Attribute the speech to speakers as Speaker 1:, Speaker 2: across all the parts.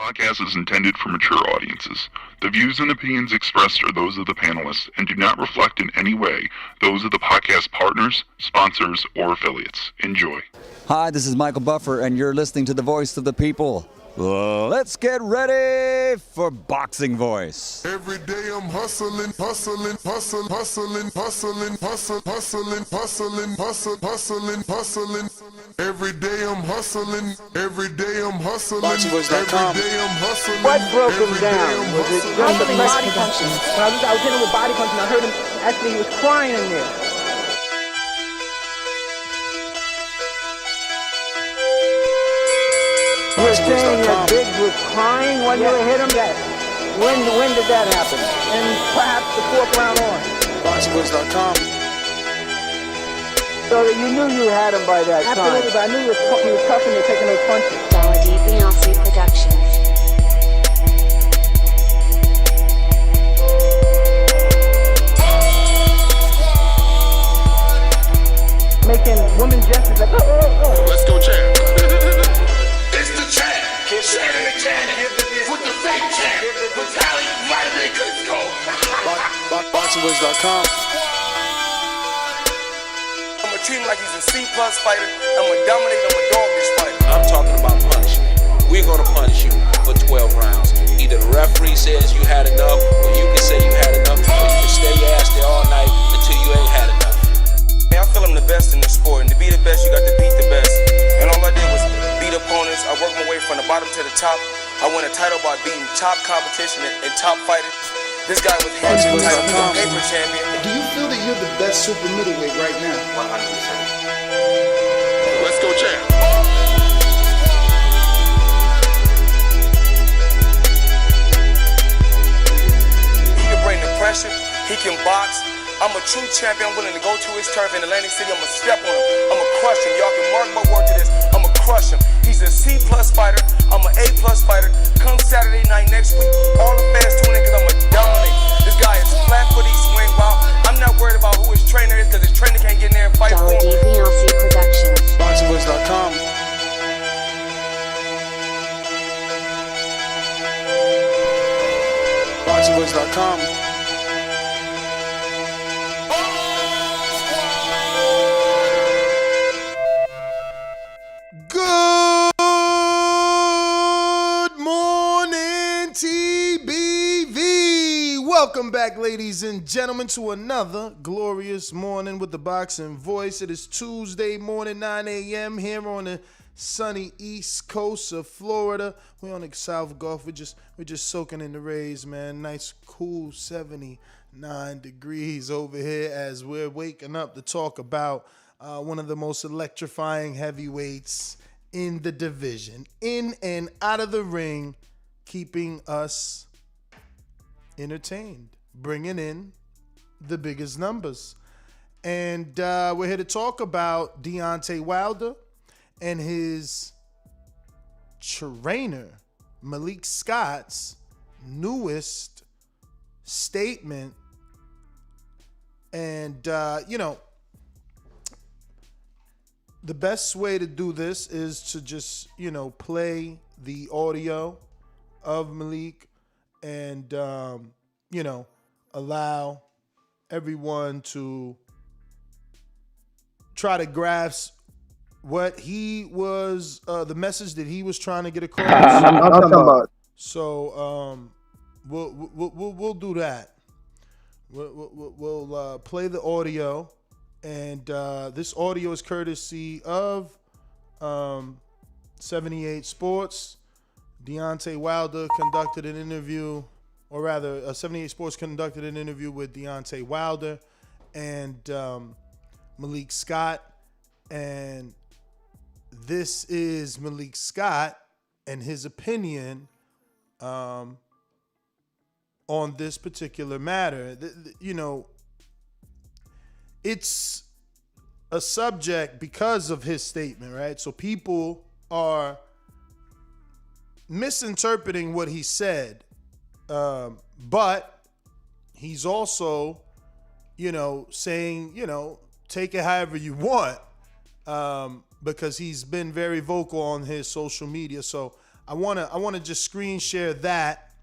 Speaker 1: podcast is intended for mature audiences. The views and opinions expressed are those of the panelists and do not reflect in any way those of the podcast partners, sponsors, or affiliates. Enjoy.
Speaker 2: Hi, this is Michael Buffer, and you're listening to the Voice of the People. Let's get ready for Boxing Voice.
Speaker 3: Every day I'm hustling, hustling, hustling, hustling, hustling, hustling, hustling, hustling, hustling, hustling, hustling. Every day I'm hustling, every day I'm hustling, every day I'm hustling.
Speaker 4: What broke him down? Was it just the body punching? When I was hitting him with body punching, I heard him, actually he was crying in there. You were saying that Biggs was crying when you hit him? Yes. When did that happen? And perhaps the fourth round on?
Speaker 5: BoxingVoice.com.
Speaker 4: So that you knew you had him by that time? Absolutely, but I knew he was tough and taking those punches.
Speaker 6: Finesse Productions.
Speaker 4: Making women gestures like, oh.
Speaker 3: Let's go, champ.
Speaker 5: It's the champ. Shannon the champ. With the fake champ. Vitaly Vitamin Klitschko. BoxingVoice.com.
Speaker 7: I'm gonna treat him like he's a C+ fighter. I'm gonna dominate, I'm gonna dog this fight.
Speaker 8: I'm talking about punishment. We're gonna punish you for 12 rounds. Either the referee says you had enough, or you can say you had enough, or you can stay your ass there all night until you ain't had enough.
Speaker 7: Hey, I feel I'm the best in the sport, and to be the best, you got to beat the best. And all I did was beat opponents. I worked my way from the bottom to the top. I won a title by beating top competition and top fighters. This guy was handsome title, he's a paper champion.
Speaker 5: Do you feel that you're the best super middleweight right now?
Speaker 7: 100%.
Speaker 3: Let's go, champ.
Speaker 7: He can bring the pressure, he can box. I'm a true champion, I'm willing to go to his turf in Atlantic City, I'ma step on him, I'ma crush him. Y'all can mark my word to this, I'ma crush him. He's a C+ fighter, I'm an A+ fighter. Come Saturday night next week, all the fans tune in cause I'ma dominate. This guy is flat-footed, swing wild. I'm not worried about who his trainer is cause his trainer can't get in there and fight for him.
Speaker 6: Finesse Productions.
Speaker 5: BoxingVoice.com. BoxingVoice.com.
Speaker 9: Good morning, TBV. Welcome back, ladies and gentlemen, to another glorious morning with the Boxing Voice. It is Tuesday morning, 9 a.m. here on the sunny east coast of Florida. We're on the South Gulf. We're just soaking in the rays, man. Nice, cool 79 degrees over here as we're waking up to talk about one of the most electrifying heavyweights in the division, in and out of the ring, keeping us entertained, bringing in the biggest numbers. And we're here to talk about Deontay Wilder and his trainer, Malik Scott's newest statement. And, the best way to do this is to just, play the audio of Malik and, allow everyone to try to grasp what he was, the message that he was trying to get across. So we'll do that. We'll play the audio. And this audio is courtesy of 78 Sports. Deontay Wilder conducted an interview, or rather, 78 Sports conducted an interview with Deontay Wilder and Malik Scott. And this is Malik Scott and his opinion on this particular matter. It's a subject because of his statement, right? So people are misinterpreting what he said, but he's also, saying, take it however you want, because he's been very vocal on his social media. So I wanna just screen share that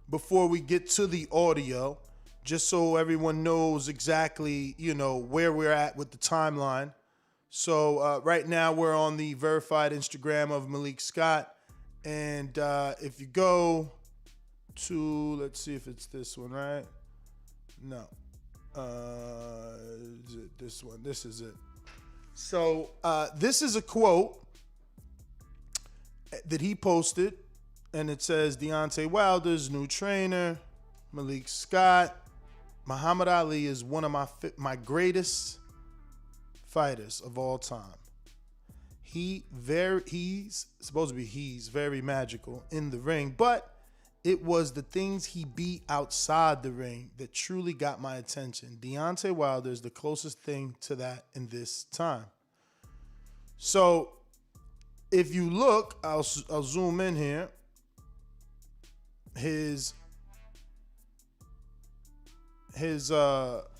Speaker 9: before we get to the audio, just so everyone knows exactly, where we're at with the timeline. So right now we're on the verified Instagram of Malik Scott. And if you go to, let's see if it's this one, right? No. Is it this one? This is it. So this is a quote that he posted, and it says, Deontay Wilder's new trainer, Malik Scott. Muhammad Ali is one of my greatest fighters of all time. He's very magical in the ring, but it was the things he beat outside the ring that truly got my attention. Deontay Wilder is the closest thing to that in this time. So if you look, I'll zoom in here. His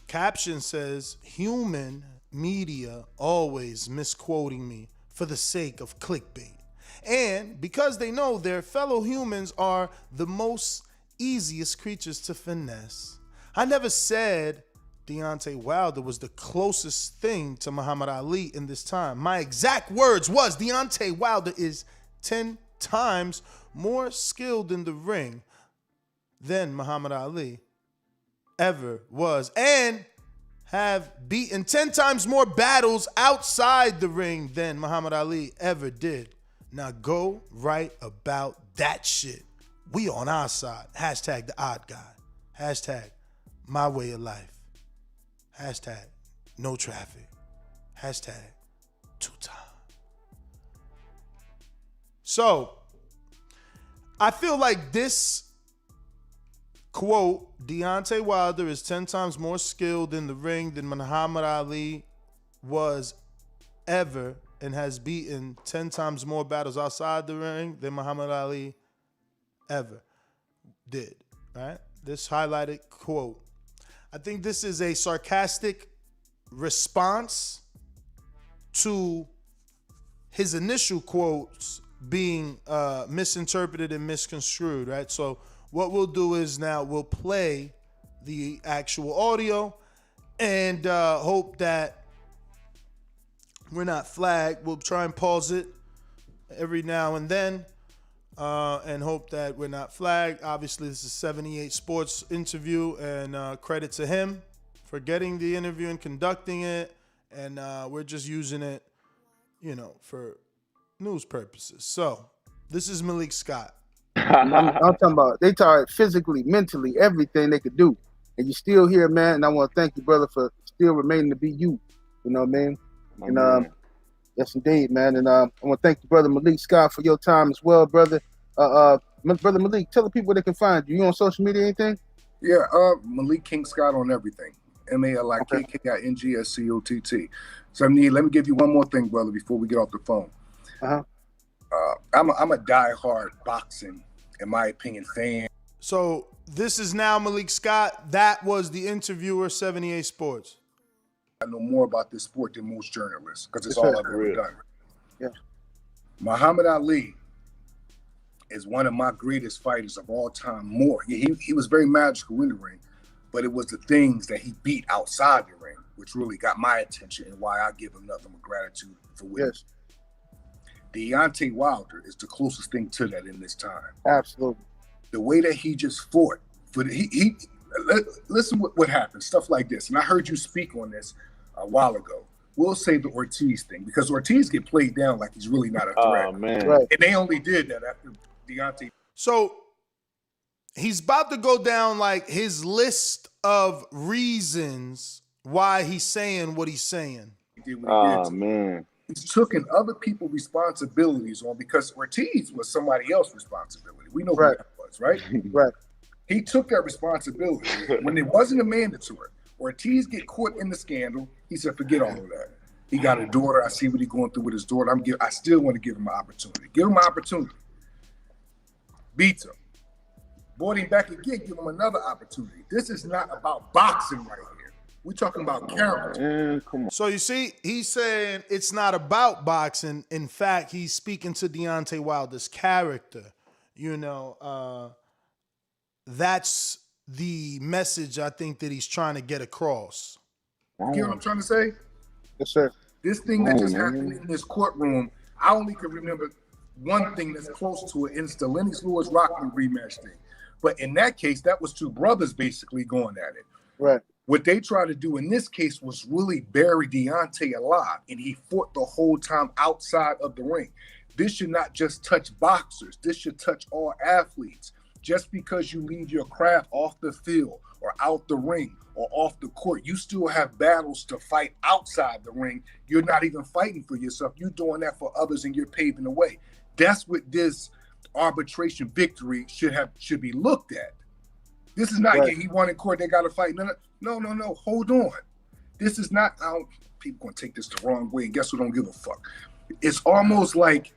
Speaker 9: caption says, human media always misquoting me for the sake of clickbait. And because they know their fellow humans are the most easiest creatures to finesse. I never said Deontay Wilder was the closest thing to Muhammad Ali in this time. My exact words was, Deontay Wilder is 10 times more skilled in the ring than Muhammad Ali ever was, and have beaten 10 times more battles outside the ring than Muhammad Ali ever did. Now go write about that shit. We on our side. Hashtag the odd guy. Hashtag my way of life. Hashtag no traffic. Hashtag 2-time. So I feel like this quote, Deontay Wilder is 10 times more skilled in the ring than Muhammad Ali was ever, and has beaten 10 times more battles outside the ring than Muhammad Ali ever did, right? This highlighted quote. I think this is a sarcastic response to his initial quotes being misinterpreted and misconstrued, right? So what we'll do is now we'll play the actual audio and hope that we're not flagged. We'll try and pause it every now and then and hope that we're not flagged. Obviously, this is 78 Sports interview, and credit to him for getting the interview and conducting it. And we're just using it, for news purposes. So this is Malik Scott.
Speaker 10: I'm talking about, they taught physically, mentally, everything they could do. And you're still here, man. And I want to thank you, brother, for still remaining to be you. You know what I mean? And yes, indeed, man. And I want to thank you, brother Malik Scott, for your time as well, brother. Brother Malik, tell the people where they can find you. You on social media, anything?
Speaker 11: Yeah, Malik King Scott on everything. MALIKKINGSCOTT. So let me give you one more thing, brother, before we get off the phone. I'm a diehard boxing, in my opinion, fan.
Speaker 9: So this is now Malik Scott. That was the interviewer, 78 Sports.
Speaker 11: I know more about this sport than most journalists because it's all I've ever done.
Speaker 10: Yeah.
Speaker 11: Muhammad Ali is one of my greatest fighters of all time. He was very magical in the ring, but it was the things that he beat outside the ring which really got my attention and why I give him nothing but gratitude for winning.
Speaker 10: Yes.
Speaker 11: Deontay Wilder is the closest thing to that in this time.
Speaker 10: Absolutely.
Speaker 11: The way that he just fought listen what happened, stuff like this. And I heard you speak on this a while ago. We'll say the Ortiz thing, because Ortiz get played down like he's really not a threat.
Speaker 10: Oh, man. Right.
Speaker 11: And they only did that after Deontay.
Speaker 9: So he's about to go down like his list of reasons why he's saying what he's saying.
Speaker 10: Oh, man.
Speaker 11: He's taking other people's responsibilities on, because Ortiz was somebody else's responsibility. We know who that was, right?
Speaker 10: Right.
Speaker 11: He took that responsibility when it wasn't a mandatory. Ortiz get caught in the scandal. He said, forget all of that. He got a daughter. I see what he's going through with his daughter. I still want to give him an opportunity. Give him an opportunity. Beats him. Brought him back again. Give him another opportunity. This is not about boxing right here. We're talking about character.
Speaker 10: Man, come on.
Speaker 9: So you see, he's saying it's not about boxing. In fact, he's speaking to Deontay Wilder's character. You know, that's the message I think that he's trying to get across.
Speaker 11: You get what I'm trying to say?
Speaker 10: Yes, sir.
Speaker 11: This thing that just happened in this courtroom, I only can remember one thing that's close to it, and it's the Lennox Lewis Rockman rematch thing. But in that case, that was two brothers basically going at it.
Speaker 10: Right.
Speaker 11: What they tried to do in this case was really bury Deontay alive, and he fought the whole time outside of the ring. This should not just touch boxers. This should touch all athletes. Just because you leave your craft off the field or out the ring or off the court, you still have battles to fight outside the ring. You're not even fighting for yourself. You're doing that for others, and you're paving the way. That's what this arbitration victory should be looked at. This is not, he won in court, they got to fight. No. Hold on. This is not, people going to take this the wrong way, and guess who don't give a fuck? It's almost like,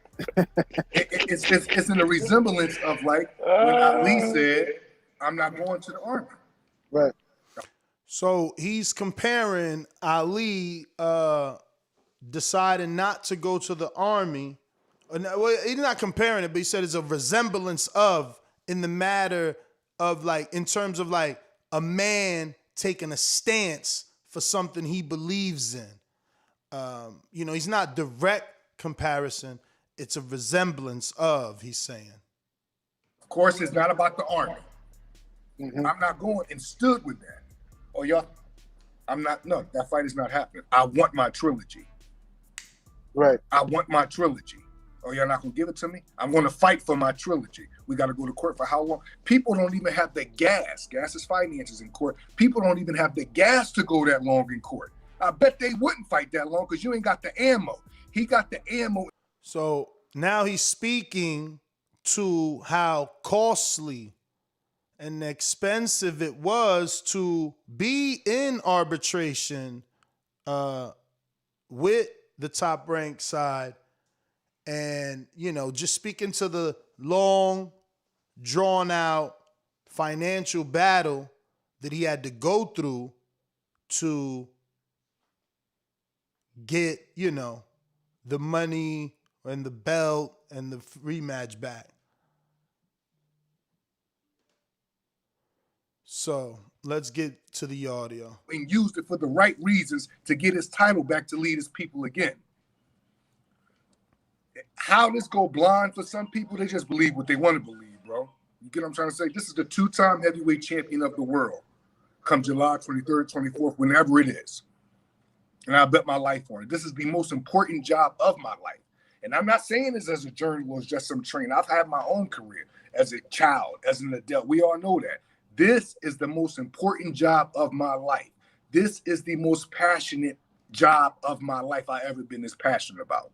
Speaker 11: it's in a resemblance of like when Ali said, I'm not going to the army.
Speaker 10: Right.
Speaker 9: So he's comparing Ali deciding not to go to the army. Well, he's not comparing it, but he said it's a resemblance of, in the matter of like, in terms of like a man taking a stance for something he believes in. You know, he's not direct comparison. It's a resemblance of, he's saying.
Speaker 11: Of course, it's not about the army. I'm not going and stood with that. Oh, y'all, no, that fight is not happening. I want my trilogy.
Speaker 10: Right.
Speaker 11: I want my trilogy. Oh, y'all not going to give it to me? I'm going to fight for my trilogy. We got to go to court for how long? People don't even have the gas. Gas is finances in court. People don't even have the gas to go that long in court. I bet they wouldn't fight that long because you ain't got the ammo. He got the ammo.
Speaker 9: So now he's speaking to how costly and expensive it was to be in arbitration with the top ranked side. And, you know, just speaking to the long, drawn out financial battle that he had to go through to get, you know, the money and the belt and the rematch back. So let's get to the audio.
Speaker 11: And used it for the right reasons to get his title back to lead his people again. How this go blind for some people, they just believe what they want to believe, bro. You get what I'm trying to say? This is the two-time heavyweight champion of the world. Come July 23rd, 24th, whenever it is. And I bet my life on it. This is the most important job of my life. And I'm not saying this as a journalist, just some trainer. I've had my own career as a child, as an adult. We all know that. This is the most important job of my life. This is the most passionate job of my life I've ever been as passionate about.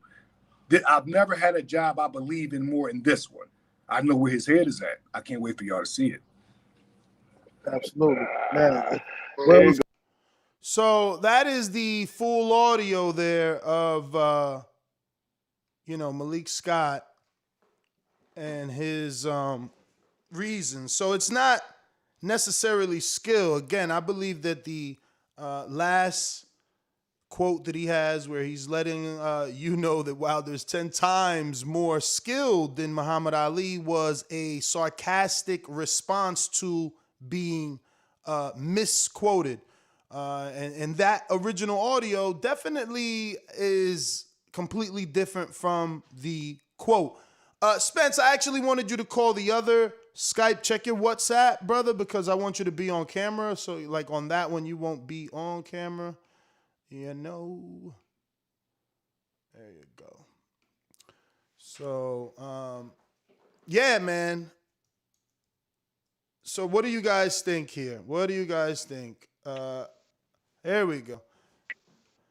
Speaker 11: I've never had a job I believe in more than this one. I know where his head is at. I can't wait for y'all to see it.
Speaker 10: Absolutely. Man.
Speaker 9: So that is the full audio there of, you know, Malik Scott and his reasons. So it's not necessarily skill. Again, I believe that the last quote that he has where he's letting you know that Wilder's 10 times more skilled than Muhammad Ali was a sarcastic response to being misquoted. And that original audio definitely is completely different from the quote. Spence, I actually wanted you to call the other Skype. Check your WhatsApp, brother, because I want you to be on camera. So like on that one, you won't be on camera. You know. There you go. So, yeah, man. So what do you guys think here? What do you guys think? There we go.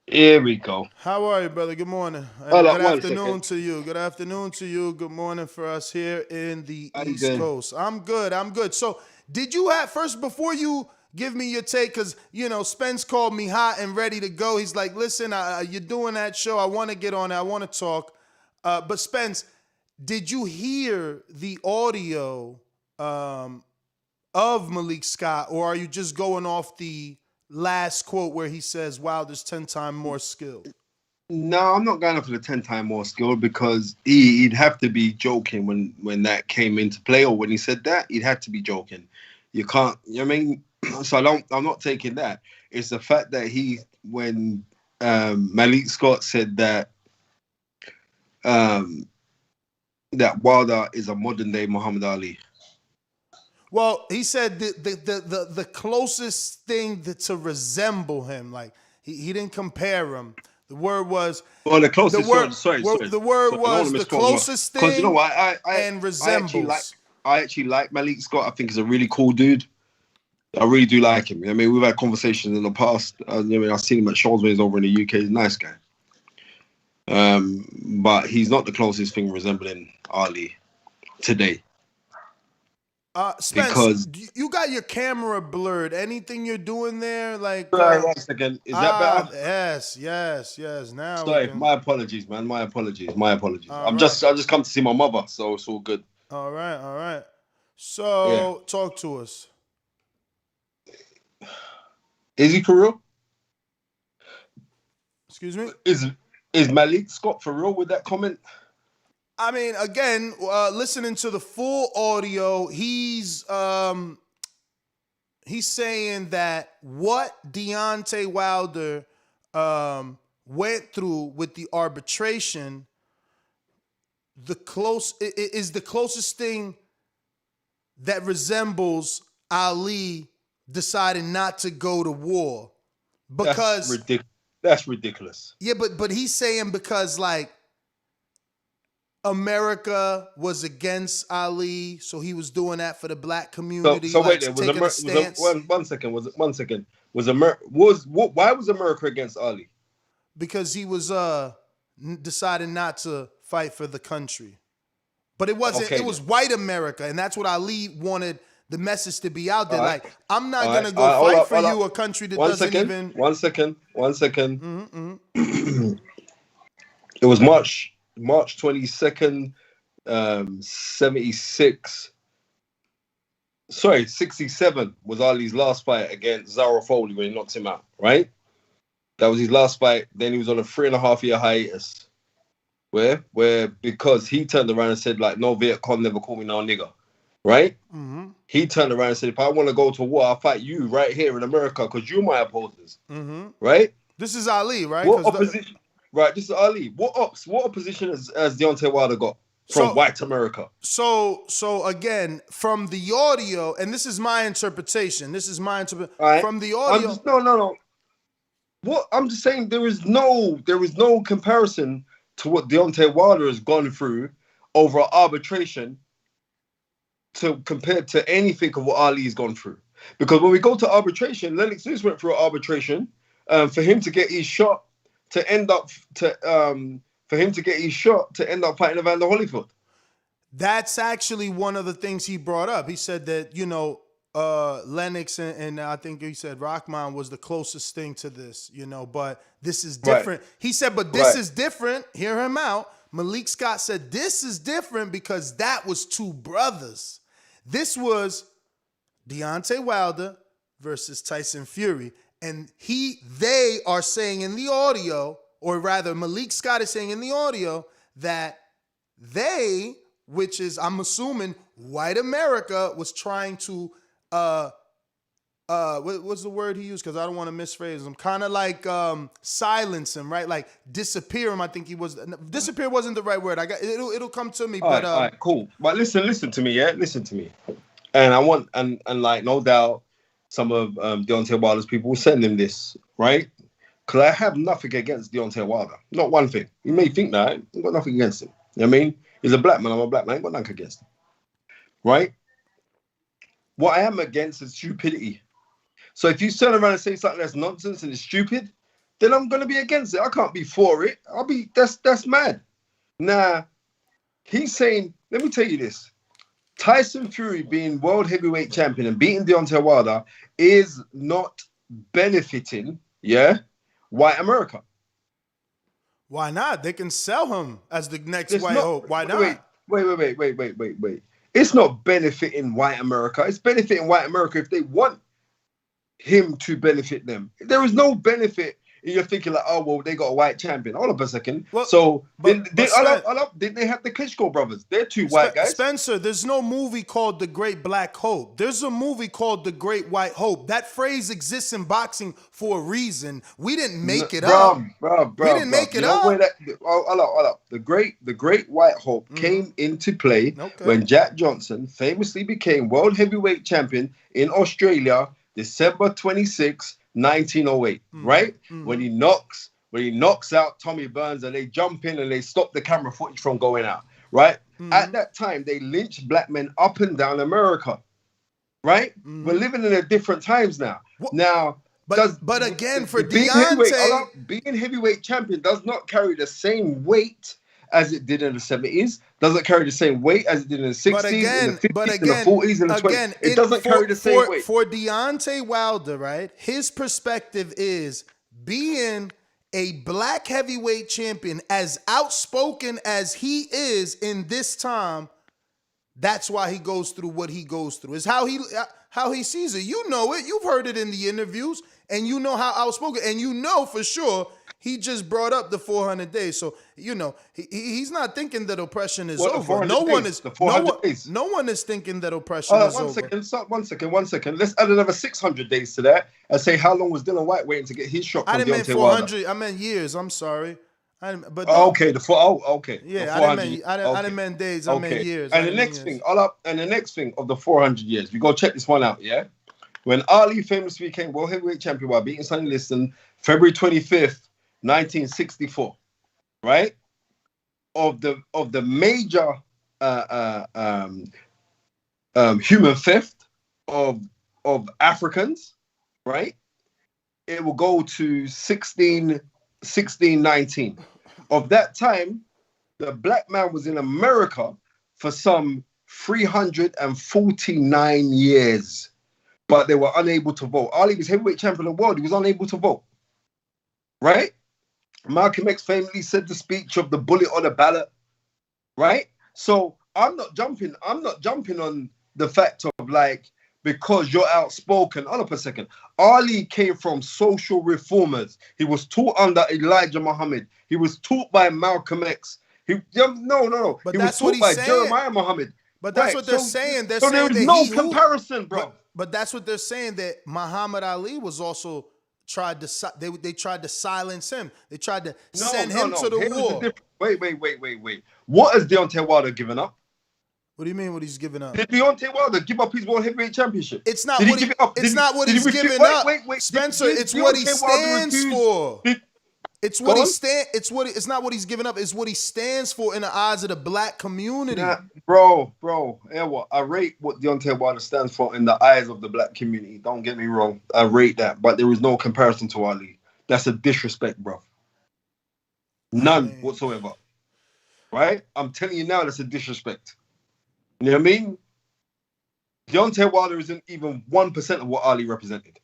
Speaker 12: Here we go.
Speaker 9: How are you, brother? Good morning.
Speaker 12: Hold
Speaker 9: Good
Speaker 12: on,
Speaker 9: afternoon to you. Good afternoon to you. Good morning for us here in the East
Speaker 12: good.
Speaker 9: Coast. I'm good. So did you have, first, before you give me your take, because, you know, Spence called me hot and ready to go. He's like, listen, you're doing that show. I want to get on it. I want to talk. But Spence, did you hear the audio of Malik Scott, or are you just going off the last quote where he says Wilder's 10 times more skilled?
Speaker 12: No, I'm not going up for the 10 times more skilled because he'd have to be joking when that came into play, or when he said that, he'd have to be joking. You can't, you know what I mean? So I'm not taking that. It's the fact that when Malik Scott said that that Wilder is a modern day Muhammad Ali.
Speaker 9: Well, he said the closest thing to resemble him, like he didn't compare him. The word was
Speaker 12: the closest.
Speaker 9: The word was the closest thing.
Speaker 12: Because you know what,
Speaker 9: and resembles.
Speaker 12: I actually like Malik Scott. I think he's a really cool dude. I really do like him. I mean, we've had conversations in the past. I mean, I've seen him at shows when he's over in the UK. He's a nice guy. But he's not the closest thing resembling Ali today.
Speaker 9: Spence,
Speaker 12: because
Speaker 9: you got your camera blurred. Anything you're doing there, like?
Speaker 12: One second. Is that better?
Speaker 9: Yes. Now.
Speaker 12: Sorry, my apologies, man. My apologies. I just come to see my mother, so it's all good.
Speaker 9: All right. So talk to us.
Speaker 12: Is he for real?
Speaker 9: Excuse me?
Speaker 12: Is Malik Scott for real with that comment?
Speaker 9: I mean, again, listening to the full audio, he's saying that what Deontay Wilder went through with the arbitration, is the closest thing that resembles Ali deciding not to go to war. Because
Speaker 12: that's ridiculous.
Speaker 9: Yeah, but he's saying because like America was against Ali, so he was doing that for the black community.
Speaker 12: So wait there, why was America against Ali?
Speaker 9: Because he was deciding not to fight for the country. But it wasn't, it was white America, and that's what Ali wanted the message to be out there. Like, I'm not gonna go fight for you, a country that doesn't even.
Speaker 12: One second.
Speaker 9: Mm-hmm.
Speaker 12: It was March 22nd, 67 was Ali's last fight against Zara Foley when he knocked him out, right? That was his last fight. Then he was on a 3.5-year hiatus. Where because he turned around and said, like, no, Viet Cong never called me no nigger, right?
Speaker 9: Mm-hmm.
Speaker 12: He turned around and said, if I want to go to war, I'll fight you right here in America because you're my opposers, right?
Speaker 9: This is Ali, right?
Speaker 12: What opposition? Right, this is Ali. What opposition has Deontay Wilder got from white America?
Speaker 9: So again, from the audio, and this is my interpretation.
Speaker 12: Right.
Speaker 9: From the audio.
Speaker 12: No. What I'm just saying, there is no comparison to what Deontay Wilder has gone through over arbitration compared to anything of what Ali's gone through. Because when we go to arbitration, Lennox Lewis went through arbitration for him to get his shot to end up fighting Evander Holyfield.
Speaker 9: That's actually one of the things he brought up. He said that, Lennox and I think he said Rahman was the closest thing to this, but this is different. Right. He said, but this is different. Hear him out. Malik Scott said, this is different because that was two brothers. This was Deontay Wilder versus Tyson Fury. And they are saying in the audio, or rather Malik Scott is saying in the audio that they, which is, I'm assuming, white America was trying to, what's the word he used? Because I don't want to misphrase him. Kind of like silence him, right? Like disappear him. I think he was, disappear wasn't the right word. It'll come to me. All
Speaker 12: right, cool. But listen to me, yeah? Listen to me. And I want, and like, no doubt, some of Deontay Wilder's people will send him this, right? Because I have nothing against Deontay Wilder. Not one thing. You may think that. I've got nothing against him. You know what I mean? He's a black man. I'm a black man. I ain't got nothing against him. Right? What I am against is stupidity. So if you turn around and say something that's nonsense and it's stupid, then I'm going to be against it. I can't be for it. That's mad. Nah. He's saying, let me tell you this. Tyson Fury being world heavyweight champion and beating Deontay Wilder is not benefiting, white America.
Speaker 9: Why not? They can sell him as the next white hope. Why not?
Speaker 12: Wait. It's not benefiting white America. It's benefiting white America if they want him to benefit them. There is no benefit. You're thinking like, oh well, they got a white champion. Hold up a second.
Speaker 9: Well,
Speaker 12: so
Speaker 9: but
Speaker 12: did they have the Klitschko brothers? They're two white guys.
Speaker 9: Spencer, there's no movie called The Great Black Hope. There's a movie called The Great White Hope. That phrase exists in boxing for a reason. We didn't make it up.
Speaker 12: Bro,
Speaker 9: we didn't make it up.
Speaker 12: Hold up. The Great White Hope came into play when Jack Johnson famously became world heavyweight champion in Australia, December 26, 1908, right? When he knocks out Tommy Burns and they jump in and they stop the camera footage from going out, right? At that time, they lynched black men up and down America, right? We're living in a different times now. But
Speaker 9: again, for
Speaker 12: Deontay, being heavyweight champion does not carry the same weight as it did in the 70s, doesn't carry the same weight as it did in the 60s, in the 50s, in the 40s, and the 20s. It doesn't carry the same weight.
Speaker 9: For Deontay Wilder, right, his perspective is being a black heavyweight champion, as outspoken as he is in this time, that's why he goes through what he goes through. It's how he sees it. You know it. You've heard it in the interviews, and you know how outspoken, and you know for sure he just brought up the 400 days. So, you know, he's not thinking that oppression is over. No one is thinking that oppression is over.
Speaker 12: One second. Let's add another 600 days to that and say how long was Dylan White waiting to get his shot from Deontay Wilder? I didn't mean 400.
Speaker 9: I meant years. I'm sorry.
Speaker 12: Okay.
Speaker 9: Yeah, I didn't mean days. I meant years.
Speaker 12: And the next thing of the 400 years, we go check this one out, yeah? When Ali famously became world heavyweight champion by beating Sonny Liston, February 25th, 1964, right? Of the major human theft of Africans, right? It will go to 1619. Of that time, the black man was in America for some 349 years, but they were unable to vote. Ali was heavyweight champion of the world. He was unable to vote, right? Malcolm X famously said the speech of the bullet on the ballot, right? So I'm not jumping on the fact of like, because you're outspoken. Hold up a second. Ali came from social reformers. He was taught under Elijah Muhammad. He was taught by Malcolm X. But he was taught by Jeremiah Muhammad.
Speaker 9: But that's what they're saying. They're saying
Speaker 12: there's no comparison, bro.
Speaker 9: But that's what they're saying, that Muhammad Ali was also they tried to silence him. They tried to send him to the war.
Speaker 12: Wait. What has Deontay Wilder given up?
Speaker 9: What do you mean what he's giving up?
Speaker 12: Did Deontay Wilder give up his world heavyweight championship?
Speaker 9: It's not what he's giving up. Spencer, it's what he stands for. It's not what he's giving up. It's what he stands for in the eyes of the black community.
Speaker 12: Bro. I rate what Deontay Wilder stands for in the eyes of the black community. Don't get me wrong. I rate that, but there is no comparison to Ali. That's a disrespect, bro. None whatsoever. Right? I'm telling you now, that's a disrespect. You know what I mean? Deontay Wilder isn't even 1% of what Ali represented.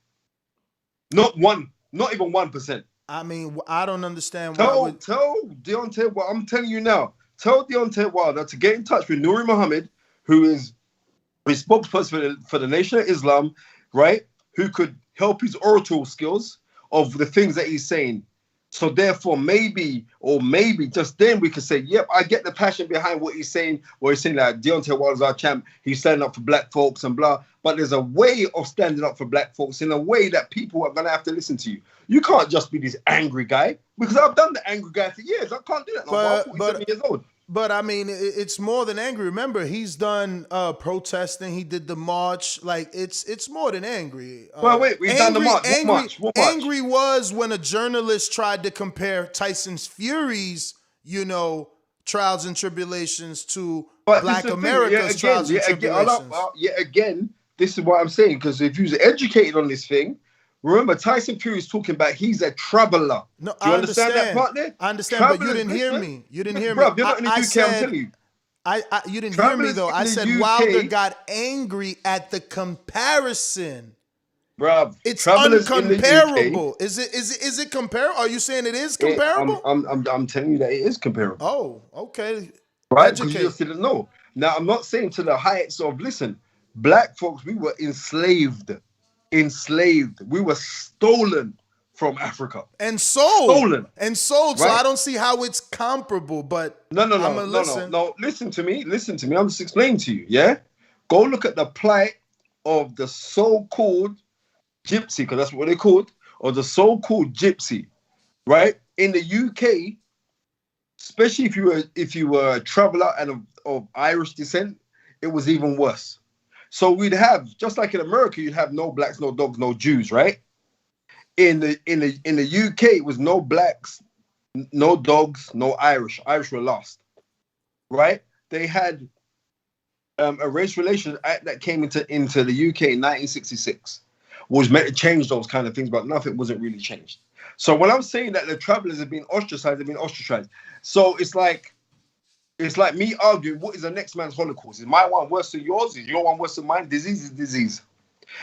Speaker 12: Not even 1%.
Speaker 9: I mean, I don't understand
Speaker 12: why. Tell Deontay Wilder, I'm telling you now, tell Deontay Wilder to get in touch with Nuri Muhammad, who is a spokesperson for the Nation of Islam, right? Who could help his oratorial skills of the things that he's saying. So therefore, maybe just then we could say, yep, I get the passion behind what he's saying, where he's saying that Deontay Wilder's our champ, he's standing up for black folks and blah. But there's a way of standing up for black folks in a way that people are going to have to listen to you. You can't just be this angry guy, because I've done the angry guy for years. I can't do that no more. I'm 47 years old.
Speaker 9: But I mean, it's more than angry. Remember, he's done protesting. He did the march. Like it's more than angry.
Speaker 12: We've done the march. What march?
Speaker 9: Angry was when a journalist tried to compare Tyson Fury's, trials and tribulations to Black America's trials and tribulations.
Speaker 12: Again, this is what I'm saying, because if you was educated on this thing, remember, Tyson Fury is talking about he's a traveler.
Speaker 9: No,
Speaker 12: do you understand that part there?
Speaker 9: I understand, but you didn't hear me. You didn't hear me.
Speaker 12: Bro, you're not in the UK, I'm telling you.
Speaker 9: You didn't hear me, though. I said Wilder got angry at the comparison.
Speaker 12: Bro,
Speaker 9: it's uncomparable. Is it comparable? Are you saying it is comparable?
Speaker 12: I'm telling you that it is comparable.
Speaker 9: Oh, okay.
Speaker 12: Right? Because you just didn't know. Now, I'm not saying to the heights of, listen, black folks, we were enslaved. enslaved. We were stolen from Africa.
Speaker 9: And sold.
Speaker 12: Stolen.
Speaker 9: And sold.
Speaker 12: Right?
Speaker 9: So I don't see how it's comparable, but
Speaker 12: No.
Speaker 9: listen.
Speaker 12: Listen to me. I'm just explaining to you, yeah? Go look at the plight of the so-called gypsy, because that's what they're called, or the so-called gypsy, right? In the UK, especially if you were a traveler and of Irish descent, it was even worse. So we'd have, just like in America, you'd have no blacks, no dogs, no Jews, right? In the UK, it was no blacks, no dogs, no Irish. Irish were lost, right? They had a race relations act that came into the UK in 1966, was meant to change those kind of things, but nothing wasn't really changed. So when I'm saying that the travelers have been ostracized, they've been ostracized. So it's like me arguing, what is the next man's Holocaust? Is my one worse than yours? Is your one worse than mine? Disease is disease.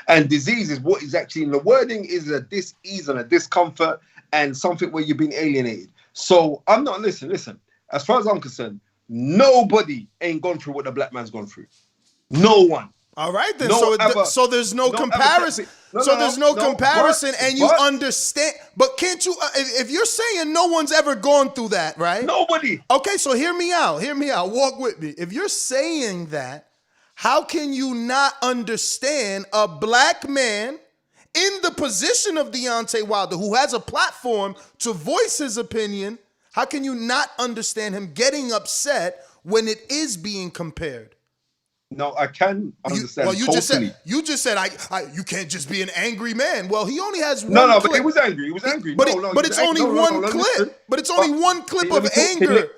Speaker 12: And disease is what is actually in the wording is a dis-ease and a discomfort and something where you've been alienated. So I'm not, listen, as far as I'm concerned, nobody ain't gone through what the black man's gone through. No one.
Speaker 9: All right, then.
Speaker 12: No
Speaker 9: So there's no comparison. There's no comparison, and you understand. But can't you? If you're saying no one's ever gone through that, right?
Speaker 12: Nobody.
Speaker 9: Okay, so hear me out. Walk with me. If you're saying that, how can you not understand a black man in the position of Deontay Wilder, who has a platform to voice his opinion? How can you not understand him getting upset when it is being compared?
Speaker 12: No, I can understand.
Speaker 9: You just said you can't just be an angry man. Well, he only has one clip.
Speaker 12: But he was angry. He was angry.
Speaker 9: But it's only one clip. But it's only one clip of anger.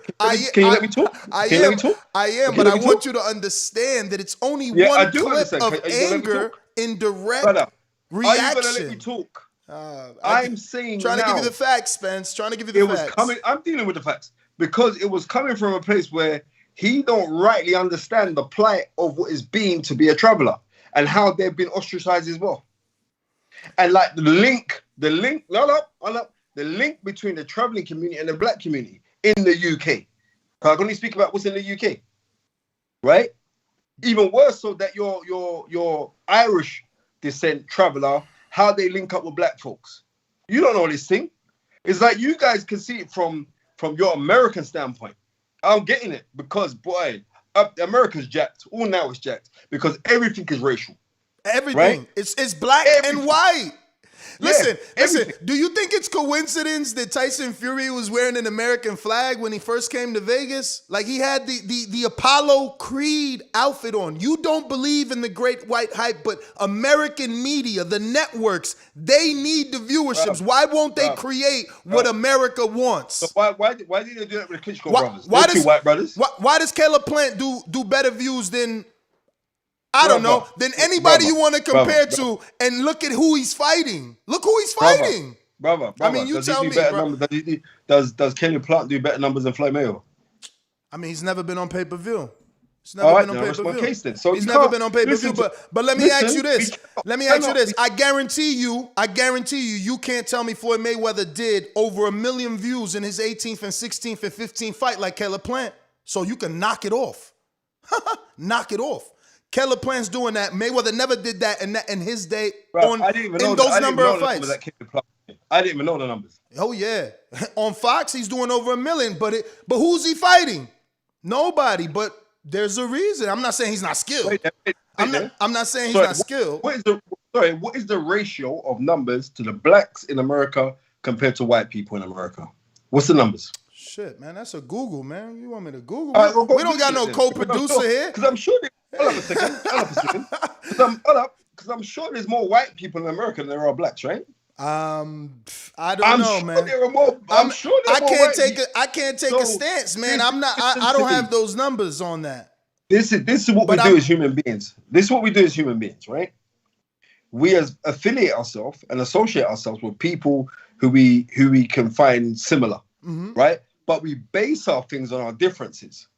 Speaker 12: Can you let me talk?
Speaker 9: I am, but I want you to understand that it's only one clip of anger in direct reaction.
Speaker 12: Are you gonna let me talk? I'm saying
Speaker 9: trying to give you the facts, Spence. Trying to give you the facts.
Speaker 12: I'm dealing with the facts because it was coming from a place where he don't rightly understand the plight of what is being to be a traveler and how they've been ostracized as well. And like the link between the traveling community and the black community in the UK. I can only speak about what's in the UK, right? Even worse, so that your Irish descent traveler, how they link up with black folks. You don't know this thing. It's like you guys can see it from your American standpoint. I'm getting it because, boy, America's jacked. All now is jacked because everything is racial.
Speaker 9: Everything. Right? It's black and white. Listen. Do you think it's coincidence that Tyson Fury was wearing an American flag when he first came to Vegas? Like he had the Apollo Creed outfit on. You don't believe in the great white hype, but American media, the networks, they need the viewerships. Why won't they create what America wants?
Speaker 12: So why did they do that with the Klitschko brothers? Why two white brothers?
Speaker 9: Why does Caleb Plant do better views than than anybody you want to compare to, and look at who he's fighting. Look who he's fighting.
Speaker 12: Brother.
Speaker 9: I mean, you tell me, bro.
Speaker 12: Does Caleb Plant do better numbers than Floyd Mayweather?
Speaker 9: I mean, he's never been on pay-per-view. He's never been on pay-per-view.
Speaker 12: That's my case then. So
Speaker 9: he's never been on pay-per-view. But let me ask you this. I guarantee you, you can't tell me Floyd Mayweather did over 1 million views in his 18th and 16th and 15th fight like Caleb Plant. So you can knock it off. Knock it off. Caleb Plant's doing that. Mayweather never did that in his day.
Speaker 12: Bro, I didn't even know those number of fights. I didn't even know the numbers.
Speaker 9: Oh yeah, on Fox he's doing over 1 million. But who's he fighting? Nobody. But there's a reason. I'm not saying he's not skilled. I'm not saying he's not skilled.
Speaker 12: What is the ratio of numbers to the blacks in America compared to white people in America? What's the numbers?
Speaker 9: Shit, man, that's a Google, man. You want me to Google?
Speaker 12: We
Speaker 9: don't got no co-producer here.
Speaker 12: Because I'm sure hold up a second. Because I'm sure there's more white people in America than there are blacks, right?
Speaker 9: I don't know, man.
Speaker 12: I'm sure there are more white people.
Speaker 9: I can't take a stance, man. I don't have those numbers on that.
Speaker 12: This is what we do as human beings. This is what we do as human beings, right? We affiliate ourselves and associate ourselves with people who we can find similar, right? But we base our things on our differences.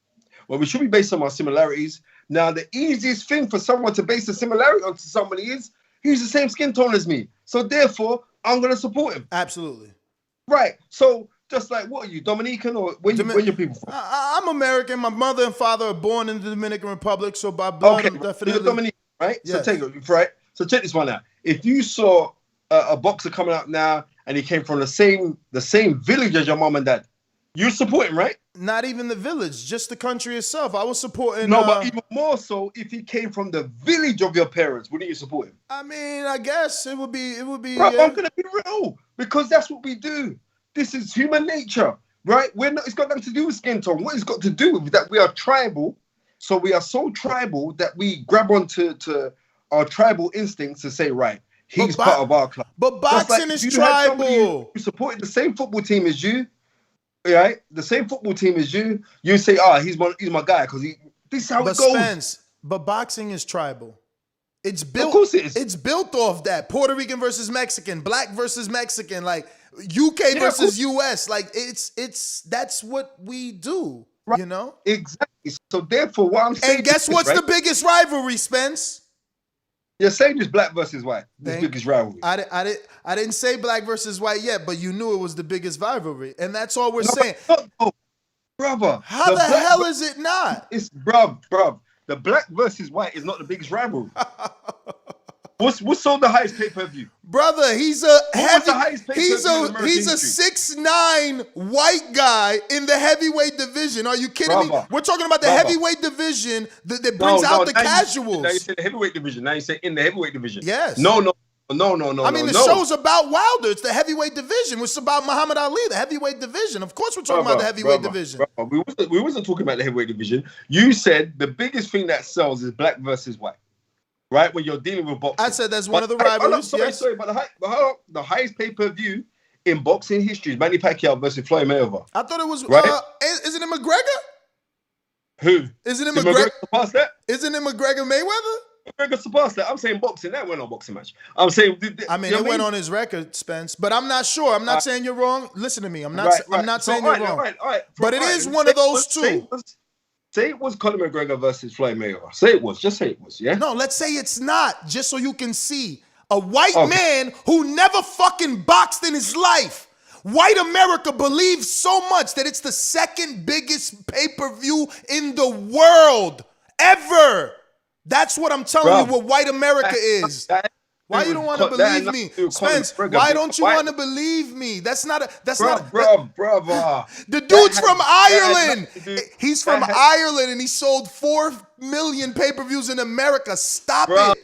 Speaker 12: Well, we should be based on our similarities. Now, the easiest thing for someone to base a similarity onto somebody is he's the same skin tone as me. So therefore, I'm going to support him.
Speaker 9: Absolutely.
Speaker 12: Right. So just like, what are you, Dominican or where your people from?
Speaker 9: I'm American. My mother and father are born in the Dominican Republic. So by blood, I'm definitely.
Speaker 12: You're Dominican, right?
Speaker 9: Yes.
Speaker 12: So take it, right? So check this one out. If you saw a boxer coming out now and he came from the same village as your mom and dad, you support him, right?
Speaker 9: Not even the village, just the country itself. I was supporting.
Speaker 12: No, but even more so if he came from the village of your parents, wouldn't you support him?
Speaker 9: I mean, I guess it would be.
Speaker 12: Bro, I'm gonna be real because that's what we do. This is human nature, right? It's got nothing to do with skin tone. What it's got to do with that we are tribal. So we are so tribal that we grab onto our tribal instincts to say, right, he's part of our club.
Speaker 9: But boxing is tribal.
Speaker 12: You supported the same football team as you, right? The same football team as you. You say, he's my guy because this is how it goes.
Speaker 9: Spence, but boxing is tribal. It's built.
Speaker 12: Of course it is.
Speaker 9: It's built off that Puerto Rican versus Mexican, black versus Mexican, like UK versus US. Like that's what we do. Right. You know?
Speaker 12: Exactly. So therefore, what I'm saying.
Speaker 9: And guess what's the biggest rivalry, Spence?
Speaker 12: You're saying it's black versus white. The biggest rivalry.
Speaker 9: I didn't say black versus white yet, but you knew it was the biggest rivalry, and that's all we're saying.
Speaker 12: No, brother.
Speaker 9: How the hell is it not?
Speaker 12: It's bruv. The black versus white is not the biggest rivalry. What's on the highest pay-per-view?
Speaker 9: Brother, he's a 6'9" white guy in the heavyweight division. Are you kidding me? We're talking about the heavyweight division that brings out the casuals.
Speaker 12: Now you say the heavyweight division. Now you say in the heavyweight division.
Speaker 9: Yes.
Speaker 12: No.
Speaker 9: I mean, the show's about Wilder. It's the heavyweight division. It's about Muhammad Ali, the heavyweight division. Of course, we're talking about the heavyweight division.
Speaker 12: We wasn't talking about the heavyweight division. You said the biggest thing that sells is black versus white. Right, when you're dealing with boxing.
Speaker 9: I said that's one of the rivalries.
Speaker 12: Sorry, but the highest pay-per-view in boxing history is Manny Pacquiao versus Floyd Mayweather.
Speaker 9: I thought it was,
Speaker 12: right?
Speaker 9: Isn't it McGregor?
Speaker 12: Who?
Speaker 9: Isn't it McGregor?
Speaker 12: Surpass that?
Speaker 9: Isn't it McGregor Mayweather?
Speaker 12: McGregor surpassed that. I'm saying boxing. That went on boxing match. I'm saying.
Speaker 9: It went on his record, Spence. But I'm not sure. I'm not saying you're wrong. Listen to me. I'm not saying you're wrong.
Speaker 12: Right.
Speaker 9: But it is one of those two.
Speaker 12: Say it was Conor McGregor versus Floyd Mayweather. Say it was. Just say it was, yeah?
Speaker 9: No, let's say it's not, just so you can see. A white man who never fucking boxed in his life. White America believes so much that it's the second biggest pay-per-view in the world ever. That's what I'm telling you what white America is. Why you don't want to believe me? Spence, why don't you want to believe me? That's not.
Speaker 12: Brother.
Speaker 9: The dude's from Ireland. He's from Ireland and he sold 4 million pay-per-views in America. Stop it.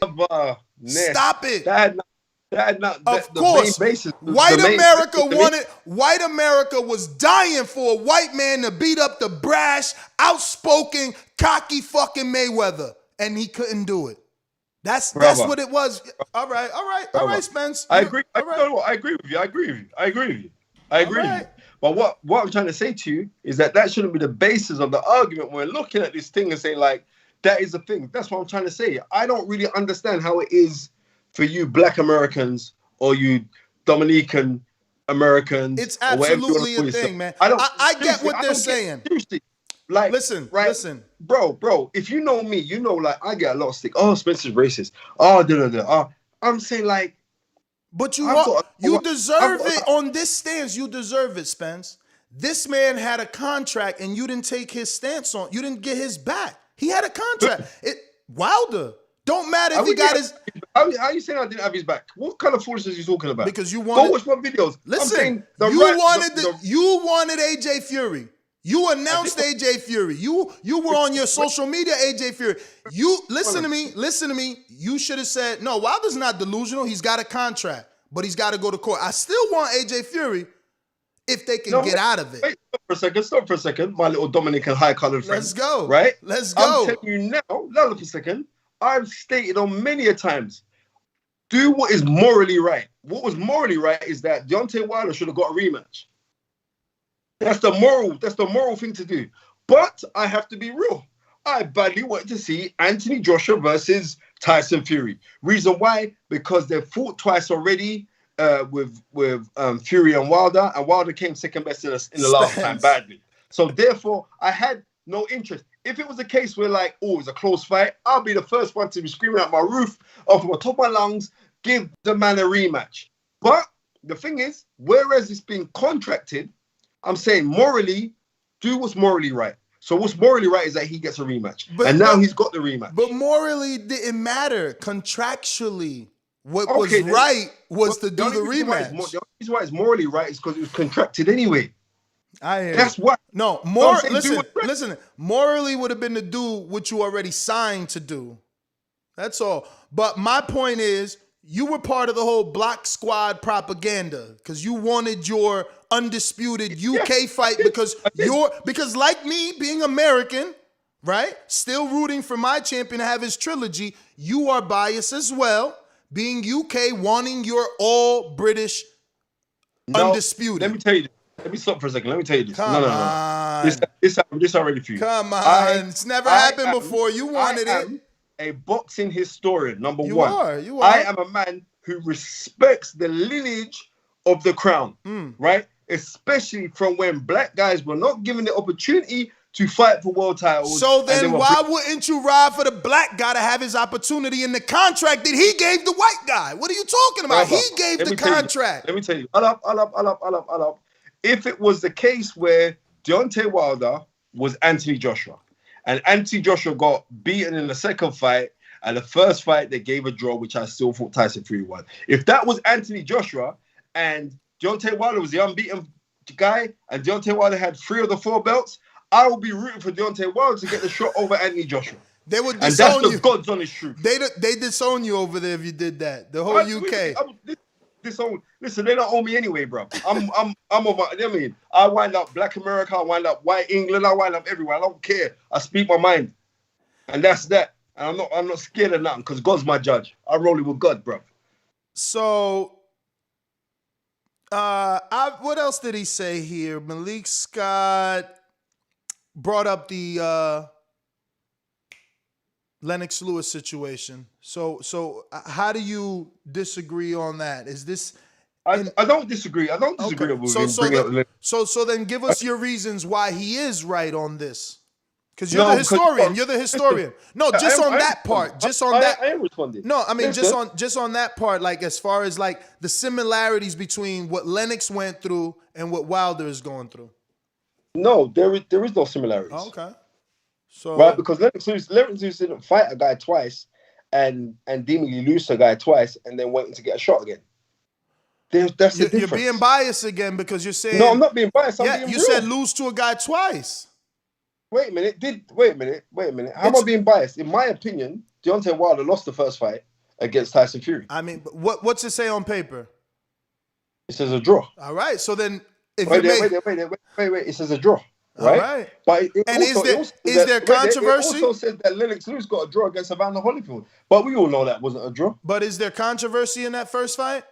Speaker 9: Stop it. Of course, white America was dying for a white man to beat up the brash, outspoken, cocky fucking Mayweather, and he couldn't do it. That's what it was. All right, Spence.
Speaker 12: I agree. I agree with you. I agree with you. But what I'm trying to say to you is that shouldn't be the basis of the argument when we're looking at this thing and saying, like, that is the thing. That's what I'm trying to say. I don't really understand how it is for you black Americans or you Dominican Americans.
Speaker 9: It's absolutely a thing, man. I get what they're saying.
Speaker 12: Seriously. Like, listen, bro. If you know me, you know, like, I get a lot of stick. Oh, Spencer's racist. I'm saying, like,
Speaker 9: but you deserve it on this stance. You deserve it, Spence. This man had a contract, and you didn't take his stance on. You didn't get his back. He had a contract. Wilder. Don't matter if he got his.
Speaker 12: How you saying I didn't have his back? What kind of foolishness are you talking about?
Speaker 9: Because you wanted.
Speaker 12: Go watch my videos.
Speaker 9: Listen, you wanted AJ Fury. You announced AJ Fury. You were on your social media, AJ Fury. You listen to me. You should have said, no, Wilder's not delusional. He's got a contract, but he's got to go to court. I still want AJ Fury if they can get out of it.
Speaker 12: Wait, stop for a second, my little Dominican high-colored friend.
Speaker 9: Let's go.
Speaker 12: Right?
Speaker 9: Let's go.
Speaker 12: I'm telling you now, look for a second. I've stated on many a times, do what is morally right. What was morally right is that Deontay Wilder should have got a rematch. That's the moral thing to do. But I have to be real. I badly wanted to see Anthony Joshua versus Tyson Fury. Reason why? Because they've fought twice already with Fury and Wilder came second best in the last time badly. So therefore, I had no interest. If it was a case where, like, it's a close fight, I'll be the first one to be screaming out my roof, off the top of my lungs, give the man a rematch. But the thing is, whereas it's been contracted, I'm saying morally, do what's morally right. So what's morally right is that he gets a rematch.
Speaker 9: But
Speaker 12: now he's got the rematch.
Speaker 9: But morally, it didn't matter. Contractually, what was
Speaker 12: Okay,
Speaker 9: right was to do the
Speaker 12: only reason why
Speaker 9: rematch.
Speaker 12: the only reason why it's morally right is because it was contracted anyway.
Speaker 9: I hear
Speaker 12: That's
Speaker 9: you.
Speaker 12: what.
Speaker 9: No,
Speaker 12: I'm saying,
Speaker 9: listen. Morally would have been to do what you already signed to do. That's all. But my point is, you were part of the whole Block Squad propaganda because you wanted your undisputed UK fight because like me being American, right? Still rooting for my champion to have his trilogy. You are biased as well, being UK, wanting your all British undisputed.
Speaker 12: Let me tell you this. Let me stop for a second. Let me tell you this.
Speaker 9: Come
Speaker 12: No.
Speaker 9: on.
Speaker 12: This already for you.
Speaker 9: Come on. It's never happened before. You wanted it.
Speaker 12: A boxing historian, number one.
Speaker 9: You are.
Speaker 12: I am a man who respects the lineage of the crown, right? Especially from when black guys were not given the opportunity to fight for world titles.
Speaker 9: So then why wouldn't you ride for the black guy to have his opportunity in the contract that he gave the white guy? What are you talking about? He gave the contract.
Speaker 12: Let me tell you. Up. If it was the case where Deontay Wilder was Anthony Joshua, and Anthony Joshua got beaten in the second fight, and the first fight they gave a draw, which I still thought Tyson Fury won. If that was Anthony Joshua and Deontay Wilder was the unbeaten guy, and Deontay Wilder had 3 of the 4 belts, I will be rooting for Deontay Wilder to get the shot over Anthony Joshua.
Speaker 9: They would
Speaker 12: disown you. And that's the God's honest truth.
Speaker 9: They disown you over there if you did that. The whole UK.
Speaker 12: Listen, they don't own me anyway, bro. I'm over. I mean, I wind up Black America, I wind up White England, I wind up everywhere. I don't care. I speak my mind, and that's that. And I'm not scared of nothing because God's my judge. I roll it with God, bro.
Speaker 9: So, what else did he say here? Malik Scott brought up the Lennox Lewis situation. So how do you disagree on that? Is this?
Speaker 12: I don't disagree. I don't disagree with him.
Speaker 9: So then give us your reasons why he is right on this. Because you're the historian. You're the historian. No, just on that part. Just on that.
Speaker 12: I am responding.
Speaker 9: No, I mean just on that part. Like as far as like the similarities between what Lennox went through and what Wilder is going through.
Speaker 12: No, there is no similarities.
Speaker 9: Oh, okay. So
Speaker 12: right, because Lennox Lewis didn't fight a guy twice and deemingly lose to a guy twice and then waiting to get a shot again. That's the difference.
Speaker 9: You're being biased again because you're saying
Speaker 12: no, I'm not being biased.
Speaker 9: You said lose to a guy twice.
Speaker 12: Wait a minute. How am I being biased? In my opinion, Deontay Wilder lost the first fight against Tyson Fury.
Speaker 9: I mean, what's it say on paper?
Speaker 12: It says a draw.
Speaker 9: All right. So then, if
Speaker 12: wait. It says a draw. Right.
Speaker 9: All right.
Speaker 12: But
Speaker 9: is there controversy?
Speaker 12: It also says that Lennox Lewis got a draw against Evander Holyfield, but we all know that wasn't a draw.
Speaker 9: But is there controversy in that first fight?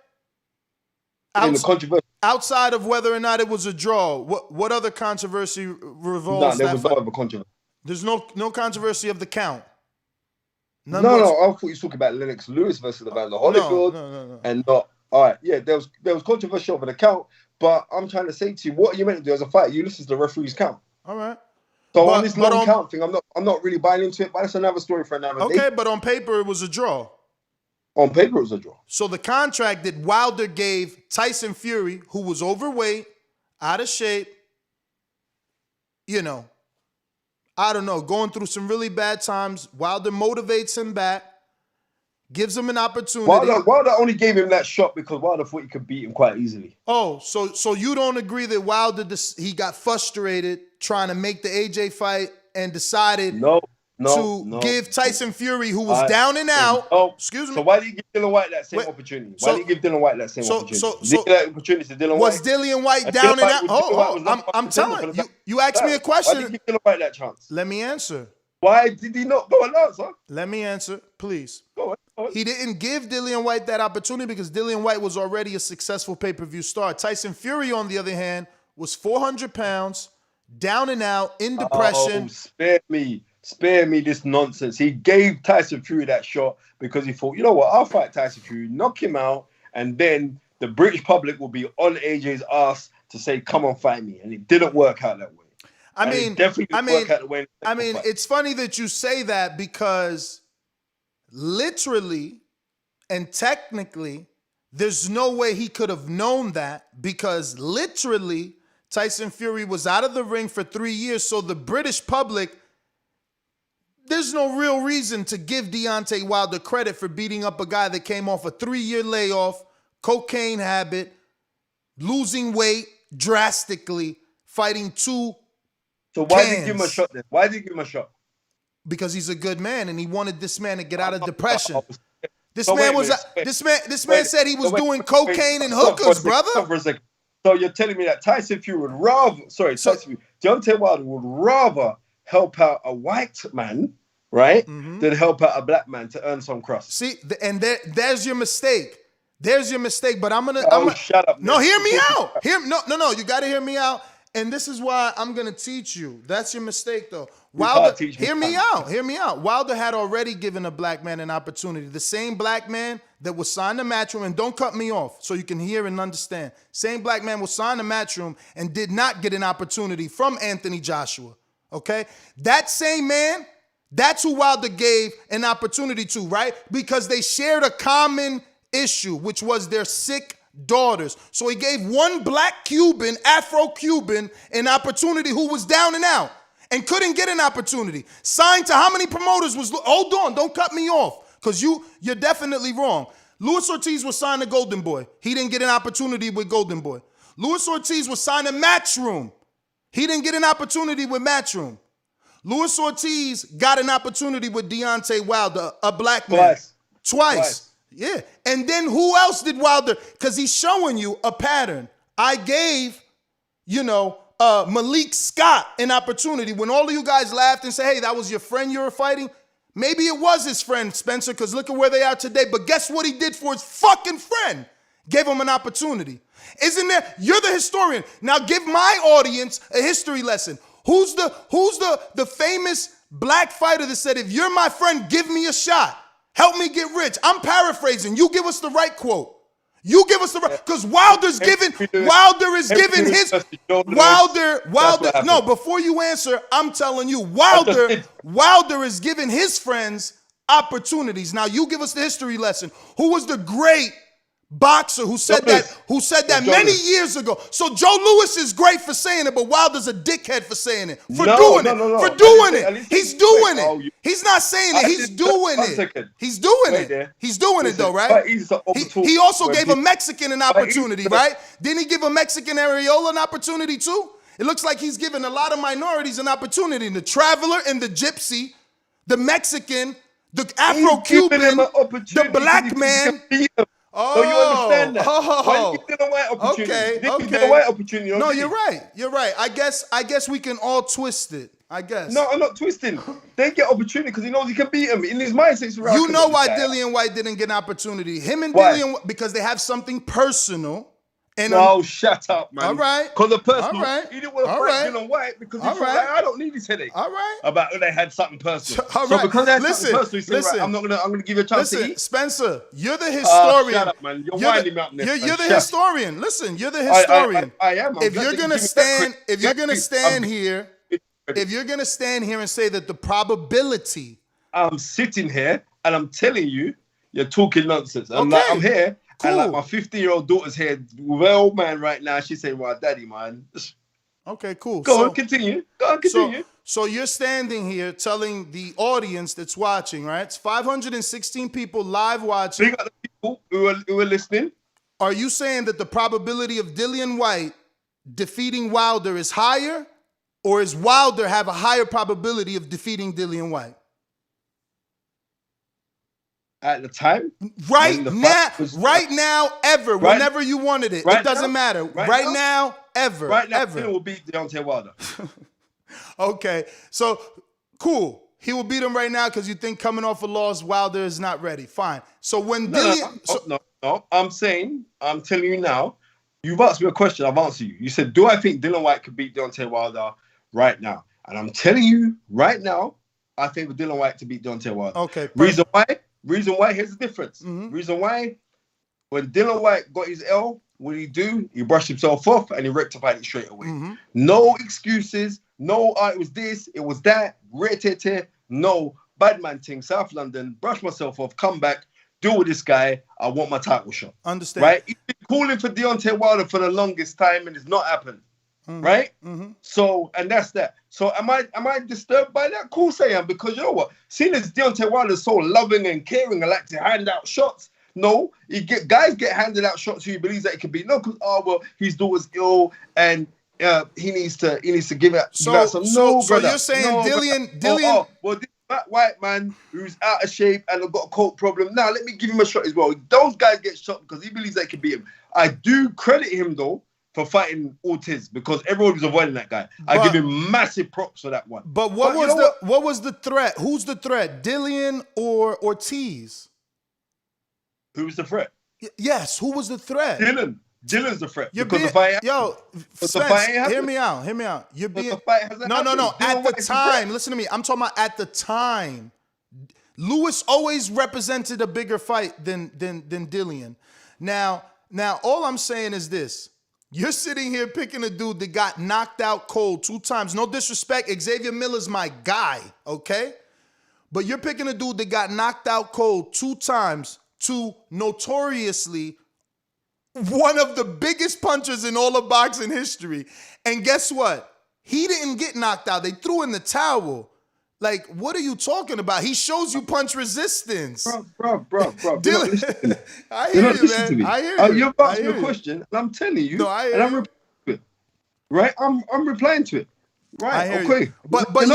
Speaker 12: Controversy.
Speaker 9: Outside of whether or not it was a draw, what other controversy revolves?
Speaker 12: There was no other controversy.
Speaker 9: There's no controversy of the count.
Speaker 12: No. I thought you were talking about Lennox Lewis versus Evander Holyfield.
Speaker 9: No.
Speaker 12: And not. All right, yeah, there was controversy over the count, but I'm trying to say to you, what you meant to do as a fight, you listen to the referee's count.
Speaker 9: All right.
Speaker 12: So on this long count thing, I'm not really buying into it, but that's another story for another day.
Speaker 9: Okay, but on paper it was a draw.
Speaker 12: On paper it was a draw.
Speaker 9: So the contract that Wilder gave Tyson Fury, who was overweight, out of shape, I don't know, going through some really bad times, Wilder motivates him back. Gives him an opportunity.
Speaker 12: Wilder only gave him that shot because Wilder thought he could beat him quite easily.
Speaker 9: Oh, so you don't agree that Wilder he got frustrated trying to make the AJ fight and decided to give Tyson Fury, who was down and out. Excuse me.
Speaker 12: So why did you give Dillian White that same opportunity? Why did you give Dillian White that same opportunity? That opportunity to Dillian White.
Speaker 9: Was Dillian White down and out? I'm telling you. You asked me a question.
Speaker 12: Why did you give Dillian White that chance?
Speaker 9: Let me answer.
Speaker 12: Why did he not go and answer?
Speaker 9: Let me answer, please.
Speaker 12: Go on.
Speaker 9: He didn't give Dillian White that opportunity because Dillian White was already a successful pay-per-view star. Tyson Fury, on the other hand, was 400 pounds, down and out, in depression.
Speaker 12: Spare me this nonsense. He gave Tyson Fury that shot because he thought, you know what, I'll fight Tyson Fury, knock him out, and then the British public will be on AJ's ass to say, come on, fight me. And it didn't work out that way.
Speaker 9: It's funny that you say that because literally and technically, there's no way he could have known that because literally Tyson Fury was out of the ring for 3 years, so the British public, there's no real reason to give Deontay Wilder credit for beating up a guy that came off a 3-year layoff, cocaine habit, losing weight drastically, fighting 2
Speaker 12: So why
Speaker 9: cans.
Speaker 12: did you give him a shot then? Why did you give him a shot?
Speaker 9: Because he's a good man and he wanted this man to get out of depression. This
Speaker 12: So
Speaker 9: man
Speaker 12: wait a
Speaker 9: was
Speaker 12: minute,
Speaker 9: this man said he was doing cocaine and hookers, brother.
Speaker 12: Stop for a second. So you're telling me that Tyson Fury would rather, Deontay Wilder would rather help out a white man, right, than help out a black man to earn some crust.
Speaker 9: See, and there's your mistake. There's your mistake. But I'm gonna
Speaker 12: shut up.
Speaker 9: No,
Speaker 12: man.
Speaker 9: hear me out. No. You gotta hear me out. And this is why I'm gonna teach you. That's your mistake, though. Wilder, hear me out. Wilder had already given a black man an opportunity. The same black man that was signed to Matchroom, and don't cut me off so you can hear and understand. Same black man was signed to Matchroom and did not get an opportunity from Anthony Joshua. Okay? That same man, that's who Wilder gave an opportunity to, right? Because they shared a common issue, which was their sick daughters. So he gave one black Cuban, Afro-Cuban, an opportunity who was down and out and couldn't get an opportunity. Signed to how many promoters was... Hold on, don't cut me off, because you're definitely wrong. Luis Ortiz was signed to Golden Boy. He didn't get an opportunity with Golden Boy. Luis Ortiz was signed to Matchroom. He didn't get an opportunity with Matchroom. Luis Ortiz got an opportunity with Deontay Wilder, a black man. Twice. Yeah. And then who else did Wilder? Because he's showing you a pattern. I gave, Malik Scott an opportunity. When all of you guys laughed and said, hey, that was your friend you were fighting, maybe it was his friend, Spencer, because look at where they are today. But guess what he did for his fucking friend? Gave him an opportunity. Isn't there? You're the historian. Now give my audience a history lesson. Who's the famous black fighter that said, if you're my friend, give me a shot. Help me get rich. I'm paraphrasing. You give us the right quote. You give us the right, because Wilder is giving his no, before you answer, I'm telling you, Wilder is giving his friends opportunities. Now you give us the history lesson. Who was the great boxer who said that many years ago? So Joe Louis is great for saying it, but Wilder's a dickhead for saying it. For doing it. He's doing it. He's not saying it. He's doing it. He's doing it. He's doing it though, right? He also gave a Mexican an opportunity, right? Didn't he give a Mexican Areola an opportunity too? It looks like he's given a lot of minorities an opportunity. The Traveler and the Gypsy, the Mexican, the Afro-Cuban, the black man.
Speaker 12: Oh, so you understand that? When you get a white opportunity,
Speaker 9: okay.
Speaker 12: Get a white opportunity.
Speaker 9: No, you're right. I guess we can all twist it. I guess.
Speaker 12: No, I'm not twisting. They get opportunity because he knows he can beat him. In his mindset, it's
Speaker 9: you know why Dillian White didn't get an opportunity? Him and Dillian, because they have something personal. And
Speaker 12: shut up, man.
Speaker 9: All right.
Speaker 12: Because the personal,
Speaker 9: all right.
Speaker 12: he didn't want to fight Dillian White because he felt like, I don't need this headache.
Speaker 9: All right.
Speaker 12: About they had something personal.
Speaker 9: All
Speaker 12: so
Speaker 9: right.
Speaker 12: because they had something personal, he said, right, I'm gonna give you a chance to eat.
Speaker 9: Spencer, you're the historian.
Speaker 12: Shut up, man. You're winding me up now.
Speaker 9: You're the historian. Listen, you're the historian.
Speaker 12: I am.
Speaker 9: If you're gonna stand here and say that the probability,
Speaker 12: I'm sitting here and I'm telling you, you're talking nonsense. I'm here. Cool. And like my 15-year-old daughter's here with her old man right now. She's saying, well, daddy, man.
Speaker 9: Okay, cool.
Speaker 12: Go on, continue.
Speaker 9: So you're standing here telling the audience that's watching, right? It's 516 people live watching.
Speaker 12: Big up the people who are listening.
Speaker 9: Are you saying that the probability of Dillian White defeating Wilder is higher, or is Wilder have a higher probability of defeating Dillian White?
Speaker 12: At the time?
Speaker 9: Right now, ever. Whenever you wanted it. It doesn't matter. Right now, ever.
Speaker 12: Right now,
Speaker 9: ever.
Speaker 12: He will beat Deontay Wilder.
Speaker 9: Okay. So, cool. He will beat him right now because you think coming off a loss, Wilder is not ready. Fine. So when Dillian...
Speaker 12: No. I'm telling you now, you've asked me a question, I've answered you. You said, do I think Dillian White could beat Deontay Wilder right now? And I'm telling you right now, I think for Dillian White to beat Deontay Wilder.
Speaker 9: Okay.
Speaker 12: Reason why, here's the difference. Reason why, when Dillian White got his L, what did he do? He brushed himself off and he rectified it straight away. No excuses. No, it was this, it was that. No, bad man thing, South London, brush myself off, come back, deal with this guy. I want my title shot.
Speaker 9: Understand.
Speaker 12: Right? He's been calling for Deontay Wilder for the longest time and it's not happened. right? So, and that's that. So, am I disturbed by that? Of course I am, because you know what? Seeing as Deontay Wilder's so loving and caring and like to hand out shots, no, guys get handed out shots who he believes that it can be. No, because his daughter's ill and he needs to give it.
Speaker 9: So
Speaker 12: brother,
Speaker 9: you're saying Dillian?
Speaker 12: Well, this fat white man who's out of shape and got a coke problem. Now let me give him a shot as well. Those guys get shot because he believes they can beat him. I do credit him though for fighting Ortiz because everyone was avoiding that guy. I give him massive props for that one.
Speaker 9: But what was the threat? Who's the threat? Dillian or Ortiz?
Speaker 12: Who was the threat?
Speaker 9: Yes, who was the threat?
Speaker 12: Dylan's the threat.
Speaker 9: You're
Speaker 12: because
Speaker 9: being,
Speaker 12: the fight
Speaker 9: yo, Spence, hear me out. You're being no. At the time, listen to me. I'm talking about at the time. Lewis always represented a bigger fight than Dillian. Now, all I'm saying is this. You're sitting here picking a dude that got knocked out cold 2 times. No disrespect, Xavier Miller's my guy, okay? But you're picking a dude that got knocked out cold 2 times to notoriously one of the biggest punchers in all of boxing history. And guess what? He didn't get knocked out. They threw in the towel. Like, what are you talking about? He shows you punch resistance.
Speaker 12: Bro.
Speaker 9: Dylan, I hear you, man. I hear you.
Speaker 12: You're asking a question, and I'm telling you,
Speaker 9: no, I hear
Speaker 12: and I'm replying to it. Right? I'm replying to it. Right?
Speaker 9: I hear
Speaker 12: okay.
Speaker 9: You. But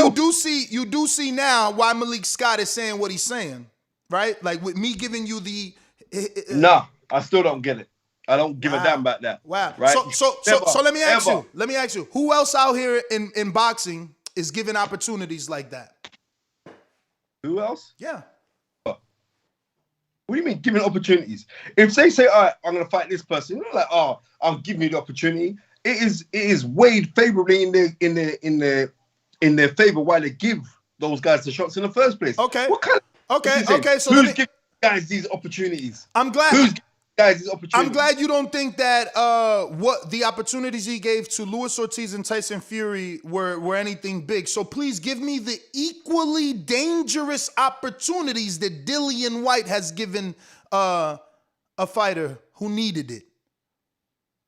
Speaker 9: you do see now why Malik Scott is saying what he's saying, right? Like with me giving you the.
Speaker 12: Nah, I still don't get it. I don't give a damn about that.
Speaker 9: Wow.
Speaker 12: Right?
Speaker 9: So let me ask you. Let me ask you. Who else out here in boxing is given opportunities like that?
Speaker 12: Who else?
Speaker 9: Yeah.
Speaker 12: What do you mean giving opportunities? If they say, all right, I'm gonna fight this person, you're not like, oh, I'll give you the opportunity. It is weighed favorably in their favor why they give those guys the shots in the first place.
Speaker 9: Okay.
Speaker 12: What kind of
Speaker 9: okay. So
Speaker 12: who's giving guys these opportunities?
Speaker 9: I'm glad.
Speaker 12: Who's giving guys these opportunities?
Speaker 9: I'm glad you don't think that what the opportunities he gave to Luis Ortiz and Tyson Fury were anything big. So please give me the equally dangerous opportunities that Dillian White has given a fighter who needed it.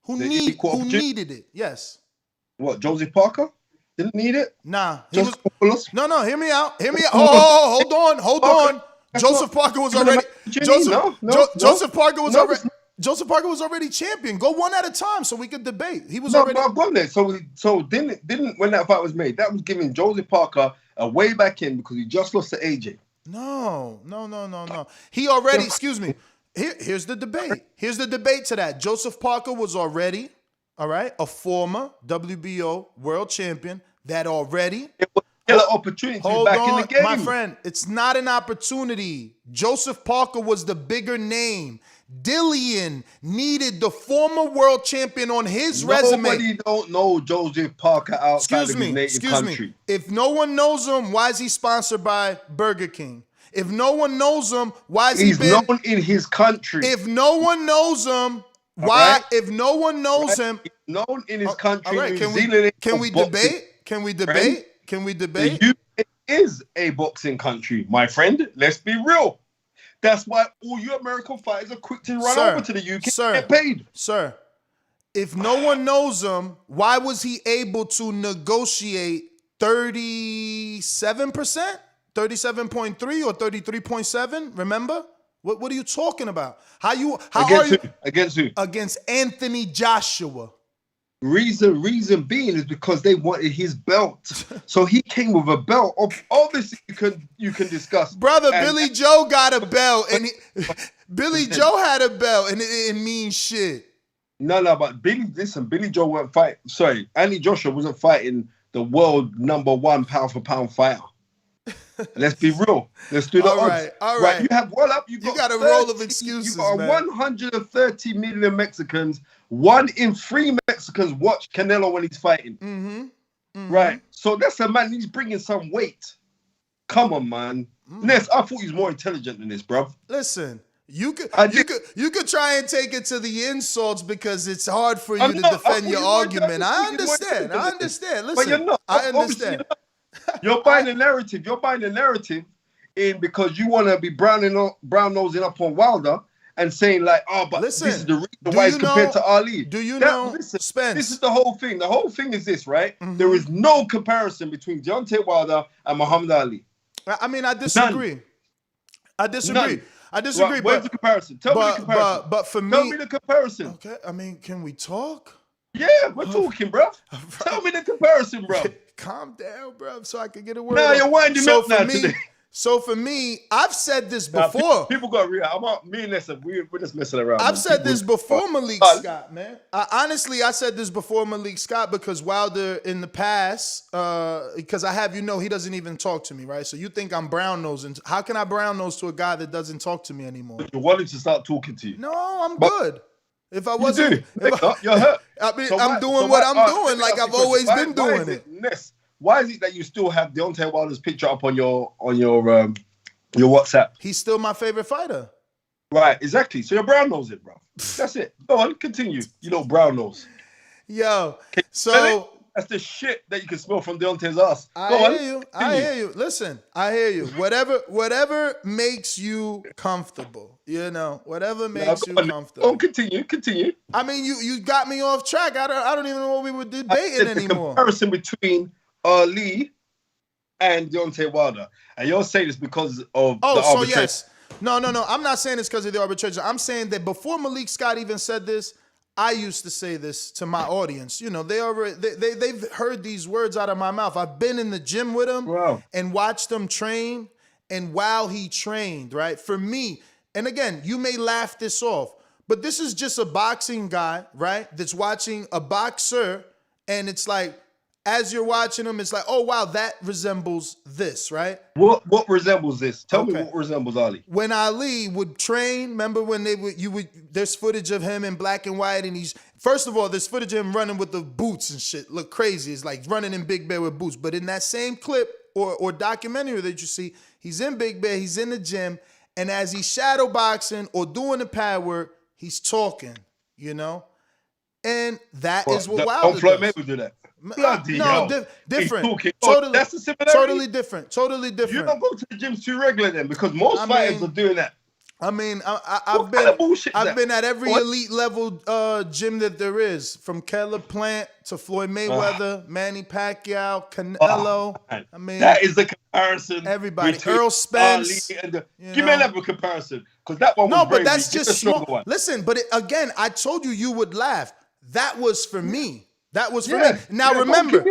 Speaker 9: Who needed it? Yes.
Speaker 12: What? Joseph Parker didn't need it?
Speaker 9: Nah.
Speaker 12: No.
Speaker 9: Hear me out. Oh, hold on. Joseph Parker was already. Joseph Parker was already. Joseph Parker was already champion. Go one at a time so we could debate. He was already.
Speaker 12: I've gone there. So didn't when that fight was made, that was giving Joseph Parker a way back in because he just lost to AJ.
Speaker 9: No. He already. Excuse me. Here's the debate. Here's the debate to that. Joseph Parker was already, all right, a former WBO world champion that already.
Speaker 12: It was an opportunity back in the game.
Speaker 9: My friend, it's not an opportunity. Joseph Parker was the bigger name. Dillian needed the former world champion on his resume.
Speaker 12: Nobody don't know Joseph Parker outside of his native country.
Speaker 9: If no one knows him, why is he sponsored by Burger King? If no one knows him, why is
Speaker 12: he's known in his country?
Speaker 9: If no one knows him, why? Right. If no one knows him,
Speaker 12: he's known in his country.
Speaker 9: Right. Can we debate?
Speaker 12: Right?
Speaker 9: Can we debate?
Speaker 12: The UK is a boxing country, my friend. Let's be real. That's why all you American fighters are quick to run over to the UK and get paid.
Speaker 9: Sir, if no one knows him, why was he able to negotiate 37%? 37.3 or 33.7? Remember? What are you talking about?
Speaker 12: Against who?
Speaker 9: Against Anthony Joshua.
Speaker 12: Reason being is because they wanted his belt. So he came with a belt. Obviously you can discuss.
Speaker 9: Brother, Billy Joe got a belt and Billy Joe had a belt and it means shit.
Speaker 12: No, but Billy Joe weren't fighting. Sorry, Anthony Joshua wasn't fighting the world #1 pound for pound fighter. Let's be real. Let's do the odds.
Speaker 9: All right.
Speaker 12: You have you
Speaker 9: got a roll of excuses.
Speaker 12: You got 130 million Mexicans. 1 in 3 Mexicans watch Canelo when he's fighting. Right. So that's a man. He's bringing some weight. Come on, man. Ness, I thought he was more intelligent than this, bro.
Speaker 9: Listen, you could try and take it to the insults because it's hard for you to defend your argument. I understand. Listen,
Speaker 12: but you're not.
Speaker 9: I understand.
Speaker 12: You're buying the narrative. You're buying the narrative in because you want to be brown nosing up on Wilder, and saying like, oh, but
Speaker 9: Listen,
Speaker 12: this is the reason why he's compared to Ali.
Speaker 9: Do you know, Spence?
Speaker 12: This is the whole thing. The whole thing is this, right?
Speaker 9: Mm-hmm.
Speaker 12: There is no comparison between Deontay Wilder and Muhammad Ali.
Speaker 9: I mean, I disagree.
Speaker 12: None.
Speaker 9: I disagree.
Speaker 12: None.
Speaker 9: I disagree.
Speaker 12: Right, where's the comparison? Tell me the comparison.
Speaker 9: But for me,
Speaker 12: tell me the comparison.
Speaker 9: Okay, I mean, can we talk?
Speaker 12: Yeah, we're talking, bro. Tell me the comparison, bro.
Speaker 9: Calm down, bro, so I can get a word.
Speaker 12: Now you're winding up now today.
Speaker 9: So for me, I've said this before.
Speaker 12: People got real. Me and Nessa, we're just messing around.
Speaker 9: I've said this before Malik Scott, man. Honestly, I said this before Malik Scott because Wilder in the past, because I have, he doesn't even talk to me, right? So you think I'm brown nosing. How can I brown nose to a guy that doesn't talk to me anymore?
Speaker 12: You wanted to start talking to you.
Speaker 9: No, I'm good. If I wasn't,
Speaker 12: you're hurt.
Speaker 9: I mean, I'm doing what I'm doing like I've always been doing it.
Speaker 12: Ness, why is it that you still have Deontay Wilder's picture up on your WhatsApp?
Speaker 9: He's still my favorite fighter.
Speaker 12: Right, exactly. So you're brown nosing, bro. That's it. Go on, continue. You know, brown nose.
Speaker 9: Yo, so
Speaker 12: that's the shit that you can smell from Deontay's ass.
Speaker 9: I hear you. Listen, I hear you. Whatever makes you comfortable. Whatever makes you comfortable.
Speaker 12: Oh, continue.
Speaker 9: I mean, you got me off track. I don't even know what we were debating anymore.
Speaker 12: The comparison between Ali and Deontay Wilder, and you're saying this because of the arbitration.
Speaker 9: So yes. No. I'm not saying this because of the arbitration. I'm saying that before Malik Scott even said this, I used to say this to my audience. They've heard these words out of my mouth. I've been in the gym with him and watched him train, and while he trained, right? For me, and again, you may laugh this off, but this is just a boxing guy, right? That's watching a boxer, and it's like, as you're watching him, it's like, oh wow, that resembles this, right?
Speaker 12: What resembles this? Tell me what resembles Ali.
Speaker 9: When Ali would train, remember when there's footage of him in black and white, and first of all, there's footage of him running with the boots and shit, look crazy. It's like running in Big Bear with boots. But in that same clip or documentary that you see, he's in Big Bear, he's in the gym, and as he's shadow boxing or doing the pad work, he's talking, and that is what Wilder does.
Speaker 12: Floyd Mayweather do that.
Speaker 9: Different.
Speaker 12: That's the similarity.
Speaker 9: Totally different.
Speaker 12: You don't go to the gyms too regular then, because most fighters are doing that.
Speaker 9: I mean, I've been at every elite level gym that there is, from Caleb Plant to Floyd Mayweather, Manny Pacquiao, Canelo. I mean,
Speaker 12: that is the comparison.
Speaker 9: Everybody, Earl Spence.
Speaker 12: Give me another comparison, because that one was
Speaker 9: no, but that's just small. One. Listen, but again, I told you would laugh. That was for me. That was for me. Now remember,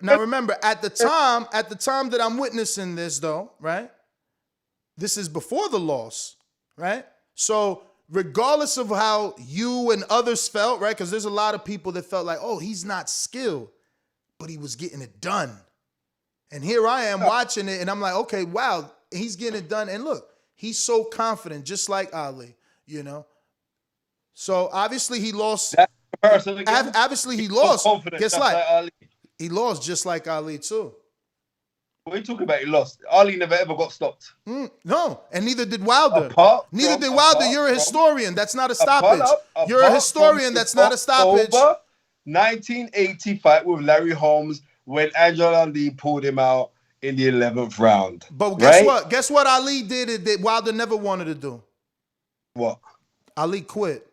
Speaker 9: remember, at the time that I'm witnessing this though, right? This is before the loss, right? So regardless of how you and others felt, right? Because there's a lot of people that felt like, oh, he's not skilled, but he was getting it done. And here I am watching it, and I'm like, okay, wow, he's getting it done. And look, he's so confident, just like Ali, So obviously he lost. Obviously he lost. Guess what? He lost just like Ali too.
Speaker 12: What are you talking about? He lost. Ali never ever got stopped.
Speaker 9: No, and neither did Wilder. Neither did Wilder. You're a historian. That's not a stoppage. You're a historian. That's not a stoppage.
Speaker 12: 1980 fight with Larry Holmes when Angelo Dundee pulled him out in the 11th round.
Speaker 9: But guess what? Guess what Ali did that Wilder never wanted to do?
Speaker 12: What?
Speaker 9: Ali quit.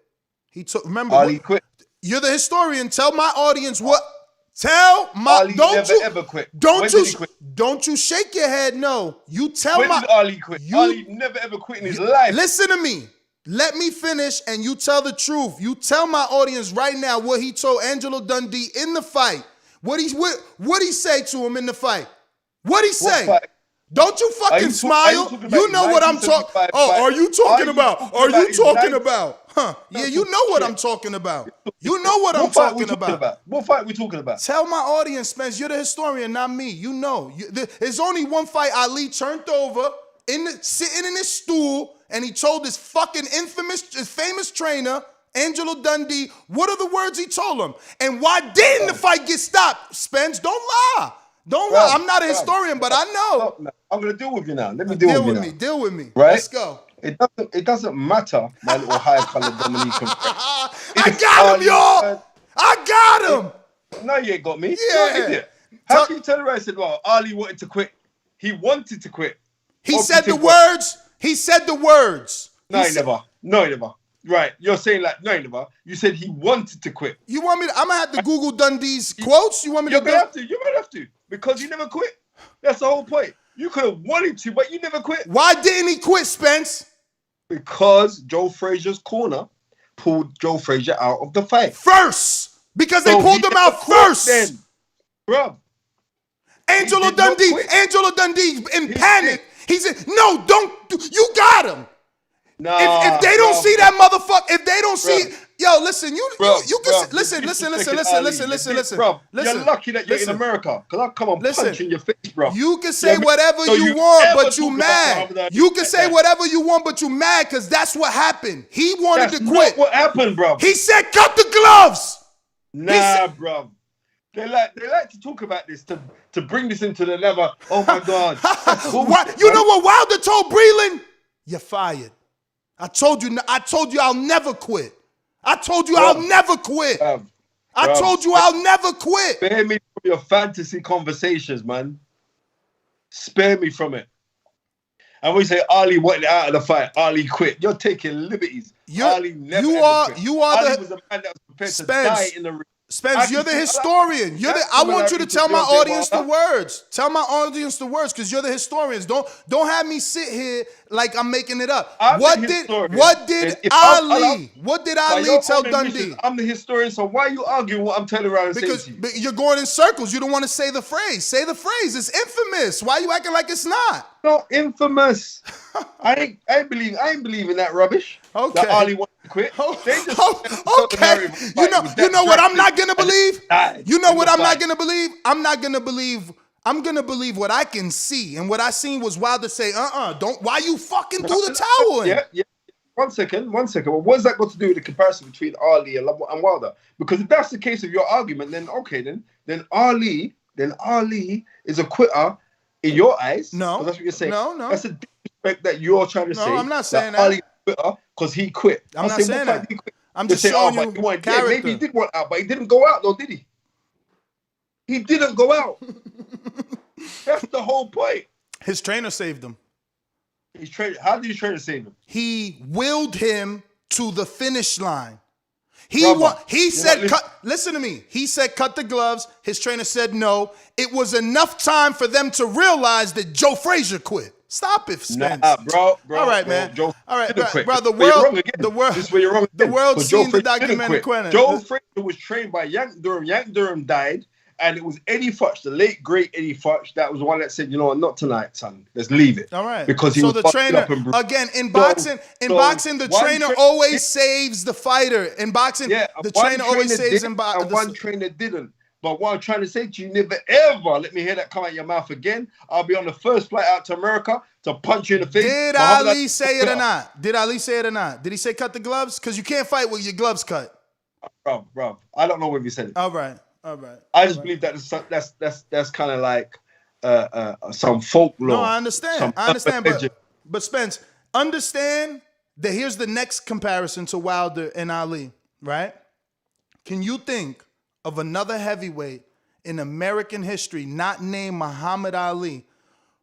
Speaker 9: Remember,
Speaker 12: Ali quit.
Speaker 9: You're the historian. Tell my audience what. Tell my.
Speaker 12: Ali never ever quit.
Speaker 9: Don't you shake your head? No. You tell
Speaker 12: when did Ali quit? Ali never ever quit in his life.
Speaker 9: Listen to me. Let me finish, and you tell the truth. You tell my audience right now what he told Angelo Dundee in the fight. What he say to him in the fight? What he say? Don't you fucking smile. You know what I'm talking. Oh, are you talking about? Are you talking about? Huh? Yeah, you know what I'm talking about. You know what I'm talking about.
Speaker 12: What fight we talking about?
Speaker 9: Tell my audience, Spence. You're the historian, not me. You know. There's only one fight Ali turned over sitting in his stool, and he told his fucking famous trainer, Angelo Dundee, what are the words he told him? And why didn't the fight get stopped? Spence, don't lie. Don't lie. I'm not a historian, but I know.
Speaker 12: I'm gonna deal with you now. Let me deal with you now.
Speaker 9: Deal with me.
Speaker 12: Right?
Speaker 9: Let's go.
Speaker 12: It doesn't matter, my little high-colored Dominican.
Speaker 9: I got him, y'all. I got him.
Speaker 12: No, you ain't got me.
Speaker 9: Yeah.
Speaker 12: You're an idiot. How can you tell me? I said, well, Ali wanted to quit. He wanted to quit.
Speaker 9: He said the words. He said the words.
Speaker 12: No, he never. No, he never. Right, you're saying like, no, he never. You said he wanted to quit.
Speaker 9: You want me to, I'm going to have to Google Dundee's quotes? You want me
Speaker 12: You're
Speaker 9: to
Speaker 12: going to have to. You're going to have to. Because you never quit. That's the whole point. You could have wanted to, but you never quit.
Speaker 9: Why didn't he quit, Spence?
Speaker 12: Because Joe Frazier's corner pulled Joe Frazier out of the fight.
Speaker 9: First! Because they pulled him out first! Then.
Speaker 12: Bro.
Speaker 9: Angelo Dundee in panic. He said, no, don't, you got him.
Speaker 12: Nah,
Speaker 9: if they don't see that motherfucker, if they don't see, yo, listen, you can listen.
Speaker 12: Bro, you're lucky that you're in America, because I'll come and punch in your face, bro.
Speaker 9: You can say whatever you want, but you mad. You can say whatever you want, but you mad because that's what happened. He wanted to quit.
Speaker 12: Not what happened, bro?
Speaker 9: He said, cut the gloves.
Speaker 12: Nah, bro. They like to talk about this to bring this into the level. Oh my God.
Speaker 9: You know what Wilder told Breland? You're fired. I told you I'll never quit. I told you I'll never quit. I told you I'll never quit.
Speaker 12: Spare me from your fantasy conversations, man. Spare me from it. And we say Ali wanted out of the fight. Ali quit. You're taking liberties. Ali never quit. Ali was a man that was prepared to die in the ring.
Speaker 9: Spence, you're the historian. I want you to tell my audience the words. Tell my audience the words, because you're the historians. Don't have me sit here like I'm making it up. What did Ali tell Dundee?
Speaker 12: I'm the historian, so why are you arguing what I'm telling around?
Speaker 9: Because you're going in circles. You don't want to say the phrase. Say the phrase. It's infamous. Why are you acting like it's not?
Speaker 12: Not infamous. I ain't believing that rubbish. Okay. That Ali wanted to quit.
Speaker 9: Okay. You know what I'm not gonna believe? You know what I'm not gonna believe? I'm gonna believe what I can see. And what I seen was Wilder say, don't, why you fucking threw the towel in?
Speaker 12: Yeah. One second. Well, what's that got to do with the comparison between Ali and Wilder? Because if that's the case of your argument, then okay, then Ali is a quitter in your eyes.
Speaker 9: No.
Speaker 12: That's what you're saying.
Speaker 9: No.
Speaker 12: That's a disrespect that you're trying to say.
Speaker 9: No, I'm not saying that.
Speaker 12: Ali is a quitter because he quit.
Speaker 9: I'm not saying that. I'm just showing you character.
Speaker 12: Yeah, maybe he did want out, but he didn't go out though, did he? He didn't go out. That's the whole point.
Speaker 9: His trainer saved him.
Speaker 12: How did his trainer save him?
Speaker 9: He willed him to the finish line. He said, listen to me. He said, cut the gloves. His trainer said no. It was enough time for them to realize that Joe Frazier quit. Stop it, Spence.
Speaker 12: Nah, bro.
Speaker 9: All right, man.
Speaker 12: Joe
Speaker 9: all right, bro.
Speaker 12: The
Speaker 9: world seen the documentary.
Speaker 12: Joe Frazier was trained by Yank Durham. Yank Durham died, and it was Eddie Futch, the late great Eddie Futch. That was the one that said, you know what, not tonight, son. Let's leave it.
Speaker 9: All right.
Speaker 12: Because he was
Speaker 9: the trainer again in boxing. The trainer always saves the fighter. In boxing, the trainer always saves him.
Speaker 12: One trainer didn't. But what I'm trying to say to you, never ever let me hear that come out your mouth again. I'll be on the first flight out to America to punch you in the face.
Speaker 9: Did Ali say it or not? Did Ali say it or not? Did he say cut the gloves? Because you can't fight with your gloves cut.
Speaker 12: Bro. I don't know if he said it.
Speaker 9: All right.
Speaker 12: I just believe that's kind of like some folklore.
Speaker 9: No, I understand. But Spence, understand that here's the next comparison to Wilder and Ali, right? Can you think of another heavyweight in American history not named Muhammad Ali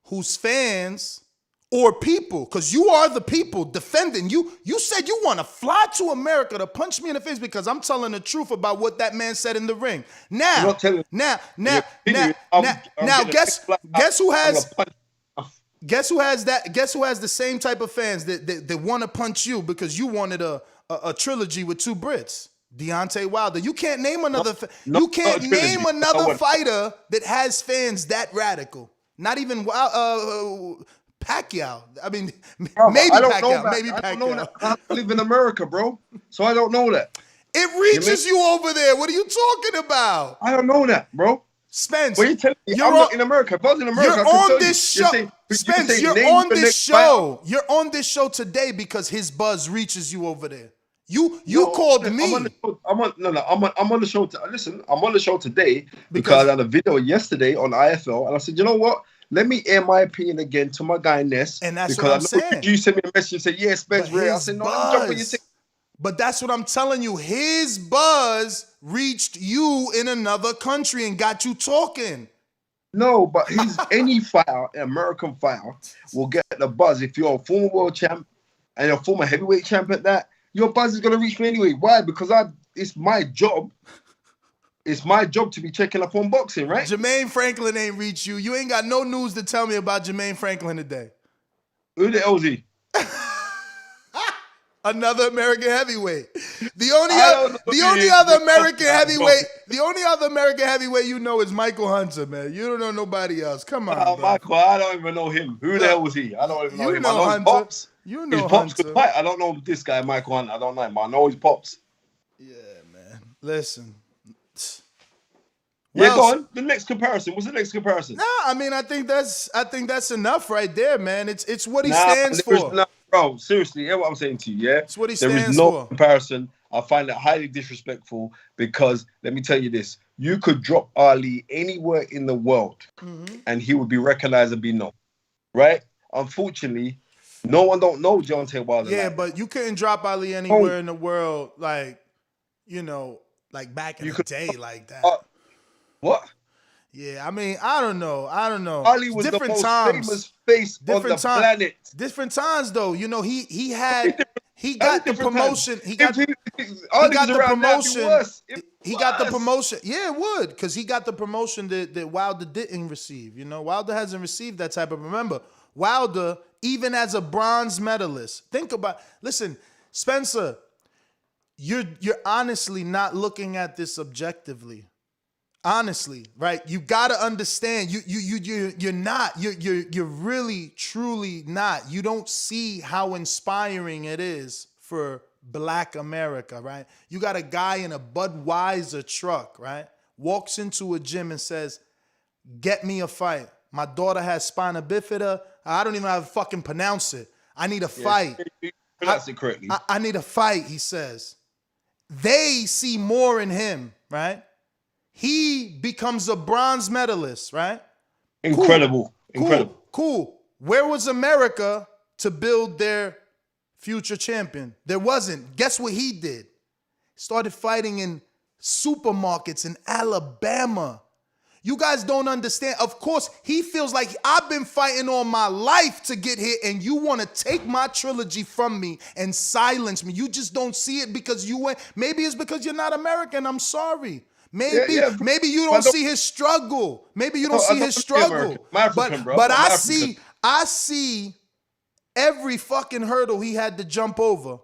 Speaker 9: whose fans or people, because you are the people defending you said you want to fly to America to punch me in the face because I'm telling the truth about what that man said in the ring. Now guess who has the same type of fans that want to punch you because you wanted a trilogy with two Brits? Deontay Wilder. You can't name another fighter that has fans that radical. Not even Pacquiao. I mean, maybe Pacquiao.
Speaker 12: I live in America, bro. So I don't know that.
Speaker 9: It reaches you over there. What are you talking about?
Speaker 12: I don't know that, bro.
Speaker 9: Spence,
Speaker 12: what are you telling me? I'm not in America. If I was in America,
Speaker 9: you're on this show. Spence, you're on this show. You're on this show today because his buzz reaches you over there. You called me.
Speaker 12: I'm on the show. Listen, I'm on the show today because I had a video yesterday on IFL, and I said, you know what? Let me air my opinion again to my guy Ness.
Speaker 9: And that's what I'm saying.
Speaker 12: You sent me a message and said, yeah, Spence Ray. I said, no, let me jump on your thing.
Speaker 9: But that's what I'm telling you. His buzz reached you in another country and got you talking.
Speaker 12: No, but any fighter, American fighter, will get the buzz if you're a former world champ. and a former heavyweight champ at that, your buzz is gonna reach me anyway. Why? Because it's my job. It's my job to be checking up on boxing, right?
Speaker 9: Jermaine Franklin ain't reach you. You ain't got no news to tell me about Jermaine Franklin today.
Speaker 12: Who the hell is he?
Speaker 9: Another American heavyweight. The only other American heavyweight you know is Michael Hunter, man. You don't know nobody else. Come on, bro.
Speaker 12: Michael, I don't even know him. Who the hell was he? I don't even know him. I know
Speaker 9: Hunter.
Speaker 12: his pops.
Speaker 9: You know
Speaker 12: his pops
Speaker 9: Hunter.
Speaker 12: could fight. I don't know this guy, Michael Hunter. I don't know him. I know his pops.
Speaker 9: Yeah, man. Listen.
Speaker 12: Yeah, go on. The next comparison. What's the next comparison?
Speaker 9: Nah, I mean, I think that's enough right there, man. It's what he stands for.
Speaker 12: Bro, seriously, hear what I'm saying to you, yeah?
Speaker 9: It's what he
Speaker 12: stands for. There is no comparison. I find that highly disrespectful because, let me tell you this, you could drop Ali anywhere in the world and he would be recognized and be known, right? Unfortunately, no one don't know Deontay Wilder.
Speaker 9: Yeah, but you couldn't drop Ali anywhere in the world, like, you know, like back in the day like that.
Speaker 12: What?
Speaker 9: Yeah, I mean, I don't know.
Speaker 12: Ali was the most famous face on the planet.
Speaker 9: Different times, though. You know, he got the promotion. He got the promotion. Yeah, it would, because he got the promotion that Wilder didn't receive. You know, Wilder hasn't received that type of. Remember, Wilder, even as a bronze medalist, listen, Spencer, you're honestly not looking at this objectively. Honestly, right? You gotta understand. You're not. You're really, truly not. You don't see how inspiring it is for Black America, right? You got a guy in a Budweiser truck, right? Walks into a gym and says, "Get me a fight. My daughter has spina bifida. I don't even know how to fucking pronounce it. I need a fight.
Speaker 12: Pronounce it correctly.
Speaker 9: I need a fight," he says. They see more in him, right? He becomes a bronze medalist, right?
Speaker 12: Incredible.
Speaker 9: Cool. Where was America to build their future champion? There wasn't. Guess what he did? Started fighting in supermarkets in Alabama. You guys don't understand. Of course, he feels like I've been fighting all my life to get here, and you want to take my trilogy from me and silence me. You just don't see it because you went. Maybe it's because you're not American. I'm sorry. Maybe you don't see his struggle. Maybe you don't see his struggle. But I see every fucking hurdle he had to jump over.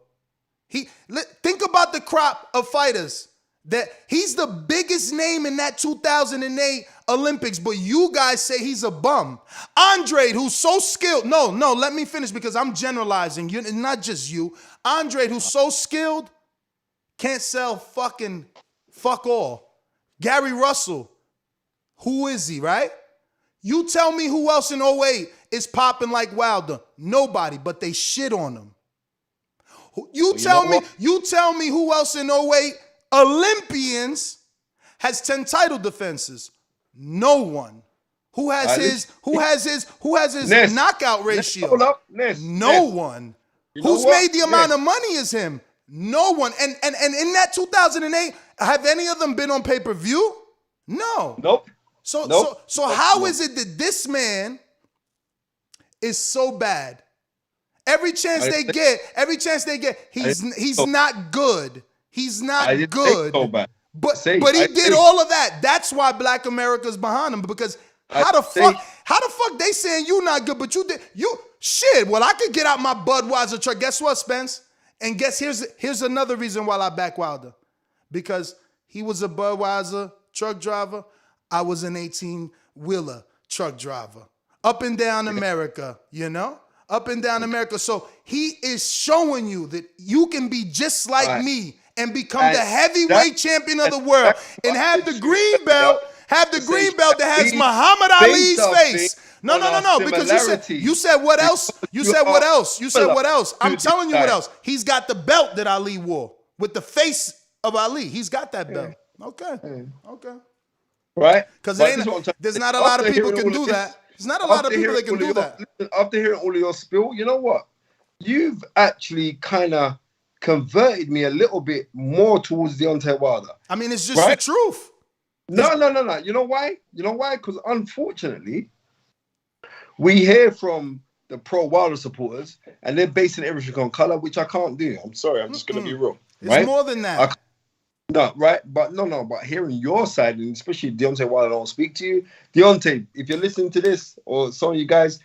Speaker 9: Think about the crop of fighters that he's the biggest name in that 2008 Olympics, but you guys say he's a bum. Andre, who's so skilled. No, let me finish because I'm generalizing. Not just you. Andre, who's so skilled, can't sell fuck all. Gary Russell, who is he, right? You tell me who else in 08 is popping like Wilder. Nobody, but they shit on him. You tell me who else in 08 Olympians has 10 title defenses. No one. Who has his knockout ratio? No one. Who's made the amount of money as him? No one. And in that 2008, have any of them been on pay-per-view? No.
Speaker 12: Nope.
Speaker 9: So how is it that this man is so bad? Every chance they get, he's not good. He's not good.
Speaker 12: So bad.
Speaker 9: But he did all of that. That's why Black America's behind him, because how the fuck they saying you not good, but you did shit. Well, I could get out my Budweiser truck. Guess what, Spence? And here's another reason why I back Wilder. Because he was a Budweiser truck driver. I was an 18-wheeler truck driver. Up and down America, you know? Up and down America. So he is showing you that you can be just like me and become the heavyweight champion of the world and have the green belt, that has Muhammad Ali's face. No, because you said what else? You said what else? I'm telling you what else. He's got the belt that Ali wore with the face of Ali. He's got that belt. Okay.
Speaker 12: Right?
Speaker 9: Because there's not a lot of people can do that. There's not a lot of people that can do that.
Speaker 12: After hearing all of your spill, you know what? You've actually kind of converted me a little bit more towards Deontay Wilder.
Speaker 9: I mean, it's just the truth.
Speaker 12: No. You know why? Because unfortunately, we hear from the pro Wilder supporters, and they're basing everything on color, which I can't do. I'm sorry, I'm just gonna be real.
Speaker 9: It's more than that.
Speaker 12: No, right? But but hearing your side, and especially Deontay Wilder don't speak to you. Deontay, if you're listening to this, or some of you guys,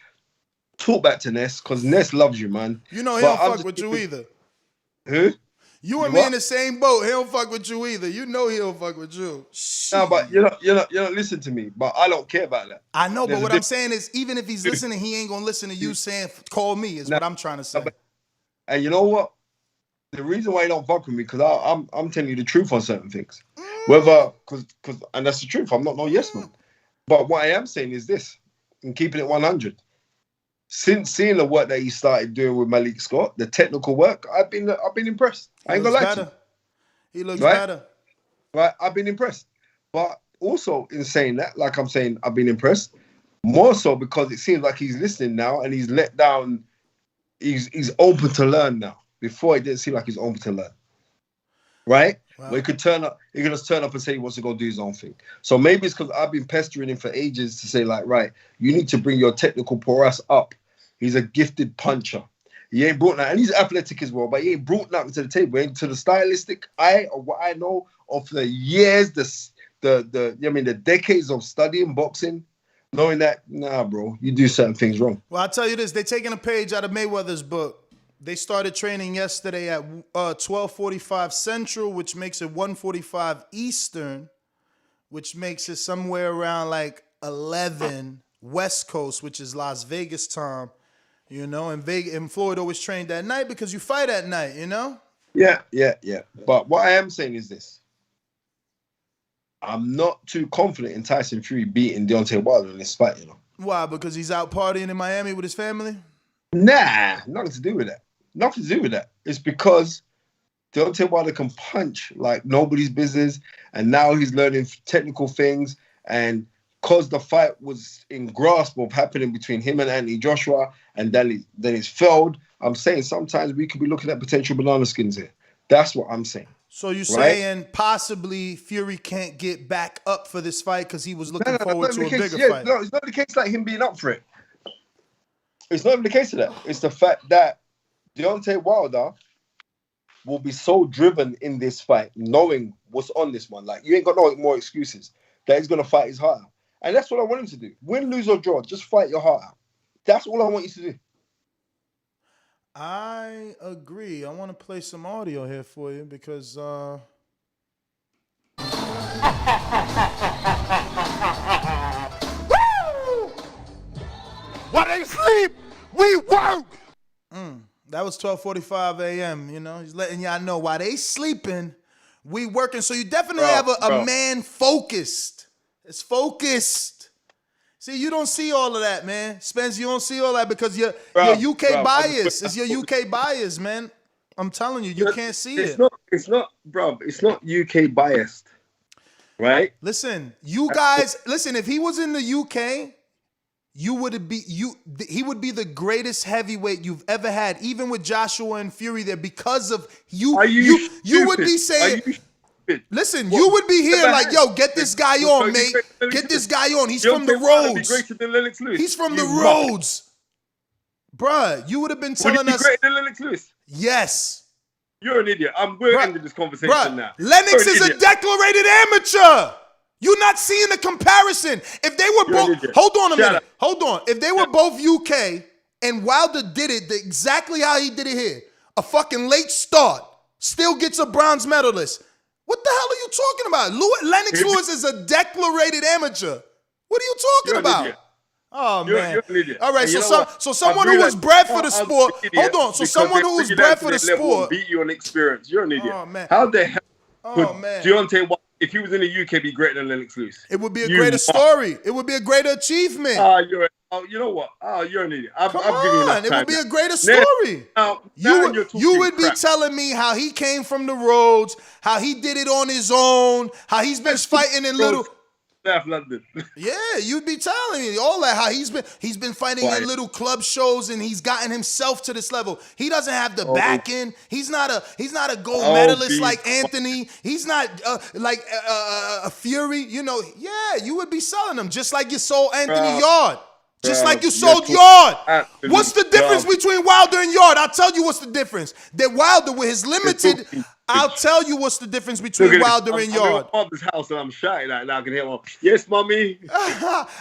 Speaker 12: talk back to Ness, because Ness loves you, man.
Speaker 9: You know he don't fuck with you either.
Speaker 12: Who?
Speaker 9: You and me in the same boat. He don't fuck with you either. You know he don't fuck with you.
Speaker 12: No, but you don't listen to me. But I don't care about that.
Speaker 9: I know, but what I'm saying is, even if he's listening, he ain't gonna listen to you saying "call me." Is what I'm trying to say.
Speaker 12: And you know what? The reason why you don't fuck with me, because I'm telling you the truth on certain things. Whether and that's the truth. I'm not no yes man. But what I am saying is this, and keeping it 100. Since seeing the work that he started doing with Malik Scott, the technical work, I've been impressed. I ain't gonna lie to you.
Speaker 9: He looks better.
Speaker 12: Right, I've been impressed. But also in saying that, like I'm saying, I've been impressed. More so because it seems like he's listening now and he's let down. He's open to learn now. Before it didn't seem like he's open to learn. Right? Wow. Where he could just turn up and say he wants to go do his own thing. So maybe it's because I've been pestering him for ages to say, like, right, you need to bring your technical prowess up. He's a gifted puncher. He ain't brought nothing, and he's athletic as well, but he ain't brought nothing to the table. And to the stylistic eye of what I know of the years, the decades of studying boxing, knowing that, nah, bro, you do certain things wrong.
Speaker 9: Well, I'll tell you this, they're taking a page out of Mayweather's book. They started training yesterday at 12:45 Central, which makes it 1:45 Eastern, which makes it somewhere around like 11 West Coast, which is Las Vegas time. You know, and Floyd always trained at night because you fight at night, you know?
Speaker 12: Yeah. But what I am saying is this. I'm not too confident in Tyson Fury beating Deontay Wilder in this fight, you know?
Speaker 9: Why? Because he's out partying in Miami with his family?
Speaker 12: Nah, nothing to do with that. Nothing to do with that. It's because Deontay Wilder can punch like nobody's business, and now he's learning technical things, and because the fight was in grasp of happening between him and Anthony Joshua, and then it's failed, I'm saying sometimes we could be looking at potential banana skins here. That's what I'm saying.
Speaker 9: So you're saying possibly Fury can't get back up for this fight because he was looking forward to a bigger fight?
Speaker 12: No, it's not the case like him being up for it. It's not even the case of that. It's the fact that Deontay Wilder will be so driven in this fight, knowing what's on this one. Like, you ain't got no more excuses. That he's going to fight his heart out. And that's what I want him to do. Win, lose, or draw. Just fight your heart out. That's all I want you to do.
Speaker 9: I agree. I want to play some audio here for you because...
Speaker 5: While they sleep, we work.
Speaker 9: That was 12:45 a.m. You know, he's letting y'all know while they sleeping, we working. So you definitely have a man focused. It's focused. See, you don't see all of that, man. Spence, you don't see all that because you're UK bias. It's your UK bias, man. I'm telling you, you can't see it.
Speaker 12: It's not UK biased, right?
Speaker 9: Listen, you guys, if he was in the UK, he would be the greatest heavyweight you've ever had, even with Joshua and Fury there, because of you. You would be saying, listen, you would be here like, yo, get this guy on, mate. Get this guy on. He's from the roads. He's from the roads. Bruh, you would have been telling us.
Speaker 12: Greater than Lennox Lewis?
Speaker 9: Yes.
Speaker 12: You're an idiot. We're ending this conversation now.
Speaker 9: Lennox is a declarated amateur. You're not seeing the comparison. If they were both, hold on a minute. Hold on. If they were both UK and Wilder did it exactly how he did it here, a fucking late start, still gets a bronze medalist. What the hell are you talking about? Lennox Lewis is a declarated amateur. What are you talking about? Oh, man. All right, so someone who was bred for the sport. Hold on. So someone who was bred for the sport.
Speaker 12: Beat you on experience. You're an idiot.
Speaker 9: Oh, man.
Speaker 12: How the hell could Deontay Wilder, if he was in the UK, be greater than Lennox Lewis?
Speaker 9: It would be a greater story. It would be a greater achievement.
Speaker 12: You know what? You're an idiot. I've
Speaker 9: given
Speaker 12: you enough time.
Speaker 9: It would be a greater story. You would be telling me how he came from the roads, how he did it on his own, how he's been fighting in little...
Speaker 12: London.
Speaker 9: Yeah, you'd be telling me all that, how he's been fighting in little club shows and he's gotten himself to this level. He doesn't have the backing. He's not a gold medalist like Anthony. He's not like a Fury. You know, yeah, you would be selling him just like you sold Anthony Yard Just like you sold Yard.
Speaker 12: Absolutely.
Speaker 9: What's the difference between Wilder and Yard? I'll tell you what's the difference. That Wilder with his limited. I'll tell you what's the difference between Wilder and Yard.
Speaker 12: I'm in my mother's house and I'm shouting like now. I can hear my yes, mommy.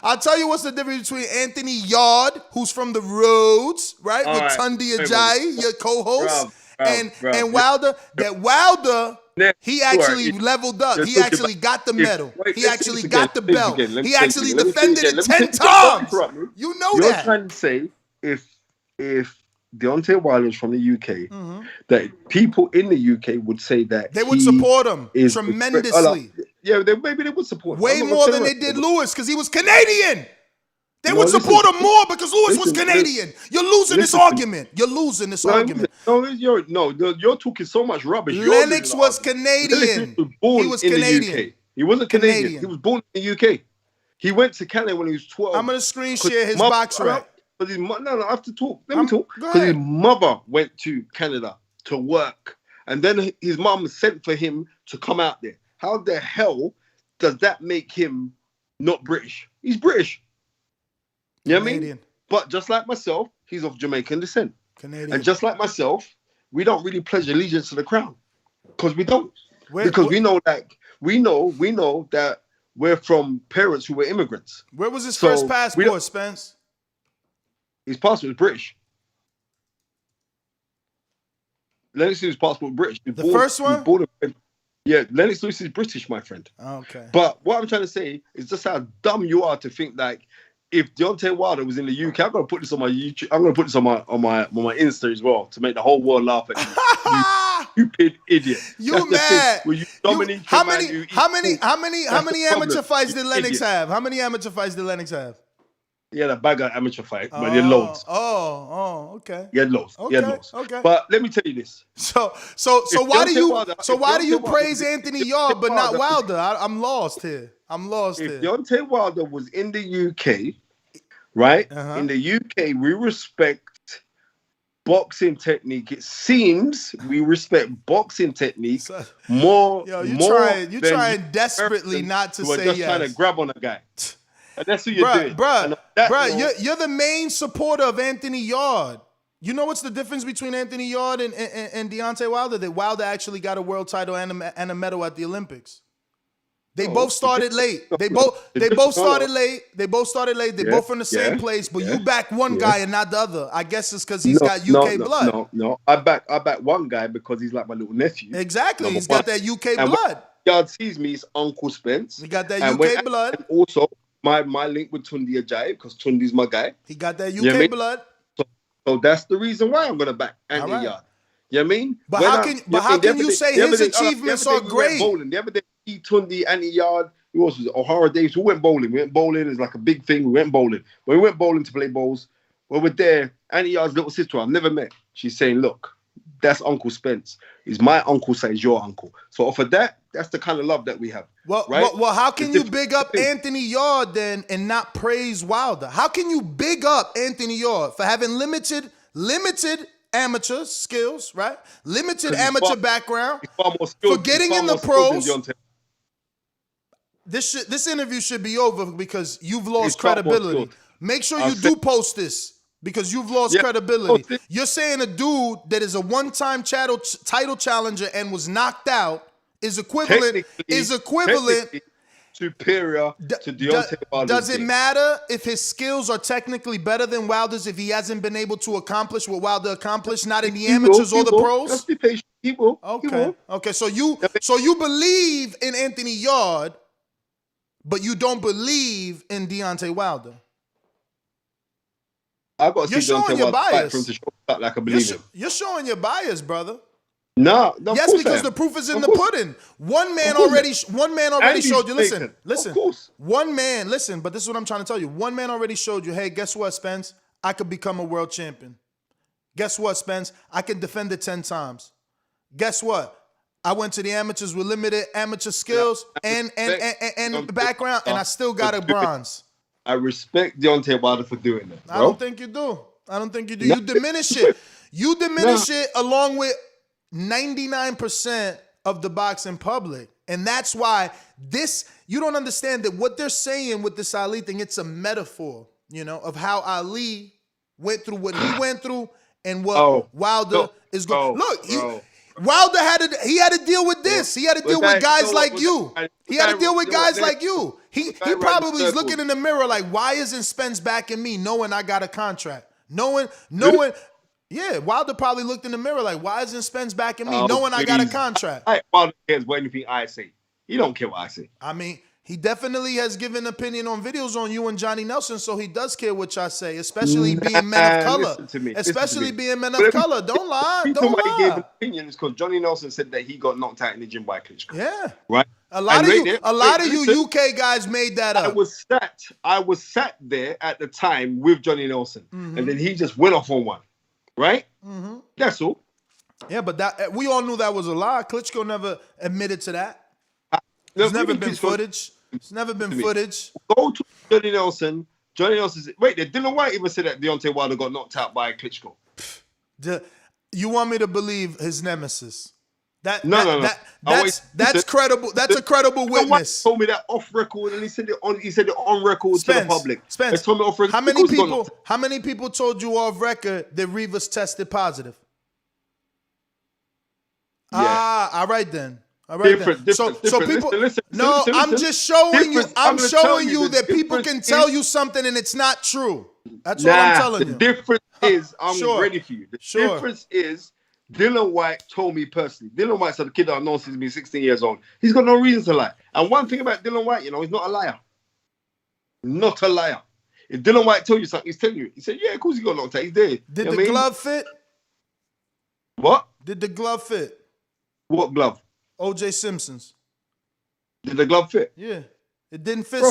Speaker 9: I'll tell you what's the difference between Anthony Yard, who's from the Roads, right, with Tundi Ajayi, your co-host, and Wilder. That Wilder. He actually leveled up. He actually got the medal. He actually got the belt. He actually defended it 10 times. You know that.
Speaker 12: You're trying to say if Deontay Wilder is from the UK, that people in the UK would say that
Speaker 9: they would support him tremendously.
Speaker 12: Maybe they would support him.
Speaker 9: Way more than they did Lewis because he was Canadian. They would support him more because Lewis was Canadian. You're losing this argument. You're losing this argument.
Speaker 12: No, you're talking so much rubbish.
Speaker 9: Lennox was Canadian.
Speaker 12: He was Canadian. He wasn't Canadian. He was born in the UK. He went to Canada when he was 12.
Speaker 9: I'm gonna screen share his box rack.
Speaker 12: I have to talk. Let me talk. Because his mother went to Canada to work, and then his mom sent for him to come out there. How the hell does that make him not British? He's British. You know what I mean? But just like myself, he's of Jamaican descent.
Speaker 9: Canadian.
Speaker 12: And just like myself, we don't really pledge allegiance to the crown. Because we don't. We know that we're from parents who were immigrants.
Speaker 9: Where was his first passport, Spence?
Speaker 12: His passport was British. Lennox Lewis's passport was British.
Speaker 9: The first one?
Speaker 12: Lennox Lewis is British, my friend.
Speaker 9: Okay.
Speaker 12: But what I'm trying to say is just how dumb you are to think like if Deontay Wilder was in the UK, I'm gonna put this on my YouTube. I'm gonna put this on my Insta as well to make the whole world laugh at you. You stupid idiot.
Speaker 9: You mad?
Speaker 12: How
Speaker 9: many amateur fights did Lennox have? How many amateur fights did Lennox have?
Speaker 12: He had a bag of amateur fight, but he had loads.
Speaker 9: Okay.
Speaker 12: He had loads.
Speaker 9: Okay.
Speaker 12: But let me tell you this.
Speaker 9: So why do you praise Anthony Yard but not Wilder? I'm lost here.
Speaker 12: If Deontay Wilder was in the UK, right? In the UK, we respect boxing technique. It seems we respect boxing technique more.
Speaker 9: Yo, you trying desperately not to say
Speaker 12: just
Speaker 9: yes.
Speaker 12: Trying to grab on a guy. And that's who you're doing.
Speaker 9: You're the main supporter of Anthony Yard. You know what's the difference between Anthony Yard and Deontay Wilder? That Wilder actually got a world title and a medal at the Olympics. They both started late. They both started late. They both from the same place, but you back one guy and not the other. I guess it's because he's got UK blood.
Speaker 12: No. I back one guy because he's like my little nephew.
Speaker 9: Exactly. He's got that UK blood.
Speaker 12: Yard sees me, it's Uncle Spence.
Speaker 9: He got that UK blood.
Speaker 12: And also my link with Tundi Ajayi because Tundi's my guy.
Speaker 9: He got that UK blood.
Speaker 12: So that's the reason why I'm gonna back Anthony Yard. You know what I mean?
Speaker 9: But how can you say his achievements are great?
Speaker 12: The other day, Tundi, Anthony Yard, who else was it? O'Hara Davis. We went bowling. It's like a big thing. We went bowling. When we went bowling to play bowls, when we're there, Anthony Yard's little sister I've never met. She's saying, look, that's Uncle Spence. Is my uncle says your uncle. So off of that, that's the kind of love that we have. Well,
Speaker 9: how can you big up Anthony Yard then and not praise Wilder? How can you big up Anthony Yard for having limited amateur skills, right? Limited amateur background. For getting in the pros. This interview should be over because you've lost credibility. Make sure you do post this because you've lost credibility. You're saying a dude that is a one-time title challenger and was knocked out is equivalent
Speaker 12: superior to Deontay Wilder.
Speaker 9: Does it matter if his skills are technically better than Wilder's if he hasn't been able to accomplish what Wilder accomplished, not in the amateurs or the pros?
Speaker 12: Just be patient. He will.
Speaker 9: Okay. So you believe in Anthony Yard, but you don't believe in Deontay Wilder.
Speaker 12: I got to see Deontay Wilder fight for him to show up like I believe him.
Speaker 9: You're showing your bias, brother.
Speaker 12: No,
Speaker 9: yes, because the proof is in the pudding. One man already showed you. Listen.
Speaker 12: Of course.
Speaker 9: One man, listen, but this is what I'm trying to tell you. One man already showed you, hey, guess what, Spence? I could become a world champion. Guess what, Spence? I can defend it 10 times. Guess what? I went to the amateurs with limited amateur skills and background, and I still got a bronze.
Speaker 12: I respect Deontay Wilder for doing that, bro.
Speaker 9: I don't think you do. You diminish it. You diminish it along with 99% of the boxing public. And that's why you don't understand that what they're saying with this Ali thing, it's a metaphor. of how Ali went through what he went through and what Wilder is going. Look, Wilder had to deal with this. He had to deal with guys like you. He had to deal with guys like you. He probably is looking in the mirror like, why isn't Spence backing me, knowing I got a contract, knowing. Yeah, Wilder probably looked in the mirror like, why isn't Spence backing me, knowing I got a contract?
Speaker 12: Wilder cares what anything I say. He don't care what I say.
Speaker 9: I mean, he definitely has given opinion on videos on you and Johnny Nelson, so he does care what y'all say, especially being men of color. Especially being men of color. Don't lie. Don't lie.
Speaker 12: He gave an opinion is because Johnny Nelson said that he got knocked out in the gym by Klitschko.
Speaker 9: Yeah.
Speaker 12: Right?
Speaker 9: A lot of you UK guys made that up.
Speaker 12: I was sat there at the time with Johnny Nelson, and then he just went off on one. Right? Mm-hmm. That's all.
Speaker 9: Yeah, but that we all knew that was a lie. Klitschko never admitted to that. There's never been footage. It's never been footage.
Speaker 12: Go to Johnny Nelson. Johnny Nelson said, wait, did Dylan White even say that Deontay Wilder got knocked out by Klitschko?
Speaker 9: You want me to believe his nemesis?
Speaker 12: That's
Speaker 9: credible. That's a credible witness.
Speaker 12: Told me that off record, and he said it on record to the public.
Speaker 9: Spence,
Speaker 12: told me off record.
Speaker 9: How many people told you off record that Rivas tested positive?
Speaker 12: Yeah.
Speaker 9: All right then. All right. So people.
Speaker 12: Listen,
Speaker 9: I'm just showing you. I'm showing you that people can tell you something and it's not true. That's what I'm telling you.
Speaker 12: The difference is, I'm ready for you. The difference is, Dylan White told me personally. Dylan White's a kid I've known since he's been 16 years old. He's got no reason to lie. And one thing about Dylan White, he's not a liar. Not a liar. If Dylan White told you something, he's telling you. He said, yeah, of course he got knocked out. He's there.
Speaker 9: Did the glove fit?
Speaker 12: What?
Speaker 9: Did the glove fit?
Speaker 12: What glove?
Speaker 9: O.J. Simpson's.
Speaker 12: Did the glove fit?
Speaker 9: Yeah. It didn't fit,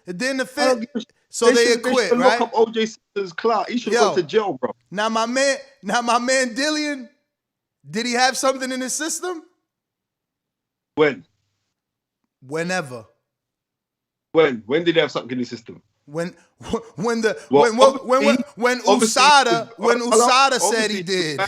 Speaker 9: it didn't fit, so they quit, right?
Speaker 12: Lock up O.J. Simpson's clout. He should go to jail, bro.
Speaker 9: Now my man Dillian, did he have something in his system?
Speaker 12: When?
Speaker 9: Whenever.
Speaker 12: When did he have something in his system?
Speaker 9: When USADA said he did.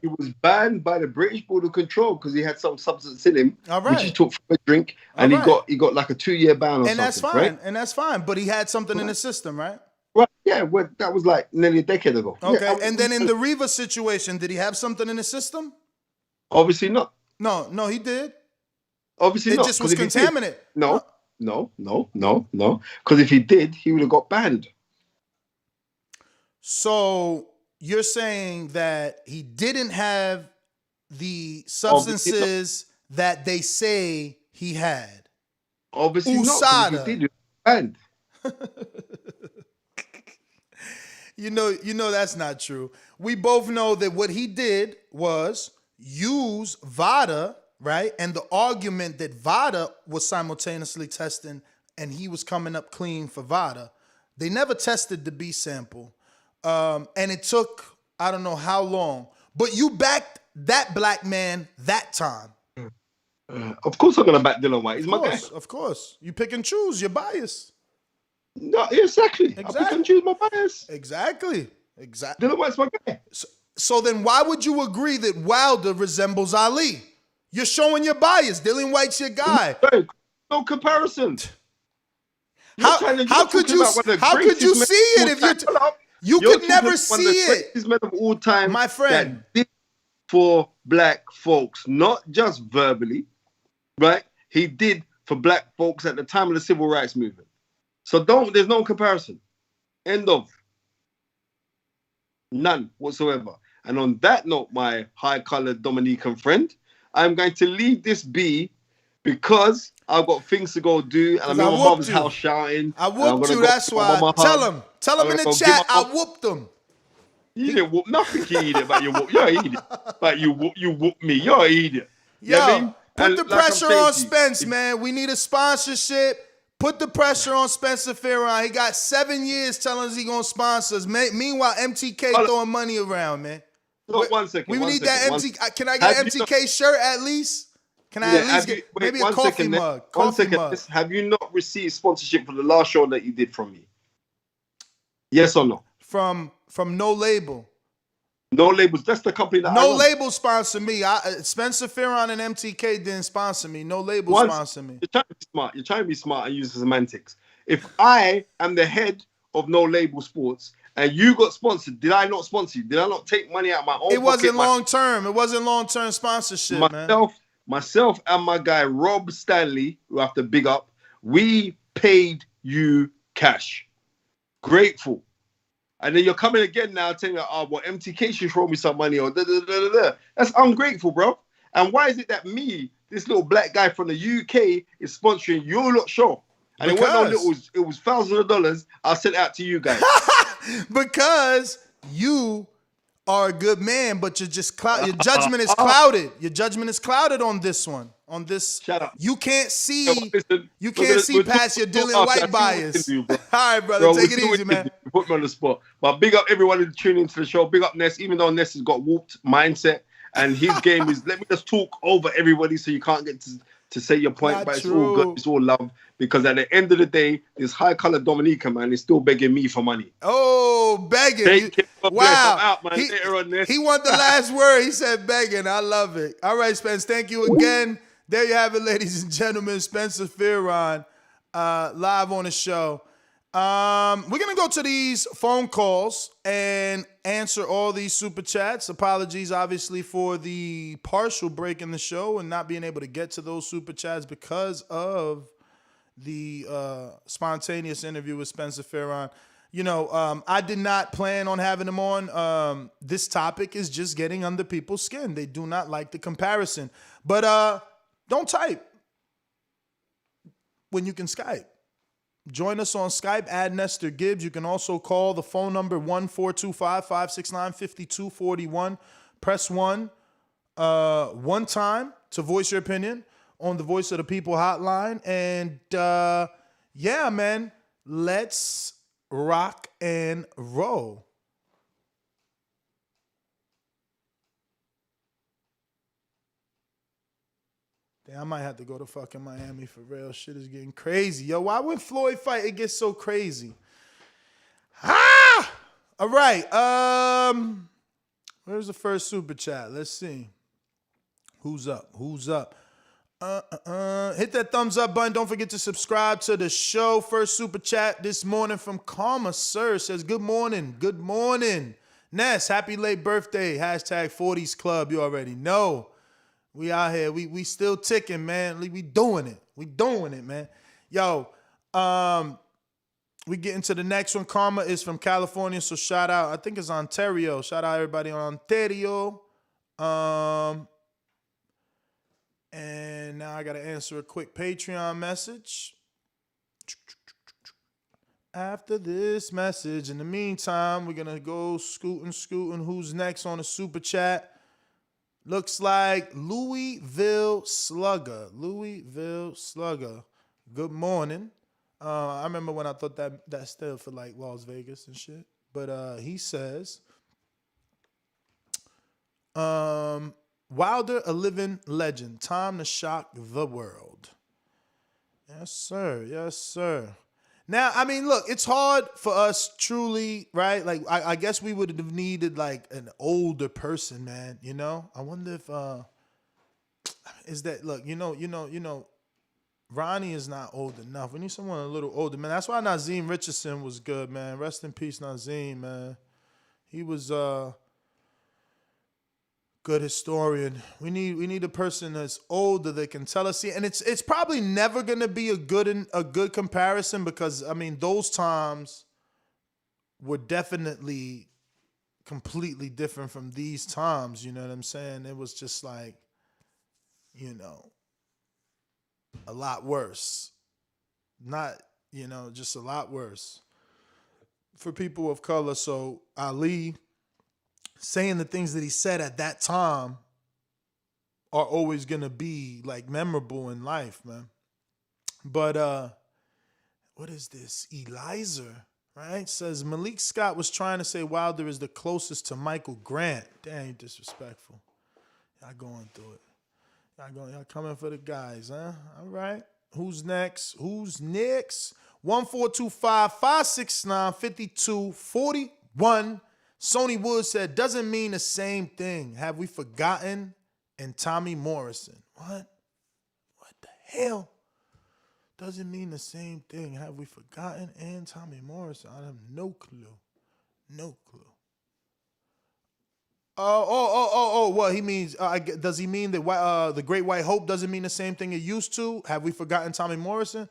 Speaker 12: He was banned by the British Board of Control because he had some substance in him, which he took from a drink, and he got like a 2-year ban or something.
Speaker 9: And that's fine.
Speaker 12: Right?
Speaker 9: And that's fine. But he had something in his system, right?
Speaker 12: Right. Yeah. Well, that was like nearly a decade ago.
Speaker 9: Okay.
Speaker 12: Yeah,
Speaker 9: and then in the Rivas situation, did he have something in his system?
Speaker 12: Obviously not.
Speaker 9: No, he did.
Speaker 12: Obviously not.
Speaker 9: It just was contaminated.
Speaker 12: No. Because if he did, he would have got banned.
Speaker 9: So you're saying that he didn't have the substances that they say he had?
Speaker 12: Obviously
Speaker 9: USADA.
Speaker 12: Not. If he did, he was banned.
Speaker 9: You know that's not true. We both know that what he did was use VADA, right? And the argument that VADA was simultaneously testing and he was coming up clean for VADA. They never tested the B sample. And it took, I don't know how long, but you backed that black man that time.
Speaker 12: Of course I'm going to back Dylan White. He's my guy.
Speaker 9: Of course. You pick and choose. You're biased.
Speaker 12: No, exactly. I pick and choose my bias.
Speaker 9: Exactly.
Speaker 12: Dylan White's my guy.
Speaker 9: So then why would you agree that Wilder resembles Ali? You're showing your bias. Dylan White's your guy.
Speaker 12: No comparison.
Speaker 9: How could you see it if you could never see it?
Speaker 12: Greatest men of all time,
Speaker 9: my friend.
Speaker 12: That did for black folks, not just verbally, right? He did for black folks at the time of the civil rights movement. So there's no comparison. End of. None whatsoever. And on that note, my high-colored Dominican friend, I'm going to leave this be because I've got things to go do, and I'm in my mother's house shouting.
Speaker 9: I whooped you, that's why. Tell him in the chat, I whooped him.
Speaker 12: You didn't whoop nothing, you idiot, but you whoop. You're an idiot. But you whoop me. You're an idiot.
Speaker 9: Yo, put the pressure on Spence, man. We need a sponsorship. Put the pressure on Spencer Farron. He got 7 years telling us he gonna sponsor us. Meanwhile, MTK throwing money around, man.
Speaker 12: Look, 1 second.
Speaker 9: We need that MTK. Can I get an MTK shirt at least? Can I at least get maybe a coffee mug?
Speaker 12: Have you not received sponsorship for the last show that you did from me? Yes or no?
Speaker 9: From No Label.
Speaker 12: No Labels. That's the company that
Speaker 9: No Label sponsor me. Spencer Farron and MTK didn't sponsor me. No Label sponsor me.
Speaker 12: You're trying to be smart. You're trying to be smart and use semantics. If I am the head of No Label Sports, and you got sponsored. Did I not sponsor you? Did I not take money out of my own
Speaker 9: It wasn't
Speaker 12: pocket?
Speaker 9: long term. It wasn't long term sponsorship, man.
Speaker 12: Myself and my guy Rob Stanley, who I have to big up, we paid you cash. Grateful. And then you're coming again now telling me, oh, well, MTK should throw me some money or da-da-da-da-da. That's ungrateful, bro. And why is it that me, this little black guy from the UK, is sponsoring your lot show? And it wasn't no little, it was thousands of dollars. I'll send it out to you guys.
Speaker 9: Because you are a good man, but you're just your judgment is clouded. Your judgment is clouded on this one. On this,
Speaker 12: shut up.
Speaker 9: You can't see.
Speaker 12: Listen,
Speaker 9: you can't see past your Dylan White bias. All right, brother, take it easy, man.
Speaker 12: Put me on the spot. But big up everyone who's tuning into the show. Big up Ness, even though Ness has got warped mindset and his game is let me just talk over everybody so you can't get to say your point. But it's all good. It's all love. Because at the end of the day, this high color Dominica man is still begging me for money.
Speaker 9: Oh, begging! Wow,
Speaker 12: out, man.
Speaker 9: He want the last word. He said begging. I love it. All right, Spence. Thank you again. There you have it, ladies and gentlemen. Spencer Fearon, live on the show. We're gonna go to these phone calls and answer all these super chats. Apologies, obviously, for the partial break in the show and not being able to get to those super chats because of the spontaneous interview with Spencer Fearon. You know, I did not plan on having him on. This topic is just getting under people's skin. They do not like the comparison. But don't type when you can Skype. Join us on Skype, add Nestor Gibbs. You can also call the phone number 1-425-569-5241. Press 1 one time to voice your opinion on the Voice of the People hotline. And yeah, man, let's rock and roll. Damn, I might have to go to fucking Miami for real. Shit is getting crazy. Yo, why when Floyd fight, it gets so crazy? All right. Where's the first super chat? Let's see. Who's up? Hit that thumbs up button. Don't forget to subscribe to the show. First super chat this morning from Karma Sir says, good morning. Good morning. Ness, happy late birthday. Hashtag 40s Club. You already know. We out here. We still ticking, man. We doing it. We doing it, man. Yo, we get into the next one. Karma is from California, so shout out. I think it's Ontario. Shout out everybody on Ontario. And now I got to answer a quick Patreon message. After this message, in the meantime, we're going to go scooting. Who's next on the super chat? Looks like Louisville Slugger. Good morning. I remember when I thought that stood for like Las Vegas and shit. But he says, Wilder, a living legend. Time to shock the world. Yes, sir. Now, I mean, look, it's hard for us truly, right? Like, I guess we would have needed like an older person, man, you know? I wonder if, is that, look, you know, Ronnie is not old enough. We need someone a little older, man. That's why Nazeem Richardson was good, man. Rest in peace, Nazeem, man. He was good historian. We need a person that's older that can tell us. And it's probably never gonna be a good comparison because I mean those times were definitely completely different from these times. You know what I'm saying? It was just like, you know, a lot worse. Not, you know, just a lot worse for people of color. So Ali saying the things that he said at that time are always going to be like memorable in life, man. But what is this? Eliza, right? Says Malik Scott was trying to say Wilder is the closest to Michael Grant. Damn, you disrespectful. Y'all going through it. Y'all coming for the guys, huh? All right. Who's next? 1-425-569-5241. Sony Wood said, doesn't mean the same thing. Have we forgotten? And Tommy Morrison. What the hell? doesn't mean the same thing. Have we forgotten? And Tommy Morrison. I have no clue. No clue. What he means? Does he mean that the Great White Hope doesn't mean the same thing it used to? Have we forgotten Tommy Morrison?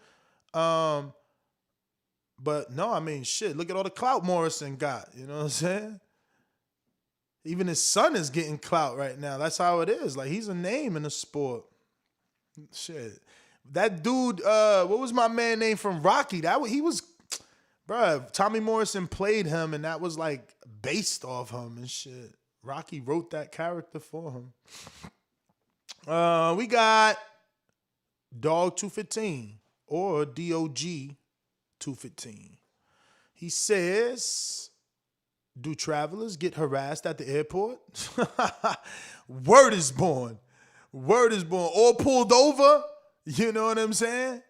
Speaker 9: But no, I mean, shit. Look at all the clout Morrison got. You know what I'm saying? Even his son is getting clout right now. That's how it is. Like, he's a name in the sport. Shit. That dude, what was my man name from Rocky? He was, bruh, Tommy Morrison played him, and that was like based off him and shit. Rocky wrote that character for him. We got Dog 215 or DOG 215. He says, do travelers get harassed at the airport? Word is born. Word is born. Or pulled over. You know what I'm saying?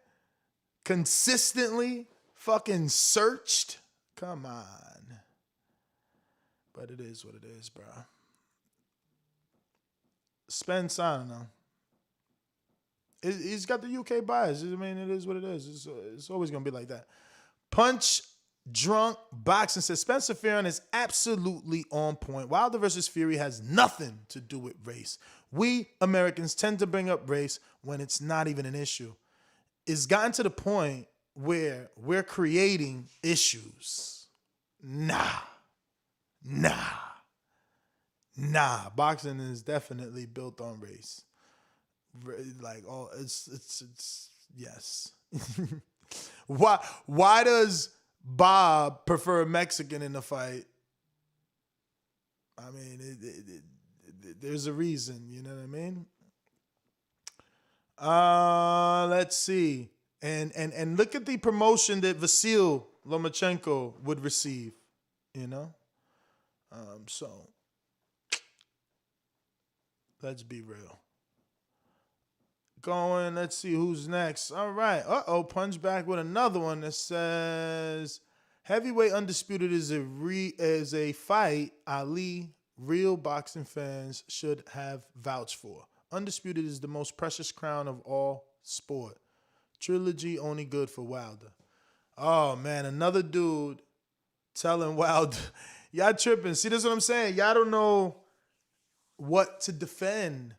Speaker 9: Consistently fucking searched. Come on. But it is what it is, bro. Spence, I don't know. He's got the UK bias. I mean, it is what it is. It's always going to be like that. Punch Drunk Boxing says Spencer Fearon is absolutely on point. Wilder versus Fury has nothing to do with race. We Americans tend to bring up race when it's not even an issue. It's gotten to the point where we're creating issues. Nah. Boxing is definitely built on race. Like, oh, it's yes. Why does Bob prefer a Mexican in the fight? I mean, there's a reason, you know what I mean? Let's see. And look at the promotion that Vasil Lomachenko would receive, you know? So let's be real. Going, let's see who's next. All right. Punch back with another one that says heavyweight undisputed is a fight Ali real boxing fans should have vouched for. Undisputed is the most precious crown of all sport. Trilogy only good for Wilder. Oh man, another dude telling Wilder, y'all tripping. See, this is what I'm saying. Y'all don't know what to defend.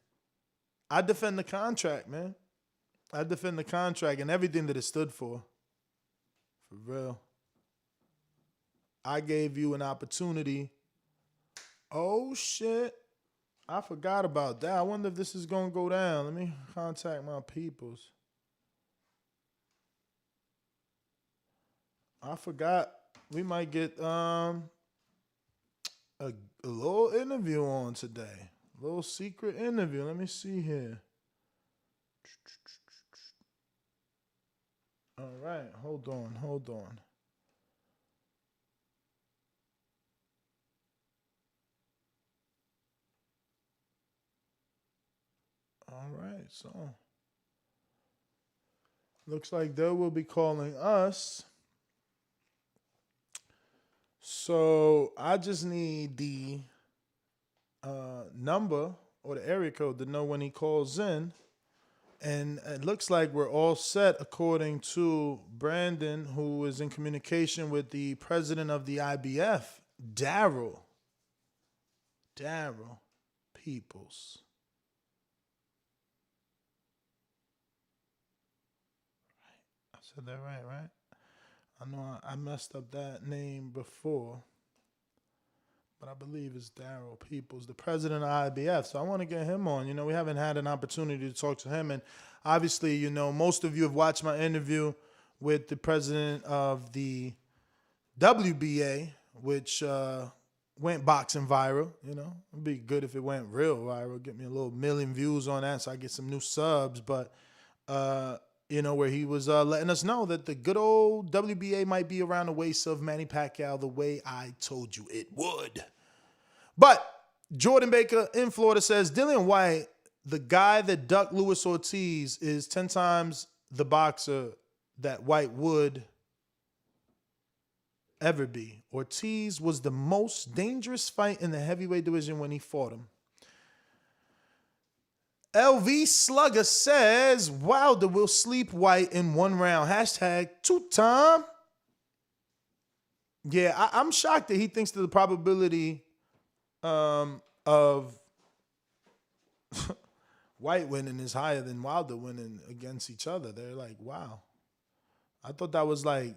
Speaker 9: I defend the contract, man. I defend the contract and everything that it stood for. For real. I gave you an opportunity. Oh, shit. I forgot about that. I wonder if this is going to go down. Let me contact my peoples. I forgot. We might get a little interview on today. Little secret interview. Let me see here. All right. Hold on. All right. So, looks like they will be calling us. So, I just need the number or the area code to know when he calls in, and it looks like we're all set according to Brandon, who is in communication with the president of the IBF, Daryl Peoples. I said that right? I know I messed up that name before, but I believe it's Daryl Peoples, the president of IBF. So I want to get him on. You know, we haven't had an opportunity to talk to him. And obviously, you know, most of you have watched my interview with the president of the WBA, which went boxing viral. You know, it'd be good if it went real viral. Get me a little million views on that so I get some new subs. But, you know, where he was letting us know that the good old WBA might be around the waist of Manny Pacquiao the way I told you it would. But Jordan Baker in Florida says, Dillian White, the guy that ducked Luis Ortiz, is 10 times the boxer that White would ever be. Ortiz was the most dangerous fight in the heavyweight division when he fought him. LV Slugger says Wilder will sleep White in 1 round. Hashtag 2-time. Yeah, I'm shocked that he thinks that the probability of White winning is higher than Wilder winning against each other. They're like, wow. I thought that was like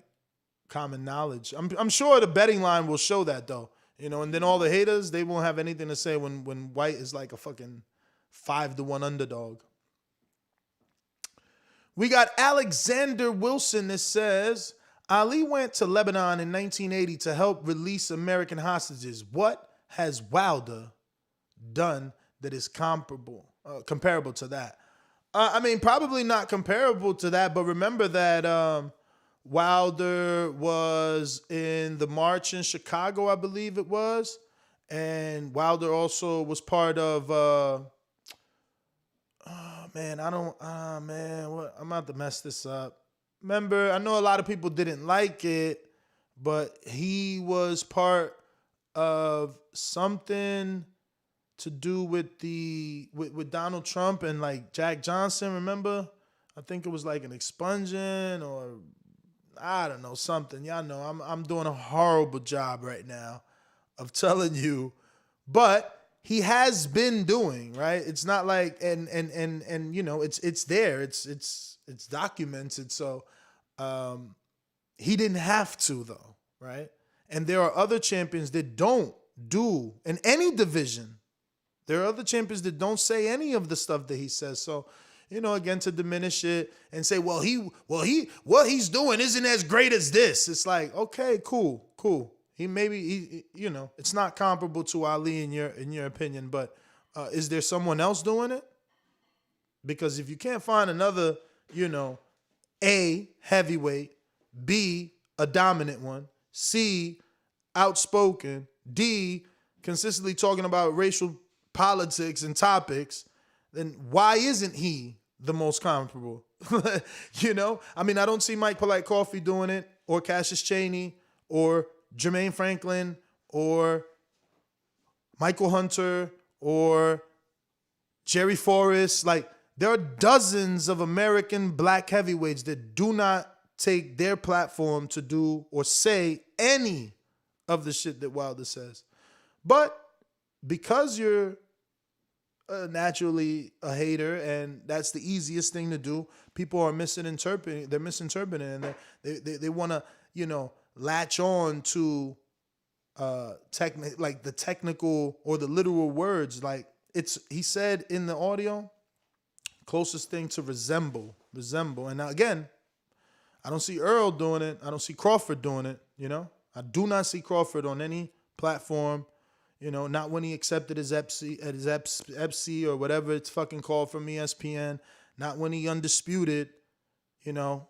Speaker 9: common knowledge. I'm sure the betting line will show that though. You know, and then all the haters, they won't have anything to say when White is like a fucking 5-1 underdog. We got Alexander Wilson that says, Ali went to Lebanon in 1980 to help release American hostages. What has Wilder done that is comparable to that? I mean, probably not comparable to that, but remember that Wilder was in the march in Chicago, I believe it was. And Wilder also was part of, I'm about to mess this up. Remember, I know a lot of people didn't like it, but he was part of something to do with with Donald Trump and like Jack Johnson, remember? I think it was like an expungement or I don't know, something. Y'all know I'm doing a horrible job right now of telling you, but he has been doing, right? It's not like and you know, it's there. It's documented. So he didn't have to though, right? And there are other champions that don't do in any division. There are other champions that don't say any of the stuff that he says. So, you know, again, to diminish it and say, what he's doing isn't as great as this. It's like, okay, cool. He you know, it's not comparable to Ali in your opinion, but is there someone else doing it? Because if you can't find another, you know, A, heavyweight, B, a dominant one, C, outspoken, D, consistently talking about racial politics and topics, then why isn't he the most comparable? You know? I mean, I don't see Mike Polite Coffee doing it, or Cassius Chaney, or Jermaine Franklin, or Michael Hunter, or Jerry Forrest. Like, there are dozens of American black heavyweights that do not take their platform to do or say any of the shit that Wilder says. But because you're naturally a hater and that's the easiest thing to do, people are misinterpreting. They're misinterpreting, and they want to, you know, latch on to like the technical or the literal words. Like he said in the audio, closest thing to resemble. And now again, I don't see Earl doing it. I don't see Crawford doing it. You know, I do not see Crawford on any platform. You know, not when he accepted his EPSI or whatever it's fucking called from ESPN. Not when he undisputed. You know,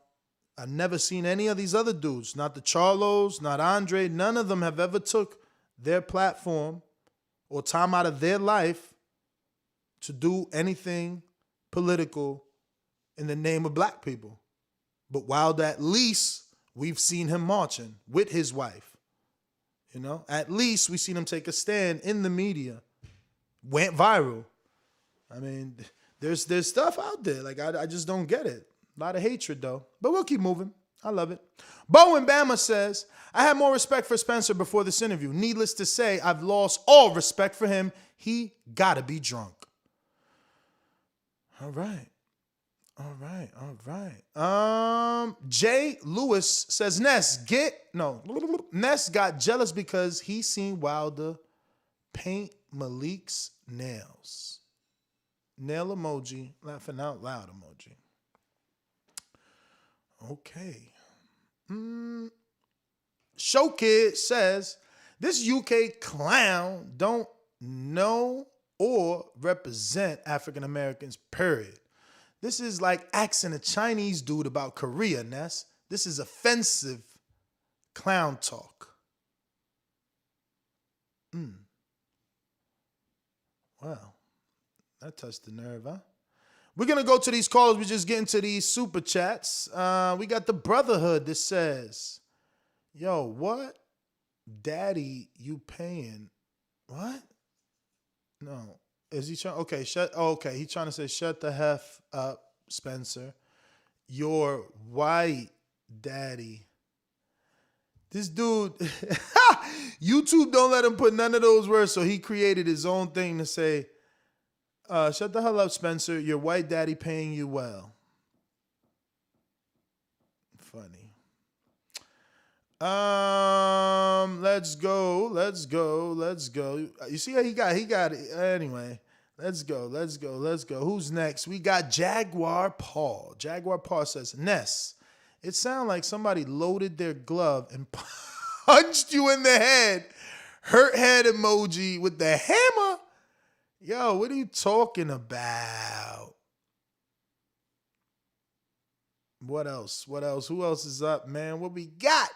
Speaker 9: I've never seen any of these other dudes. Not the Charlos, not Andre. None of them have ever took their platform or time out of their life to do anything political in the name of black people. But Wilder, at least we've seen him marching with his wife. You know, at least we seen him take a stand in the media. Went viral. I mean, there's stuff out there. Like, I just don't get it. A lot of hatred, though. But we'll keep moving. I love it. Bowen Bama says, I had more respect for Spencer before this interview. Needless to say, I've lost all respect for him. He gotta be drunk. All right. Jay Lewis says, Ness got jealous because he seen Wilder paint Malik's nails. Nail emoji, laughing out loud emoji. Okay. Show Kid says, this UK clown don't know or represent African Americans, period. This is like asking a Chinese dude about Korea, Ness. This is offensive clown talk. Wow. That touched the nerve, huh? We're going to go to these calls. We're just getting to these super chats. We got the Brotherhood that says, yo, what? Daddy, you paying? What? No. Is he trying? Okay, okay, he's trying to say, shut the hef up, Spencer. Your white daddy. This dude, YouTube don't let him put none of those words, so he created his own thing to say, shut the hell up, Spencer. Your white daddy paying you well. Funny. Let's go. You see how he got it. Anyway, let's go. Who's next? We got Jaguar Paul. Jaguar Paul says, Ness, it sounds like somebody loaded their glove and punched you in the head. Hurt head emoji with the hammer. Yo, what are you talking about? What else? Who else is up, man? What we got?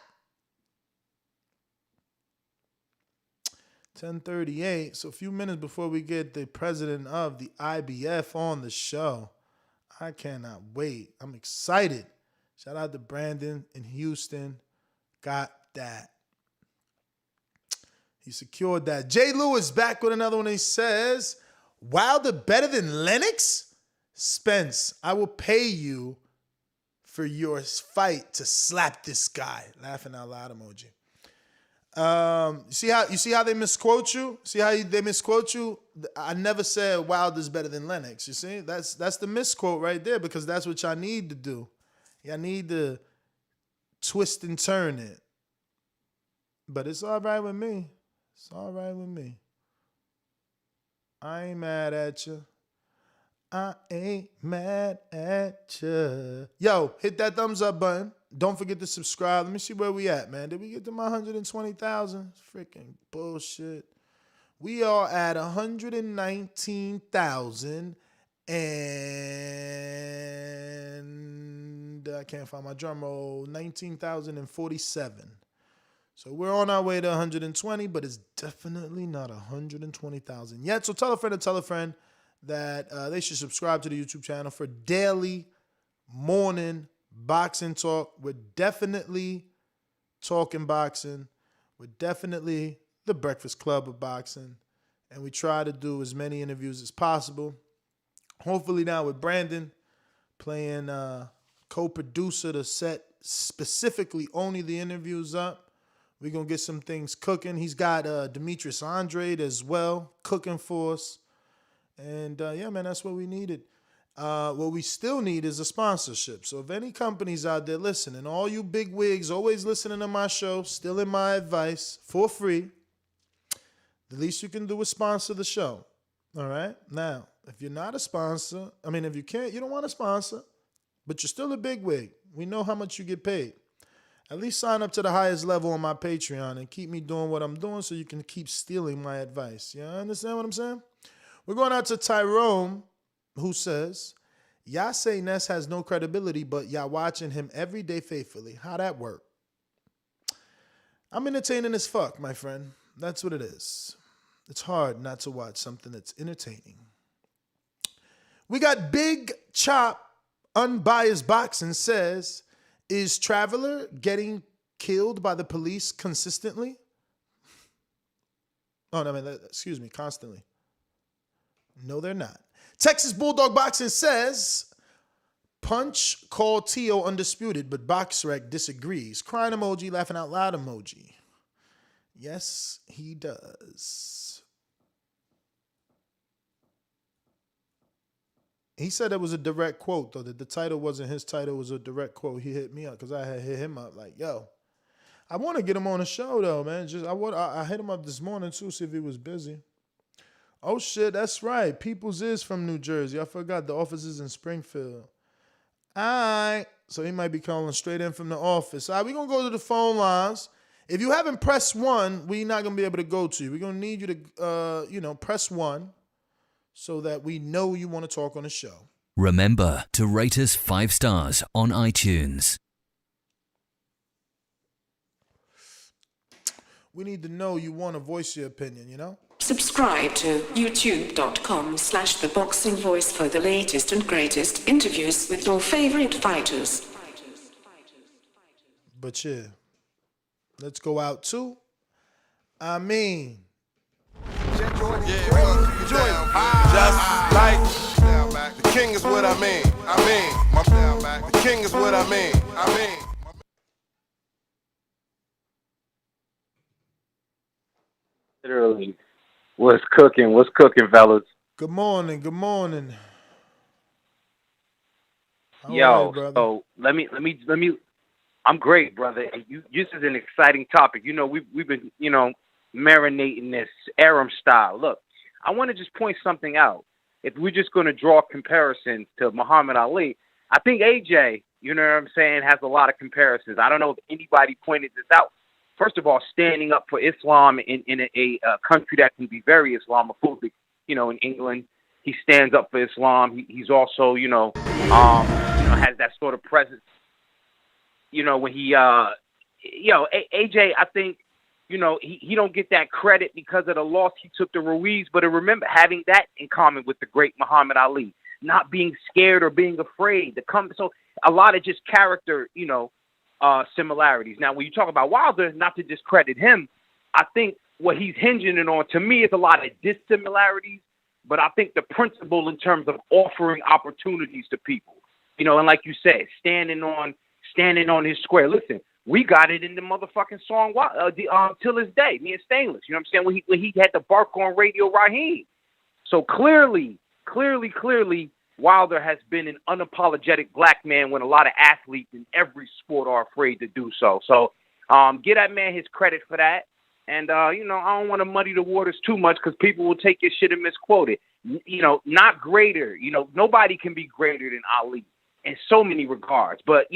Speaker 9: 10:38. So a few minutes before we get the president of the IBF on the show. I cannot wait. I'm excited. Shout out to Brandon in Houston. Got that. He secured that. Jay Lewis back with another one. He says, Wilder better than Lennox? Spence, I will pay you for your fight to slap this guy. Laughing out loud emoji. You see how they misquote you? See how they misquote you? I never said Wilder's better than Lennox. You see? That's the misquote right there, because that's what y'all need to do. Y'all need to twist and turn it. But it's all right with me. It's all right with me. I ain't mad at you. I ain't mad at you. Yo, hit that thumbs up button. Don't forget to subscribe. Let me see where we at, man. Did we get to my 120,000? Freaking bullshit. We are at 119,000 and I can't find my drum roll. 19,047. So we're on our way to 120, but it's definitely not 120,000 yet. So tell a friend that they should subscribe to the YouTube channel for daily morning boxing talk. We're definitely talking boxing. We're definitely the Breakfast Club of boxing. And we try to do as many interviews as possible. Hopefully now with Brandon playing co-producer to set specifically only the interviews up. We're going to get some things cooking. He's got Demetrius Andrade as well cooking for us. And yeah, man, that's what we needed. What we still need is a sponsorship. So if any companies out there listening, all you big wigs always listening to my show, stealing my advice for free, the least you can do is sponsor the show. All right? Now, if you're not a sponsor, if you can't, you don't want to sponsor, but you're still a big wig. We know how much you get paid. At least sign up to the highest level on my Patreon and keep me doing what I'm doing so you can keep stealing my advice. You understand what I'm saying? We're going out to Tyrone, who says, y'all say Ness has no credibility, but y'all watching him every day faithfully. How that work? I'm entertaining as fuck, my friend. That's what it is. It's hard not to watch something that's entertaining. We got Big Chop, Unbiased Boxing says, is Traveler getting killed by the police consistently? Constantly. No, they're not. Texas Bulldog Boxing says, Punch called Tio undisputed, but BoxRec disagrees. Crying emoji, laughing out loud emoji. Yes, he does. He said it was a direct quote, though, that the title wasn't his title, it was a direct quote. He hit me up because I had hit him up like, yo, I want to get him on the show, though, man. I hit him up this morning, too, see if he was busy. Oh, shit, that's right. Peoples is from New Jersey. I forgot the office is in Springfield. All right. So he might be calling straight in from the office. All right, we're going to go to the phone lines. If you haven't pressed 1, we're not going to be able to go to you. We're going to need you to, press 1 so that we know you want to talk on the show.
Speaker 13: Remember to rate us 5 stars on iTunes.
Speaker 9: We need to know you want to voice your opinion, you know?
Speaker 14: Subscribe to youtube.com/theboxingvoice for the latest and greatest interviews with your favorite fighters.
Speaker 9: But yeah, let's go out to, Jordan.
Speaker 5: Just like the king is what I mean. The king is what I mean.
Speaker 15: Literally, what's cooking, fellas?
Speaker 9: Good morning. Good morning. How are
Speaker 15: Yo,
Speaker 9: you, brother?
Speaker 15: so let me. I'm great, brother. And this is an exciting topic. You know, we've been, marinating this Aram style. Look, I want to just point something out. If we're just going to draw comparisons to Muhammad Ali, I think AJ, you know what I'm saying, has a lot of comparisons. I don't know if anybody pointed this out. First of all, standing up for Islam in a country that can be very Islamophobic, in England, he stands up for Islam. He's also, has that sort of presence. When he, AJ, I think, he don't get that credit because of the loss he took to Ruiz. But remember, having that in common with the great Muhammad Ali, not being scared or being afraid to come. So a lot of just character, similarities. Now, when you talk about Wilder, not to discredit him, I think what he's hinging it on, to me, is a lot of dissimilarities. But I think the principle in terms of offering opportunities to people, and like you said, standing on his square. Listen, we got it in the motherfucking song till this day, me and Stainless. You know what I'm saying? When he had to bark on Radio Raheem. So clearly, Wilder has been an unapologetic black man when a lot of athletes in every sport are afraid to do so. So give that man his credit for that. And, I don't want to muddy the waters too much because people will take your shit and misquote it. Not greater. Nobody can be greater than Ali in so many regards. But,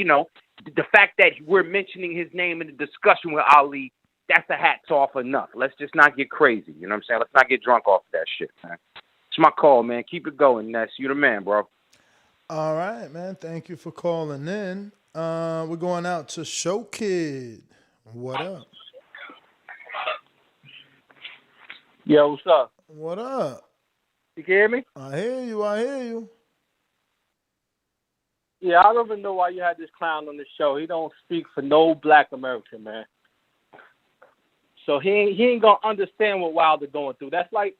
Speaker 15: the fact that we're mentioning his name in the discussion with Ali, that's a hats off enough. Let's just not get crazy. You know what I'm saying? Let's not get drunk off of that shit, man. It's my call, man. Keep it going, Ness. You the man, bro.
Speaker 9: All right, man. Thank you for calling in. We're going out to Show Kid. What up?
Speaker 16: Yo, what's up?
Speaker 9: What up?
Speaker 16: You can hear me?
Speaker 9: I hear you.
Speaker 16: Yeah, I don't even know why you had this clown on the show. He don't speak for no black American, man. So he ain't gonna understand what Wilder going through. That's like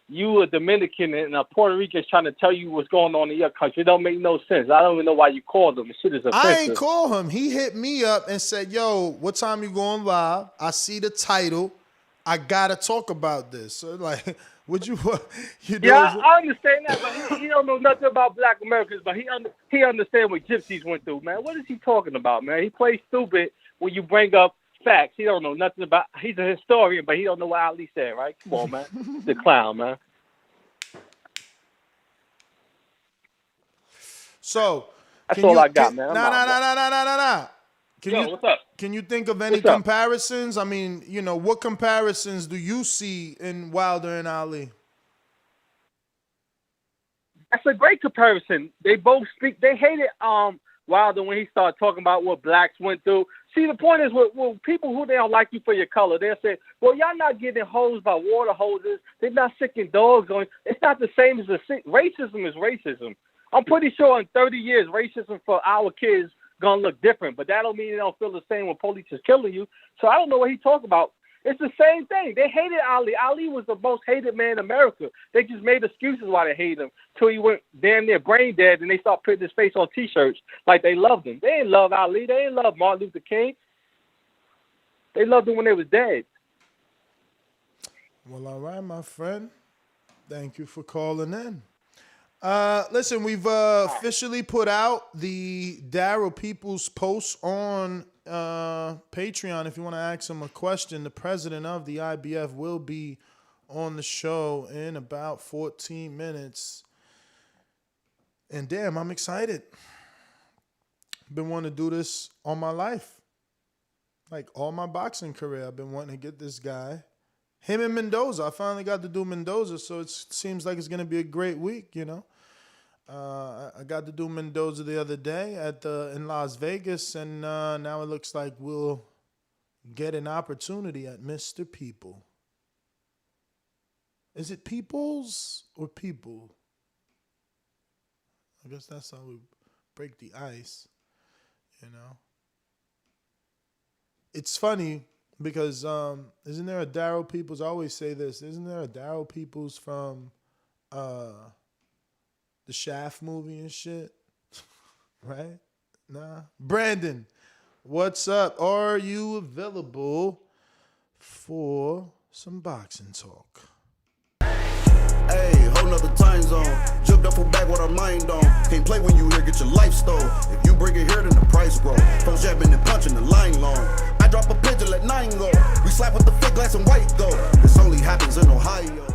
Speaker 16: you a Dominican and a Puerto Rican trying to tell you what's going on in your country. It don't make no sense. I don't even know why you called him. The shit is offensive.
Speaker 9: I ain't call him. He hit me up and said, yo, what time you going live? I see the title. I gotta talk about this. So like, would you
Speaker 16: Yeah, I understand that, but he don't know nothing about black Americans, but he understand what gypsies went through, man. What is he talking about, man? He plays stupid when you bring up facts. He don't know nothing about. He's a historian, but he don't know what Ali said, right? Come on, man. The clown, man.
Speaker 9: So
Speaker 16: that's all I got, man.
Speaker 9: Nah.
Speaker 16: What's up?
Speaker 9: Can you think of any comparisons? I mean, what comparisons do you see in Wilder and Ali?
Speaker 16: That's a great comparison. They both speak. They hated Wilder when he started talking about what blacks went through. See, the point is, with people who they don't like you for your color, they'll say, well, y'all not getting hosed by water hoses. They're not sicking dogs on. It's not the same as racism is racism. I'm pretty sure in 30 years, racism for our kids gonna look different, but that don't mean they don't feel the same when police is killing you. So I don't know what he talking about. It's the same thing. They hated Ali. Ali was the most hated man in America. They just made excuses why they hated him till he went damn near brain dead, and they started putting his face on T-shirts like they loved him. They didn't love Ali. They didn't love Martin Luther King. They loved him when they was dead.
Speaker 9: Well, all right, my friend. Thank you for calling in. Listen, we've officially put out the Daryl Peoples post on Patreon. If you want to ask him a question, the president of the IBF will be on the show in about 14 minutes. And damn, I'm excited. Been wanting to do this all my life. Like all my boxing career, I've been wanting to get this guy. Him and Mendoza. I finally got to do Mendoza, so it seems like it's going to be a great week, I got to do Mendoza the other day in Las Vegas, and now it looks like we'll get an opportunity at Mr. People. Is it Peoples or People? I guess that's how we break the ice, It's funny because isn't there a Daryl Peoples? I always say this. Isn't there a Daryl Peoples from the Shaft movie and shit, right? Nah. Brandon, what's up? Are you available for some boxing talk?
Speaker 17: Hey, whole nother time zone. Jumped up for back with our mind on. Can't play when you here, get your life stole. If you bring it here, then the price grow. From jabbing and punching the line long. I drop a pigeon, let 9 go. We slap with the fake glass and white go. This only happens in Ohio.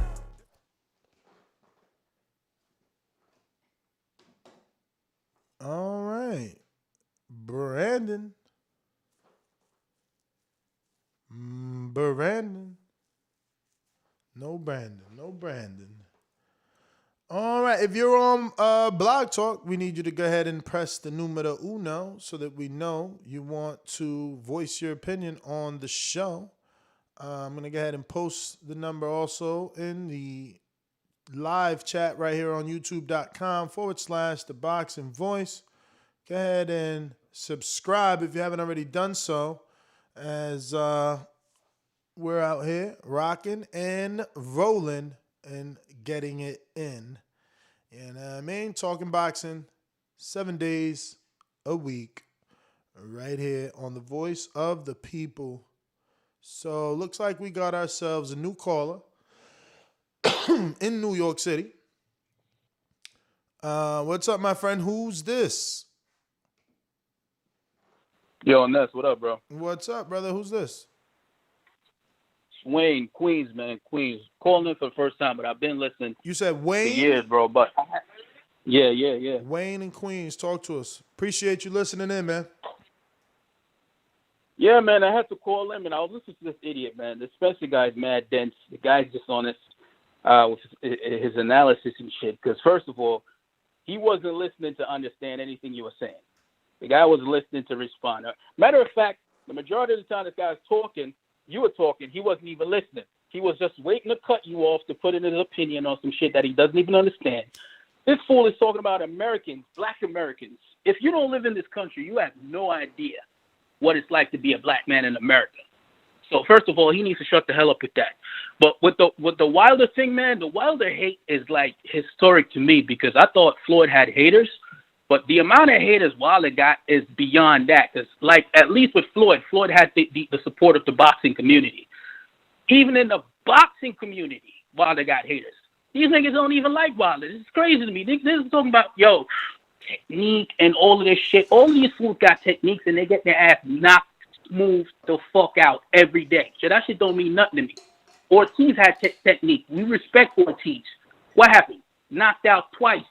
Speaker 9: All right. Brandon. Brandon. No Brandon. No Brandon. All right. If you're on Blog Talk, we need you to go ahead and press the numero uno so that we know you want to voice your opinion on the show. I'm going to go ahead and post the number also in the live chat right here on youtube.com/The Boxing Voice. Go ahead and subscribe if you haven't already done so, as we're out here rocking and rolling and getting it in. You know what I mean? Talking boxing 7 days a week right here on the Voice of the People. So looks like we got ourselves a new caller in New York City. What's up, my friend? Who's this?
Speaker 16: Yo, Ness, what up, bro?
Speaker 9: What's up, brother? Who's this?
Speaker 16: Wayne, Queens, man, Queens. Calling in for the first time, but I've been listening.
Speaker 9: You said
Speaker 16: For
Speaker 9: Wayne?
Speaker 16: years, bro, but yeah.
Speaker 9: Wayne and Queens, talk to us. Appreciate you listening in, man.
Speaker 16: Yeah, man, I had to call him, and I was listening to this idiot, man. The Spencer guy's mad dense. The guy's dishonest with his analysis and shit. Because, first of all, he wasn't listening to understand anything you were saying. The guy was listening to respond. Matter of fact, the majority of the time this guy's talking, you were talking, he wasn't even listening. He was just waiting to cut you off to put in his opinion on some shit that he doesn't even understand. This fool is talking about Americans, black Americans. If you don't live in this country, you have no idea what it's like to be a black man in America. So first of all, he needs to shut the hell up with that. But with the Wilder thing, man, the Wilder hate is like historic to me because I thought Floyd had haters, but the amount of haters Wilder got is beyond that. Because like at least with Floyd had the support of the boxing community. Even in the boxing community, Wilder got haters. These niggas don't even like Wilder. This is crazy to me. This is talking about, technique and all of this shit. All of these fools got techniques and they get their ass knocked, moved the fuck out every day. So that shit don't mean nothing to me. Ortiz had technique. We respect Ortiz. What happened? Knocked out twice.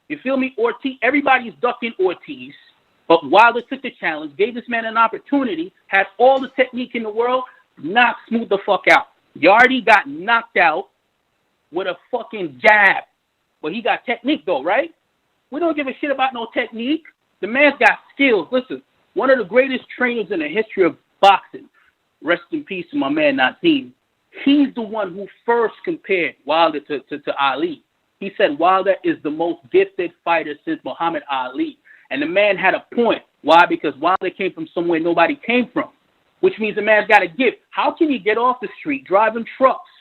Speaker 16: You feel me? Ortiz, everybody's ducking Ortiz, but Wilder took the challenge, gave this man an opportunity, had all the technique in the world, knocked smooth the fuck out. Yardy got knocked out with a fucking jab. But he got technique though, right? We don't give a shit about no technique. The man's got skills. Listen, one of the greatest trainers in the history of boxing, rest in peace to my man Dazn, he's the one who first compared Wilder to Ali. He said Wilder is the most gifted fighter since Muhammad Ali. And the man had a point. Why? Because Wilder came from somewhere nobody came from, which means the man's got a gift. How can you get off the street driving trucks,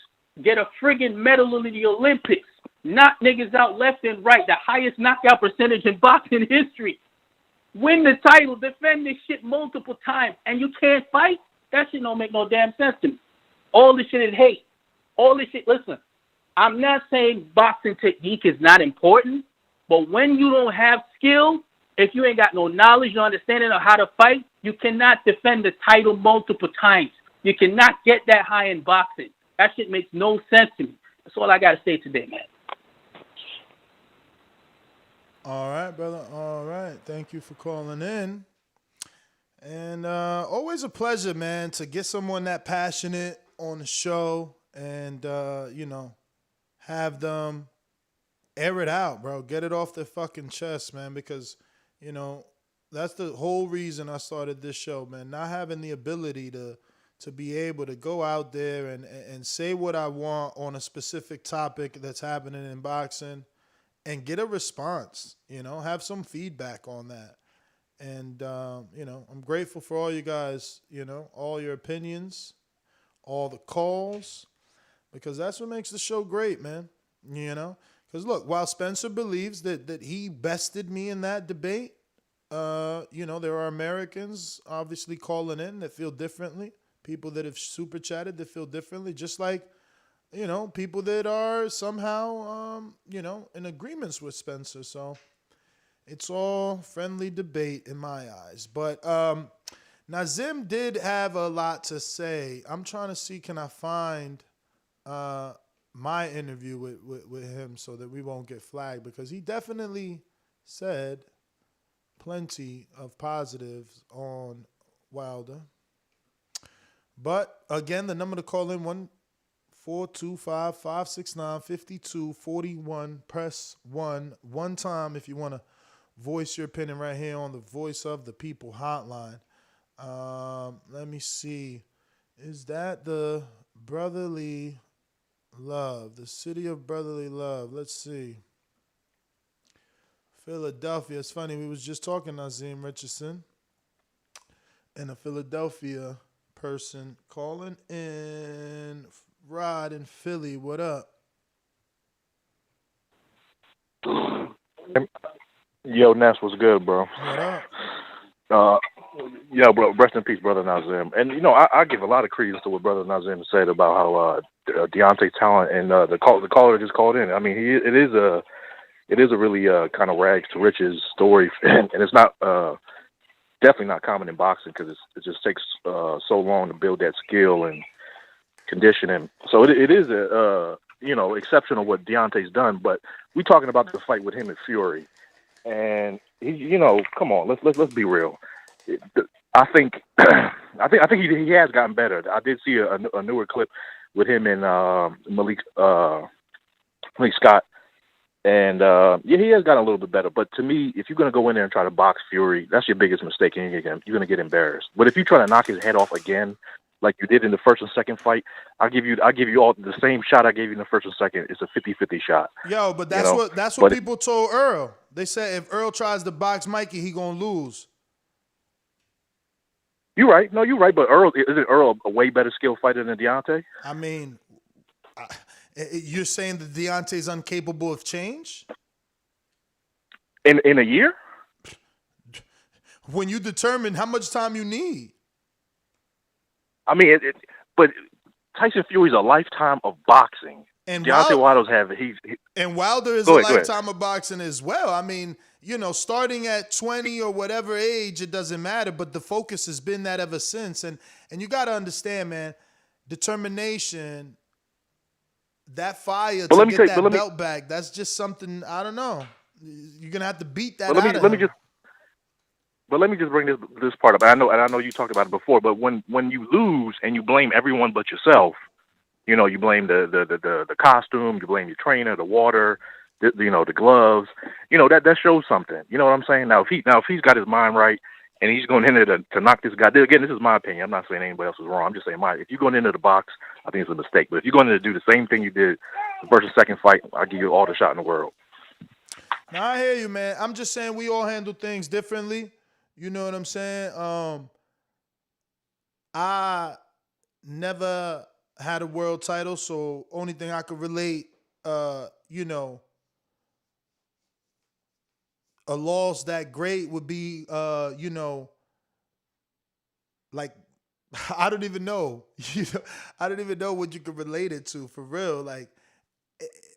Speaker 16: get a friggin' medal in the Olympics, knock niggas out left and right, the highest knockout percentage in boxing history, win the title, defend this shit multiple times, and you can't fight? That shit don't make no damn sense to me. All this shit is hate. All this shit, listen, I'm not saying boxing technique is not important, but when you don't have skill, if you ain't got no knowledge, no understanding of how to fight, you cannot defend the title multiple times. You cannot get that high in boxing. That shit makes no sense to me. That's all I got to say today, man.
Speaker 9: All right, brother. All right. Thank you for calling in. And always a pleasure, man, to get someone that passionate on the show and, have them air it out, bro. Get it off their fucking chest, man, because, that's the whole reason I started this show, man. Not having the ability to be able to go out there and say what I want on a specific topic that's happening in boxing and get a response, have some feedback on that. And, I'm grateful for all you guys, all your opinions, all the calls, because that's what makes the show great, man. You know, because look, while Spencer believes that he bested me in that debate, you know, there are Americans obviously calling in that feel differently. People that have super chatted that feel differently, just like, you know, people that are somehow, you know, in agreements with Spencer. So it's all friendly debate in my eyes. But Nazim did have a lot to say. I'm trying to see, can I find my interview with him so that we won't get flagged, because he definitely said plenty of positives on Wilder. But again, the number to call in 1-425-569-5241. Press 1 time if you want to voice your opinion right here on the Voice of the People hotline. Let me see. Is that the Brotherly Love? The city of Brotherly Love. Let's see. Philadelphia. It's funny. We was just talking to Nazim Richardson, and a Philadelphia person calling in. Rod in Philly. What up?
Speaker 18: Yo, Ness, what's good, bro?
Speaker 9: What up?
Speaker 18: Yo, bro, rest in peace, brother Nazim. And you know, I give a lot of credence to what brother Nazim said about how Deontay talent, and the caller just called in. I mean, it is a really kind of rags to riches story, and it's not definitely not common in boxing, because it just takes so long to build that skill and conditioning. So it is a you know, exceptional what Deontay's done. But we talking about the fight with him and Fury, and he, you know, come on, let's be real. I think he has gotten better. I did see a newer clip with him and Malik Scott, and yeah, he has gotten a little bit better. But to me, if you're gonna go in there and try to box Fury, that's your biggest mistake, and you're gonna get embarrassed. But if you try to knock his head off again, like you did in the first and second fight, I'll give you all the same shot I gave you in the first and second. It's a 50-50 shot.
Speaker 9: Yo, but that's what people told Earl. They said if Earl tries to box Mikey, he gonna lose.
Speaker 18: You're right. No, you're right. But isn't Earl a way better skill fighter than Deontay?
Speaker 9: I mean, you're saying that Deontay's incapable of change?
Speaker 18: In a year?
Speaker 9: When you determine how much time you need.
Speaker 18: I mean, but Tyson Fury's a lifetime of boxing.
Speaker 9: And
Speaker 18: Deontay Wilder's
Speaker 9: and Wilder is a lifetime of boxing as well. I mean, you know, starting at 20 or whatever age, it doesn't matter, but the focus has been that ever since. And you got to understand, man, determination, that fire to get that belt back, that's just something, I don't know. You're going to have to beat that out of him.
Speaker 18: But let me just bring this part up. I know you talked about it before, but when you lose and you blame everyone but yourself, you know, you blame the costume, you blame your trainer, the water, the gloves, you know, that shows something. You know what I'm saying? Now if he's got his mind right and he's going in there to knock this guy, again, this is my opinion. I'm not saying anybody else is wrong. I'm just saying if you're going into the box, I think it's a mistake. But if you're going to do the same thing you did the first and second fight, I'll give you all the shot in the world.
Speaker 9: Now I hear you, man. I'm just saying we all handle things differently. You know what I'm saying? I never had a world title, so only thing I could relate, you know, a loss that great would be, you know, like, I don't even know. You know, I don't even know what you could relate it to, for real. Like,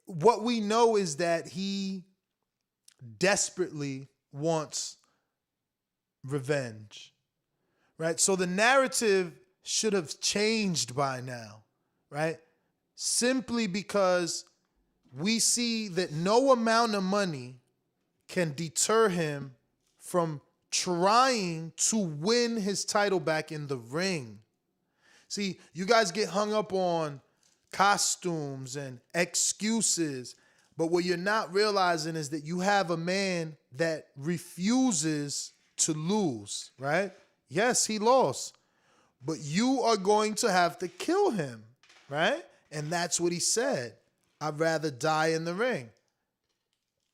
Speaker 9: what we know is that he desperately wants revenge, right? So the narrative should have changed by now, right? Simply because we see that no amount of money can deter him from trying to win his title back in the ring. See, you guys get hung up on costumes and excuses, but what you're not realizing is that you have a man that refuses to lose, right? Yes, he lost, but you are going to have to kill him, right? And that's what he said. I'd rather die in the ring.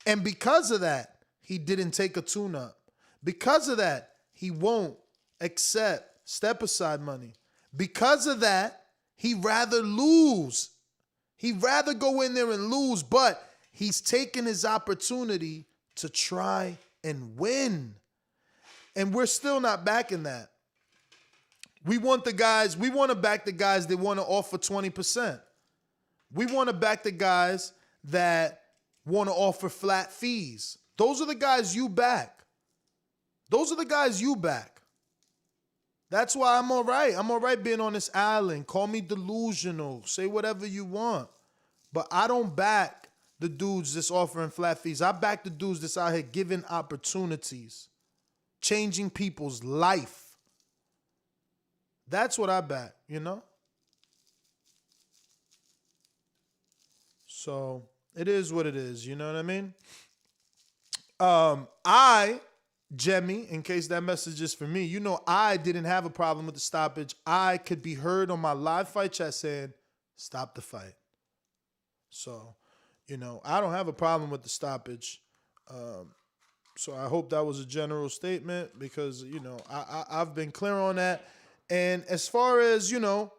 Speaker 9: And because of that, he didn't take a tune-up. Because of that, he won't accept step-aside money. Because of that, he'd rather lose. He'd rather go in there and lose, but he's taken his opportunity to try and win. And we're still not backing that. We want to back the guys that want to offer 20%. We want to back the guys that want to offer flat fees. Those are the guys you back. Those are the guys you back. That's why I'm all right. I'm all right being on this island. Call me delusional. Say whatever you want. But I don't back the dudes that's offering flat fees. I back the dudes that's out here giving opportunities, changing people's life. That's what I back, you know? So it is what it is, you know what I mean? Jemmy, in case that message is for me, you know I didn't have a problem with the stoppage. I could be heard on my live fight chat saying, stop the fight. So, you know, I don't have a problem with the stoppage. So I hope that was a general statement because, you know, I've been clear on that. And as far as, you know,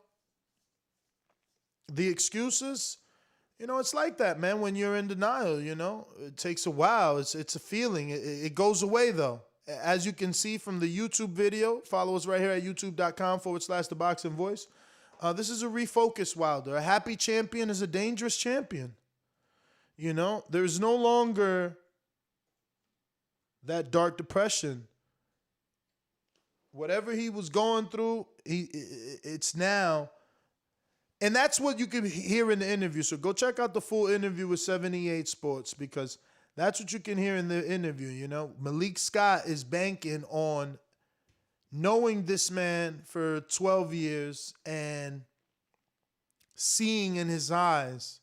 Speaker 9: the excuses, you know, it's like that, man, when you're in denial, you know. It takes a while. It's a feeling. It goes away, though. As you can see from the YouTube video, follow us right here at youtube.com/The Boxing Voice. This is a refocused Wilder. A happy champion is a dangerous champion. You know, there's no longer that dark depression. Whatever he was going through, it's now. And that's what you can hear in the interview. So go check out the full interview with 78 Sports because that's what you can hear in the interview, you know. Malik Scott is banking on knowing this man for 12 years and seeing in his eyes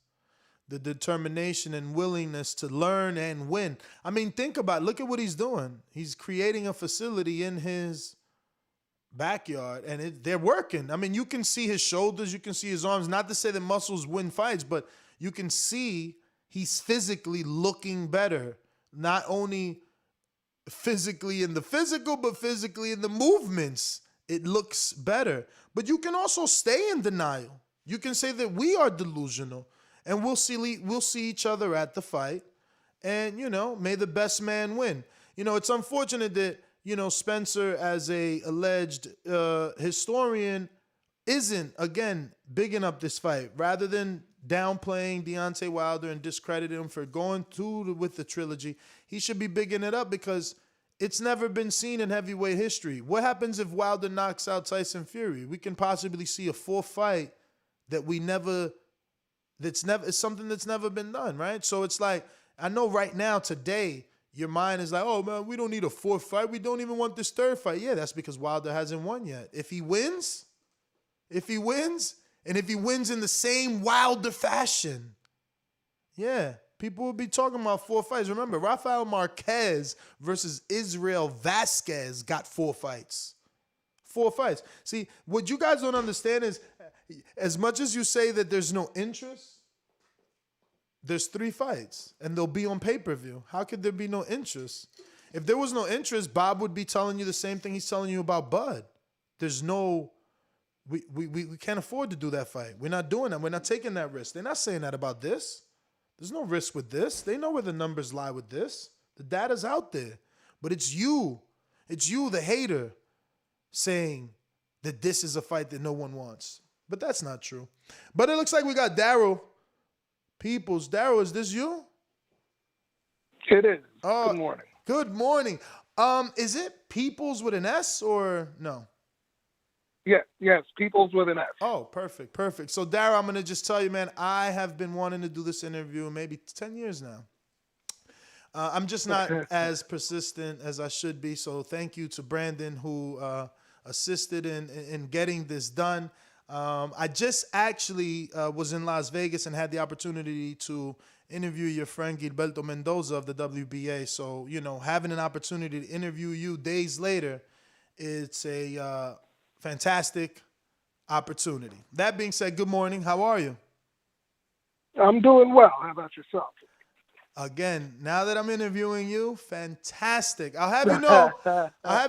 Speaker 9: the determination and willingness to learn and win. I mean, think about it. Look at what he's doing. He's creating a facility in his backyard, and they're working. I mean, you can see his shoulders, you can see his arms. Not to say that muscles win fights, but you can see he's physically looking better. Not only physically in the physical, but physically in the movements. It looks better. But you can also stay in denial. You can say that we are delusional, and we'll see each other at the fight. And, you know, may the best man win. You know, it's unfortunate that, you know, Spencer, as a alleged historian, isn't, again, bigging up this fight. Rather than downplaying Deontay Wilder and discrediting him for going through with the trilogy, he should be bigging it up because it's never been seen in heavyweight history. What happens if Wilder knocks out Tyson Fury? We can possibly see a fourth fight that it's something that's never been done, right? So it's like, I know right now, today, your mind is like, oh, man, we don't need a fourth fight. We don't even want this third fight. Yeah, that's because Wilder hasn't won yet. If he wins, and if he wins in the same Wilder fashion, yeah, people will be talking about four fights. Remember, Rafael Marquez versus Israel Vasquez got 4 fights. 4 fights. See, what you guys don't understand is, as much as you say that there's no interest, there's 3 fights, and they'll be on pay-per-view. How could there be no interest? If there was no interest, Bob would be telling you the same thing he's telling you about Bud. There's no, we can't afford to do that fight. We're not doing that. We're not taking that risk. They're not saying that about this. There's no risk with this. They know where the numbers lie with this. The data's out there. But it's you, the hater, saying that this is a fight that no one wants. But that's not true. But it looks like we got Daryl Peoples. Daryl, is this you?
Speaker 19: It is. Good morning.
Speaker 9: Good morning. Is it Peoples with an S or no?
Speaker 19: Yeah, yes, Peoples with an S.
Speaker 9: Oh, perfect. So, Daryl, I'm going to just tell you, man, I have been wanting to do this interview maybe 10 years now. I'm just not as persistent as I should be. So thank you to Brandon who assisted in getting this done. I just actually was in Las Vegas and had the opportunity to interview your friend Gilberto Mendoza of the WBA. So, you know, having an opportunity to interview you days later, it's a fantastic opportunity. That being said, good morning. How are you?
Speaker 19: I'm doing well. How about yourself?
Speaker 9: Again, now that I'm interviewing you, fantastic. I'll have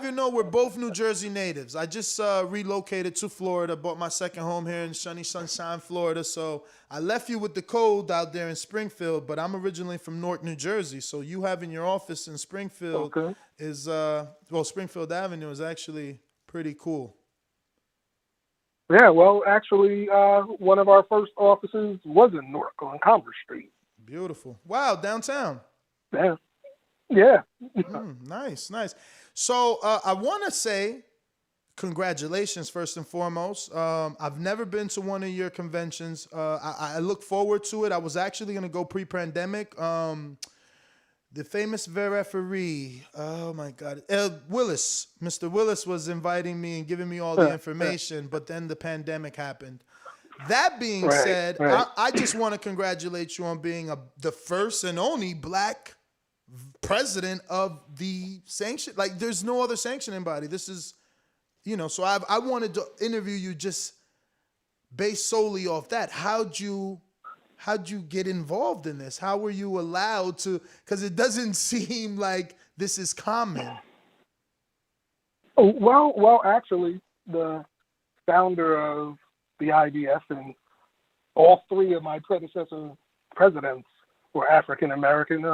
Speaker 9: you know we're both New Jersey natives. I just relocated to Florida, bought my second home here in sunny Sunshine, Florida. So I left you with the cold out there in Springfield, but I'm originally from Newark, New Jersey. So you having your office in Springfield is Springfield Avenue is actually pretty cool.
Speaker 19: Yeah, well, actually, one of our first offices was in Newark on Commerce Street.
Speaker 9: Beautiful. Wow, downtown.
Speaker 19: Yeah. Yeah.
Speaker 9: Nice. So I want to say congratulations first and foremost. I've never been to one of your conventions. I look forward to it. I was actually going to go pre-pandemic. The famous referee, oh my God, Willis. Mr. Willis was inviting me and giving me all the information, but then the pandemic happened. That being said, I just want to congratulate you on being the first and only black president of the sanction. Like, there's no other sanctioning body. This is, so I wanted to interview you just based solely off that. How'd you get involved in this? How were you allowed to? Because it doesn't seem like this is common.
Speaker 19: Well, actually, the founder of the IDF and all three of my predecessor presidents were African American,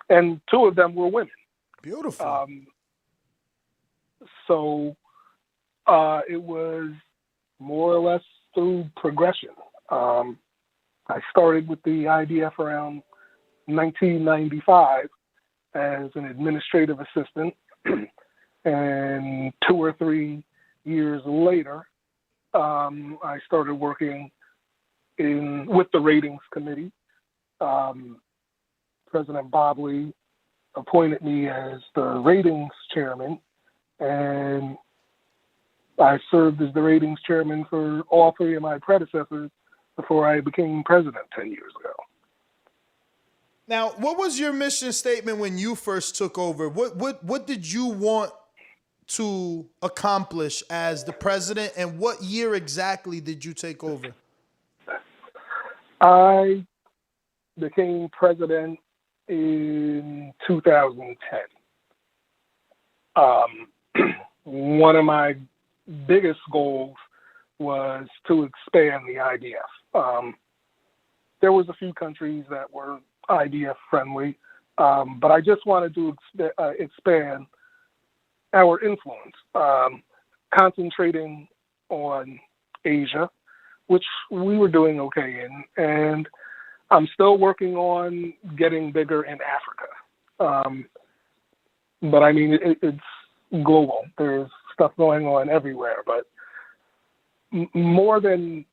Speaker 19: and two of them were women.
Speaker 9: Beautiful.
Speaker 19: So it was more or less through progression. I started with the IDF around 1995 as an administrative assistant, and 2 or 3 years later, I started working with the ratings committee. President Bobley appointed me as the ratings chairman, and I served as the ratings chairman for all three of my predecessors before I became president 10 years ago.
Speaker 9: Now, what was your mission statement when you first took over? What did you want to accomplish as the president, and what year exactly did you take over?
Speaker 19: I became president in 2010. One of my biggest goals was to expand the IDF. There was a few countries that were IDF friendly, but I just wanted to expand our influence, concentrating on Asia, which we were doing okay in, and I'm still working on getting bigger in Africa. But I mean, it's global. There's stuff going on everywhere, but more than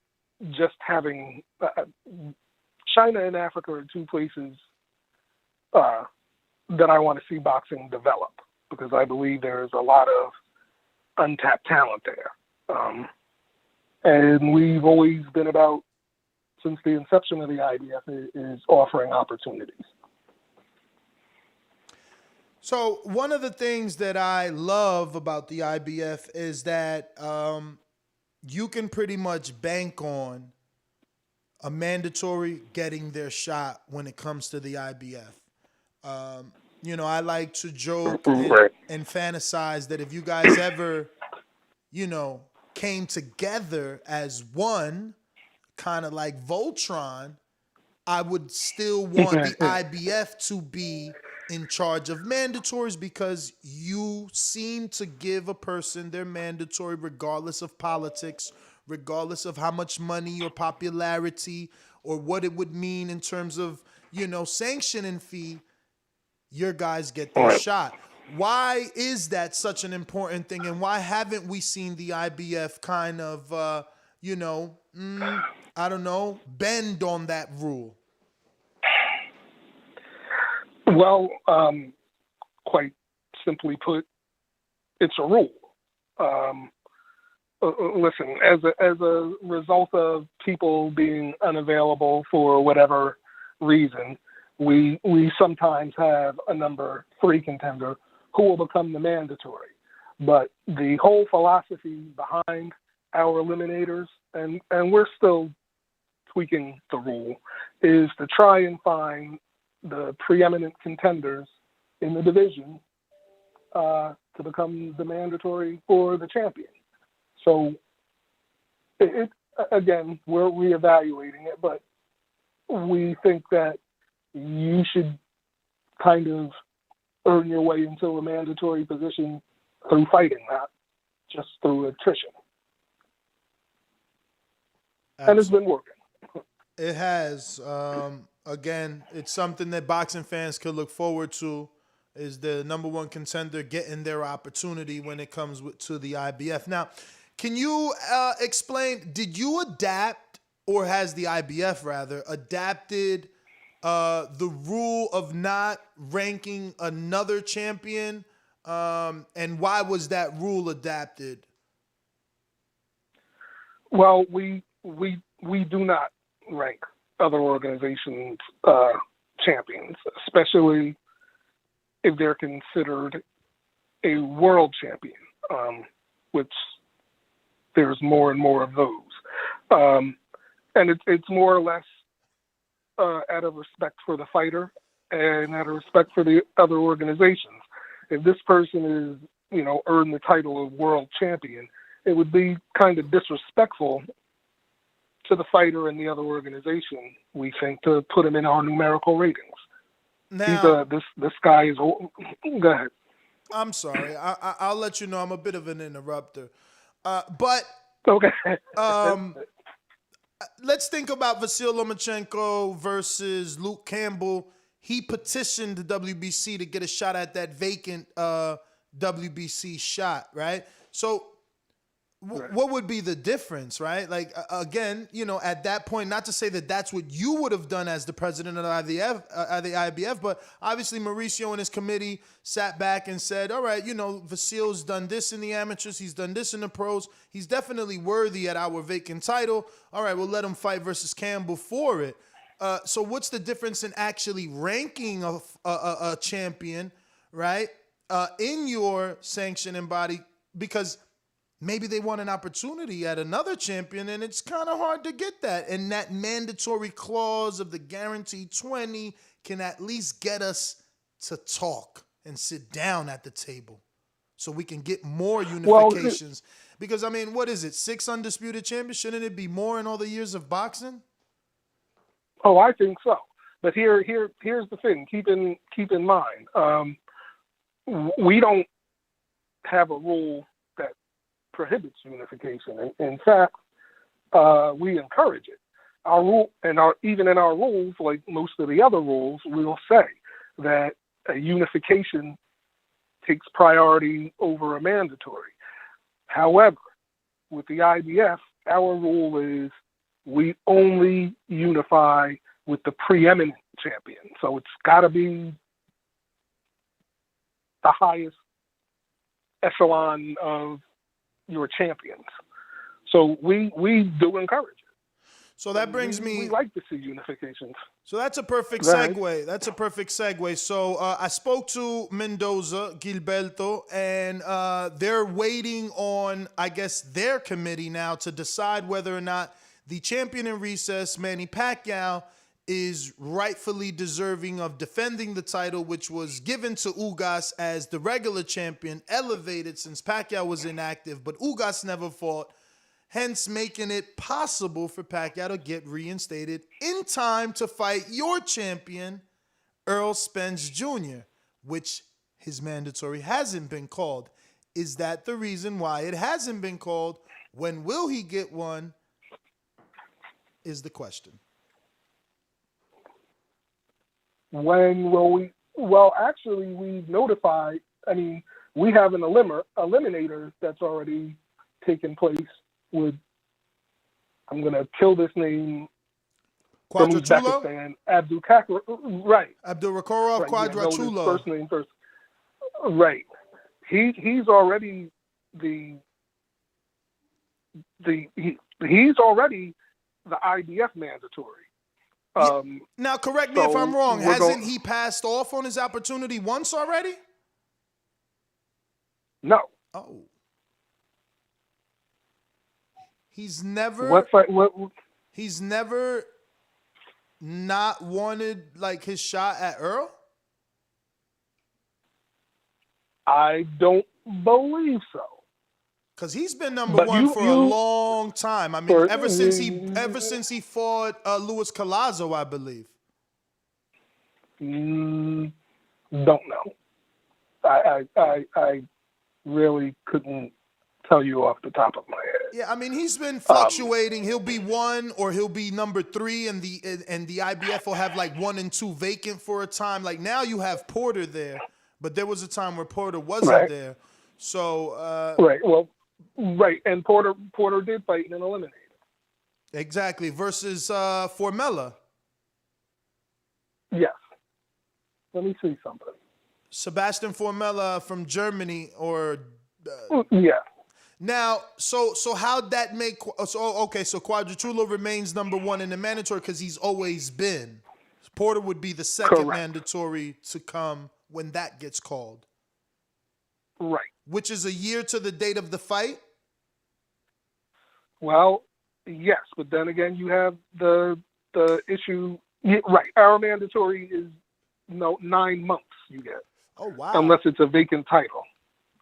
Speaker 19: just having China and Africa are two places that I want to see boxing develop, because I believe there's a lot of untapped talent there. And we've always been about, since the inception of the IDF, is offering opportunities.
Speaker 9: So one of the things that I love about the IBF is that you can pretty much bank on a mandatory getting their shot when it comes to the IBF. I like to joke and fantasize that if you guys ever, came together as one, kind of like Voltron, I would still want the IBF to be in charge of mandatories, because you seem to give a person their mandatory regardless of politics, regardless of how much money or popularity or what it would mean in terms of, sanctioning fee. Your guys get their shot. Why is that such an important thing, and why haven't we seen the IBF kind of, bend on that rule?
Speaker 19: Well, quite simply put, it's a rule. Listen, as a result of people being unavailable for whatever reason, we sometimes have a number 3 contender who will become the mandatory. But the whole philosophy behind our eliminators, and we're still tweaking the rule, is to try and find the preeminent contenders in the division to become the mandatory for the champion. So, again, we're reevaluating it, but we think that you should kind of earn your way into a mandatory position through fighting, not just through attrition. And it's been working.
Speaker 9: It has. Again, it's something that boxing fans could look forward to, is the number one contender getting their opportunity when it comes to the IBF. Now, can you explain, did you adapt, or has the IBF rather adapted the rule of not ranking another champion? And why was that rule adapted?
Speaker 19: Well, we do not rank other organizations champions, especially if they're considered a world champion, which there's more and more of those. And it's more or less out of respect for the fighter and out of respect for the other organizations. If this person is, earned the title of world champion, it would be kind of disrespectful to the fighter and the other organization, we think, to put him in our numerical ratings.
Speaker 9: Now,
Speaker 19: this guy is old. Go ahead.
Speaker 9: I'm sorry. I'll let you know I'm a bit of an interrupter. But
Speaker 19: okay.
Speaker 9: Let's think about Vasyl Lomachenko versus Luke Campbell. He petitioned the WBC to get a shot at that vacant WBC shot, right? So what would be the difference, right? Like, again, at that point, not to say that that's what you would have done as the president of the IBF, but obviously Mauricio and his committee sat back and said, all right, Vasyl's done this in the amateurs, he's done this in the pros, he's definitely worthy at our vacant title. All right, we'll let him fight versus Campbell for it. So what's the difference in actually ranking a champion, right, in your sanctioning body? Because maybe they want an opportunity at another champion, and it's kind of hard to get that. And that mandatory clause of the guaranteed 20 can at least get us to talk and sit down at the table so we can get more unifications. Because, what is it, 6 undisputed champions? Shouldn't it be more in all the years of boxing?
Speaker 19: Oh, I think so. But here's the thing. Keep in mind, we don't have a rule that prohibits unification. In fact, we encourage it. Our rule, even in our rules, like most of the other rules, we'll say that a unification takes priority over a mandatory. However, with the IBF, our rule is we only unify with the preeminent champion. So it's got to be the highest echelon of your champions. So we do encourage it.
Speaker 9: So that brings me...
Speaker 19: We like to see unifications.
Speaker 9: So that's a perfect segue. That's a perfect segue. So I spoke to Mendoza, Gilberto, and they're waiting on, I guess, their committee now to decide whether or not the champion in recess, Manny Pacquiao, is rightfully deserving of defending the title, which was given to Ugas as the regular champion, elevated since Pacquiao was inactive, but Ugas never fought, hence making it possible for Pacquiao to get reinstated in time to fight your champion, Errol Spence Jr., which his mandatory hasn't been called. Is that the reason why it hasn't been called? When will he get one? Is the question.
Speaker 19: When will we? Well, actually, we've notified. We have an eliminator that's already taken place with, I'm going to kill this name, from Uzbekistan, right.
Speaker 9: Abdurakhorov Quadratulo.
Speaker 19: First name first. Right. He's already he's already the IBF mandatory.
Speaker 9: Now, correct me if I'm wrong. Hasn't he passed off on his opportunity once already?
Speaker 19: No.
Speaker 9: Oh. He's never.
Speaker 19: What?
Speaker 9: He's never not wanted like his shot at Earl?
Speaker 19: I don't believe so.
Speaker 9: Because he's been number one for a long time. I mean, ever since he fought Luis Collazo, I believe.
Speaker 19: Don't know. I really couldn't tell you off the top of my head.
Speaker 9: Yeah, I mean, he's been fluctuating. He'll be 1 or he'll be number 3, and the IBF will have like 1 and 2 vacant for a time. Like now you have Porter there, but there was a time where Porter wasn't there. So
Speaker 19: and Porter did fight and eliminated.
Speaker 9: Exactly, versus Formella.
Speaker 19: Yes. Let me see something.
Speaker 9: Sebastian Formella from Germany, or
Speaker 19: yeah.
Speaker 9: Now, so how'd that make? So Quadratrulo remains number 1 in the mandatory because he's always been. Porter would be the second mandatory to come when that gets called.
Speaker 19: Right.
Speaker 9: Which is a year to the date of the fight?
Speaker 19: Well, yes, but then again, you have the issue. Right, our mandatory is 9 months. You get.
Speaker 9: Oh wow!
Speaker 19: Unless it's a vacant title.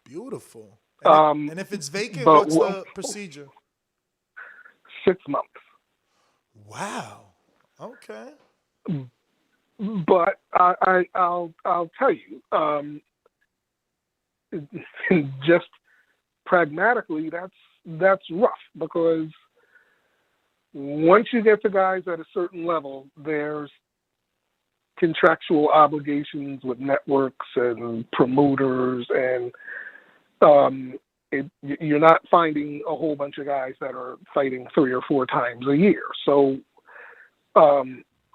Speaker 9: Beautiful. And if it's vacant, what's the procedure?
Speaker 19: 6 months.
Speaker 9: Wow. Okay.
Speaker 19: But I'll tell you, just pragmatically, that's rough, because once you get to guys at a certain level, there's contractual obligations with networks and promoters, and you're not finding a whole bunch of guys that are fighting 3 or 4 times a year. So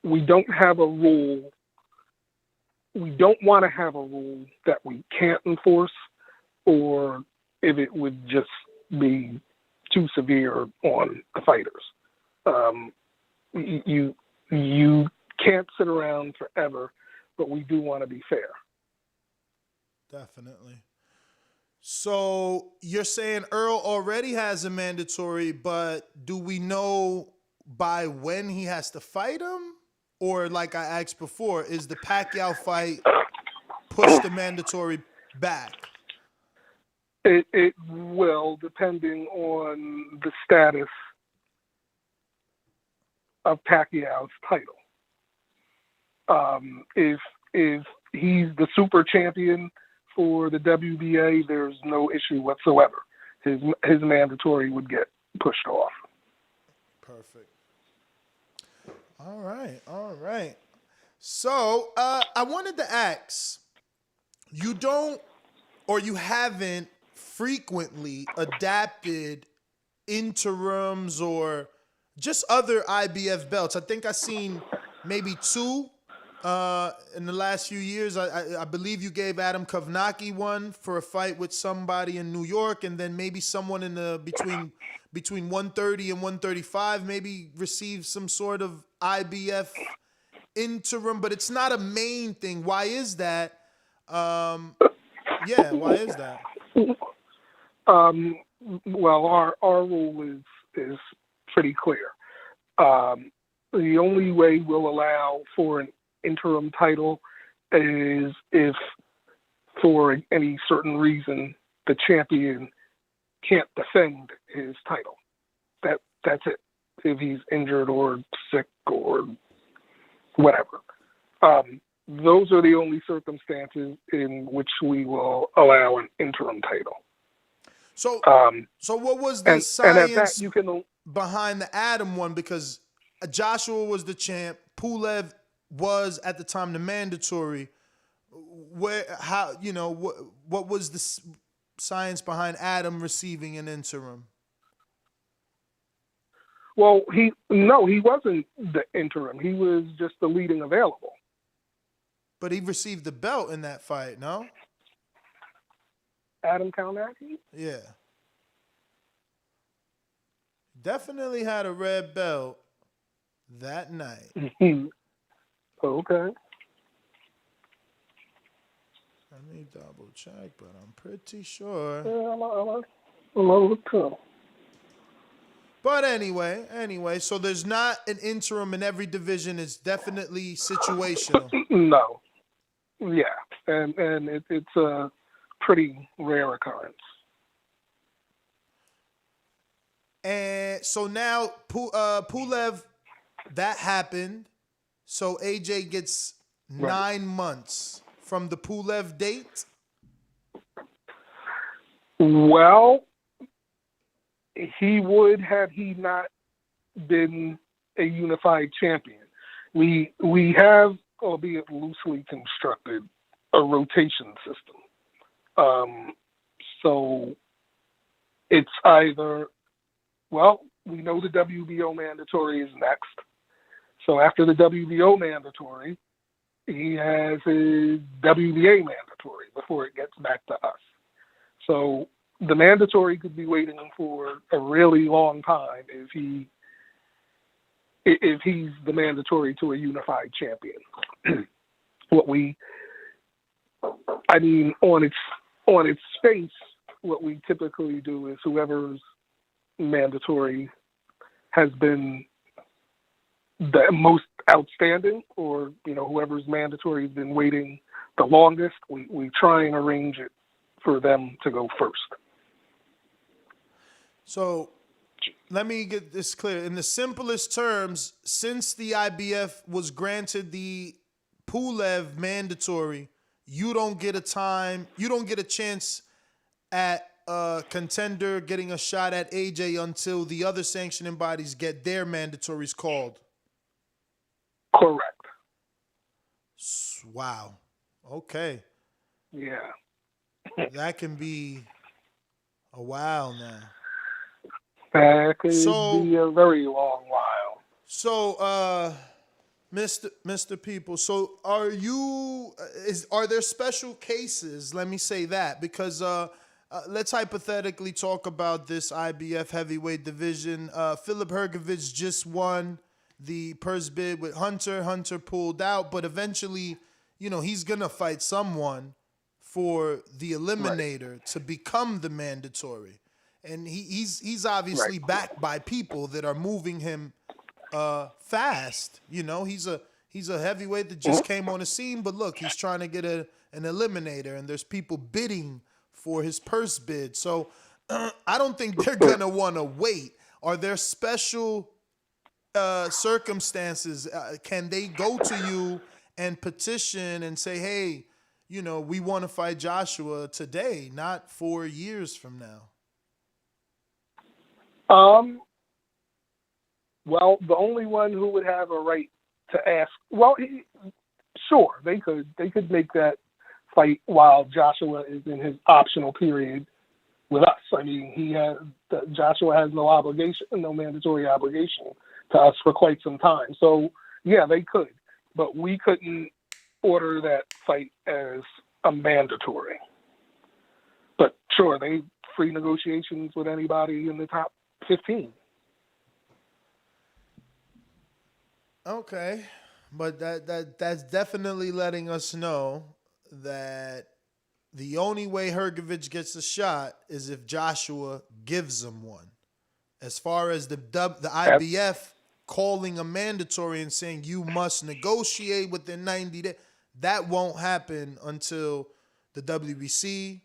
Speaker 19: we don't have a rule. We don't want to have a rule that we can't enforce, or if it would just be too severe on the fighters. You can't sit around forever, but we do want to be fair.
Speaker 9: Definitely. So you're saying Earl already has a mandatory, but do we know by when he has to fight him? Or like I asked before, is the Pacquiao fight push the mandatory back?
Speaker 19: It will, depending on the status of Pacquiao's title. If he's the super champion for the WBA, there's no issue whatsoever. His mandatory would get pushed off.
Speaker 9: Perfect. All right. So I wanted to ask, you don't, or you haven't frequently adapted interims or just other IBF belts. I think I've seen maybe 2 in the last few years. I believe you gave Adam Kovnacki one for a fight with somebody in New York, and then maybe someone in the between 130 and 135 maybe received some sort of IBF interim, but it's not a main thing. Why is that? Why is that?
Speaker 19: Well, our rule is pretty clear. The only way we'll allow for an interim title is if, for any certain reason, the champion can't defend his title. That's it. If he's injured or sick or whatever. Those are the only circumstances in which we will allow an interim title.
Speaker 9: So what was the science behind the Adam one? Because Joshua was the champ. Pulev was at the time the mandatory. What was the science behind Adam receiving an interim?
Speaker 19: Well, he wasn't the interim. He was just the leading available.
Speaker 9: But he received the belt in that fight, no?
Speaker 19: Adam Kovnacki?
Speaker 9: Yeah. Definitely had a red belt that night.
Speaker 19: Okay.
Speaker 9: Let me double check, but I'm pretty sure.
Speaker 19: Yeah, I'm
Speaker 9: But anyway, so there's not an interim in every division. It's definitely situational.
Speaker 19: No. Yeah, and it's a pretty rare occurrence.
Speaker 9: And so now Pulev, that happened. So AJ gets 9 months from the Pulev date.
Speaker 19: Well, he would had he not been a unified champion. We have, albeit loosely constructed, a rotation system. So it's either, well, we know the WBO mandatory is next. So after the WBO mandatory, he has his WBA mandatory before it gets back to us. So the mandatory could be waiting for a really long time if he's the mandatory to a unified champion. On its face, what we typically do is whoever's mandatory has been the most outstanding, or whoever's mandatory has been waiting the longest, we try and arrange it for them to go first.
Speaker 9: So let me get this clear. In the simplest terms, since the IBF was granted the Pulev mandatory, you don't get a chance at a contender getting a shot at AJ until the other sanctioning bodies get their mandatories called.
Speaker 19: Correct.
Speaker 9: Wow. Okay.
Speaker 19: Yeah.
Speaker 9: That can be a while now.
Speaker 19: That could be a very long while.
Speaker 9: So, Mr. People, so are there special cases? Let me say that, because let's hypothetically talk about this IBF heavyweight division. Filip Hrgović just won the purse bid with Hunter. Hunter pulled out, but eventually, he's gonna fight someone for the eliminator to become the mandatory, and he's obviously backed by people that are moving him fast. He's a heavyweight that just came on the scene, but look, he's trying to get an eliminator, and there's people bidding for his purse bid. So I don't think they're gonna want to wait. Are there special circumstances? Can they go to you and petition and say, hey, we want to fight Joshua today, not 4 years from now?
Speaker 19: Well, the only one who would have a right to ask, well, sure, they could make that fight while Joshua is in his optional period with us. I mean, Joshua has no mandatory obligation to us for quite some time. So yeah, they could, but we couldn't order that fight as a mandatory. But sure, they free negotiations with anybody in the top 15.
Speaker 9: Okay, but that's definitely letting us know that the only way Hrgović gets a shot is if Joshua gives him one. As far as the IBF calling a mandatory and saying you must negotiate within 90 days, that won't happen until the WBC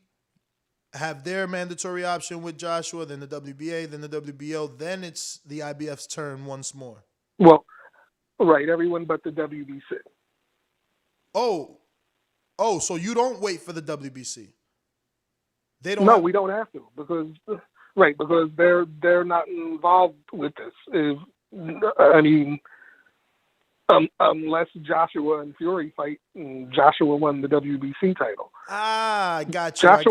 Speaker 9: have their mandatory option with Joshua, then the WBA, then the WBO, then it's the IBF's turn once more.
Speaker 19: Well, right, everyone but the WBC.
Speaker 9: Oh, so you don't wait for the WBC? They don't.
Speaker 19: No, we don't have to because they're not involved with this. Unless Joshua and Fury fight, and Joshua won the WBC title.
Speaker 9: I got you. I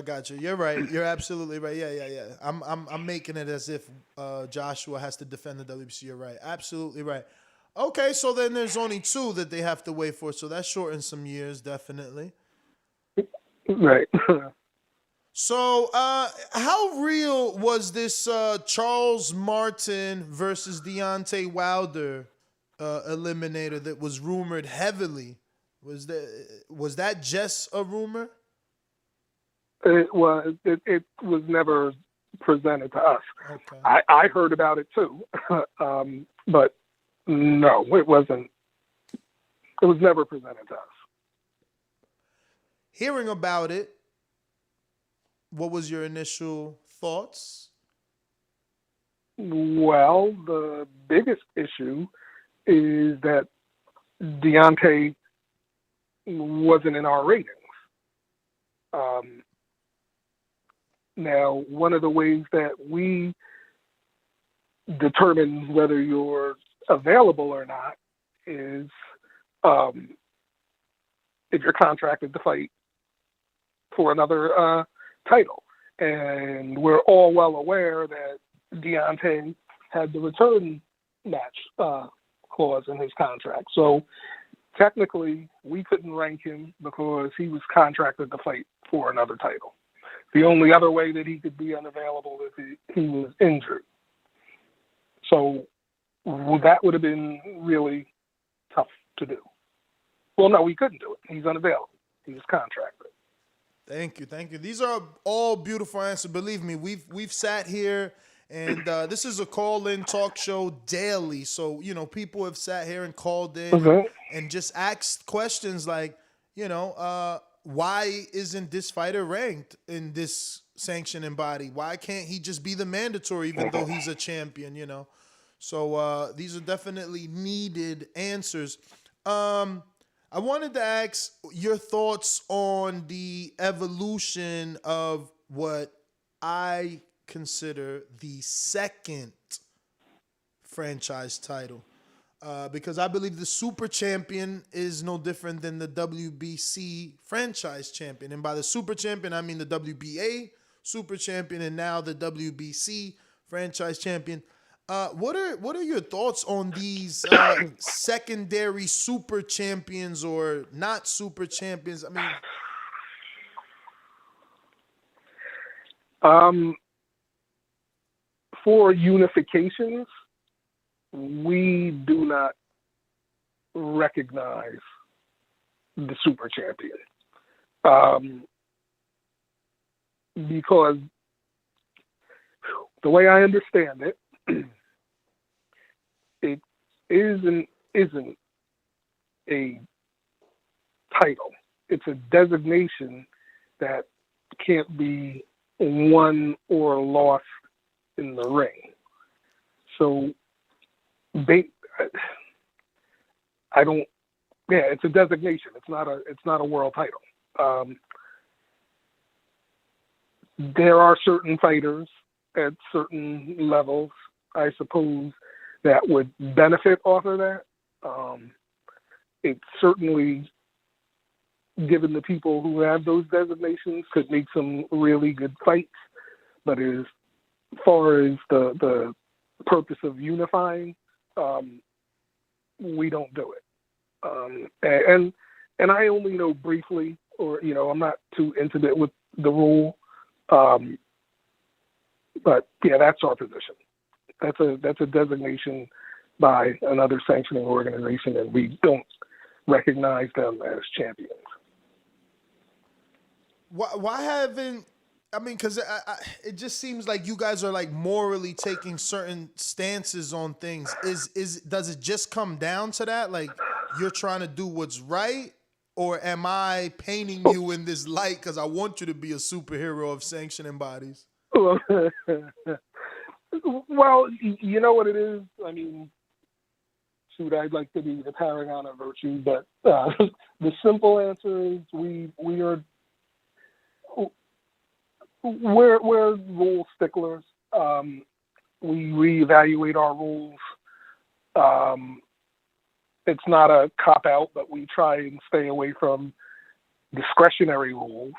Speaker 9: got you. You're right. You're absolutely right. Yeah. I'm making it as if Joshua has to defend the WBC. You're right. Absolutely right. Okay, so then there's only 2 that they have to wait for, so that shortens some years, definitely.
Speaker 19: Right.
Speaker 9: So, how real was this Charles Martin versus Deontay Wilder eliminator that was rumored heavily? Was that just a rumor?
Speaker 19: It was. It was never presented to us.
Speaker 9: Okay.
Speaker 19: I heard about it too, but no, it wasn't. It was never presented to us.
Speaker 9: Hearing about it, what was your initial thoughts?
Speaker 19: Well, the biggest issue is that Deontay wasn't in our ratings. Now, one of the ways that we determine whether you're available or not is if you're contracted to fight for another title. And we're all well aware that Deontay had the return match clause in his contract. So technically, we couldn't rank him because he was contracted to fight for another title. The only other way that he could be unavailable is if he was injured. So that would have been really tough to do. Well, no, we couldn't do it. He's unavailable. He was contracted.
Speaker 9: Thank you. These are all beautiful answers. Believe me, we've sat here, and this is a call-in talk show daily. So, people have sat here and called in and just asked questions like, why isn't this fighter ranked in this sanctioning body? Why can't he just be the mandatory even though he's a champion, So these are definitely needed answers. I wanted to ask your thoughts on the evolution of what I consider the second franchise title. Because I believe the super champion is no different than the WBC franchise champion. And by the super champion, I mean the WBA super champion and now the WBC franchise champion. What are your thoughts on these secondary super champions or not super champions?
Speaker 19: For unifications, we do not recognize the super champion because the way I understand it, it isn't a title. It's a designation that can't be won or lost in the ring. So it's a designation. It's not a world title. There are certain fighters at certain levels, I suppose, that would benefit off of that. It certainly, given the people who have those designations, could make some really good fights. But as far as the purpose of unifying, we don't do it. And I only know briefly, or I'm not too intimate with the rule. But yeah, that's our position. That's a designation by another sanctioning organization, and we don't recognize them as champions.
Speaker 9: Why haven't? Because it just seems like you guys are like morally taking certain stances on things. Does it just come down to that? Like you're trying to do what's right, or am I painting you in this light because I want you to be a superhero of sanctioning bodies?
Speaker 19: Well, you know what it is? I'd like to be the paragon of virtue, but the simple answer is we're rule sticklers. We reevaluate our rules. It's not a cop-out, but we try and stay away from discretionary rules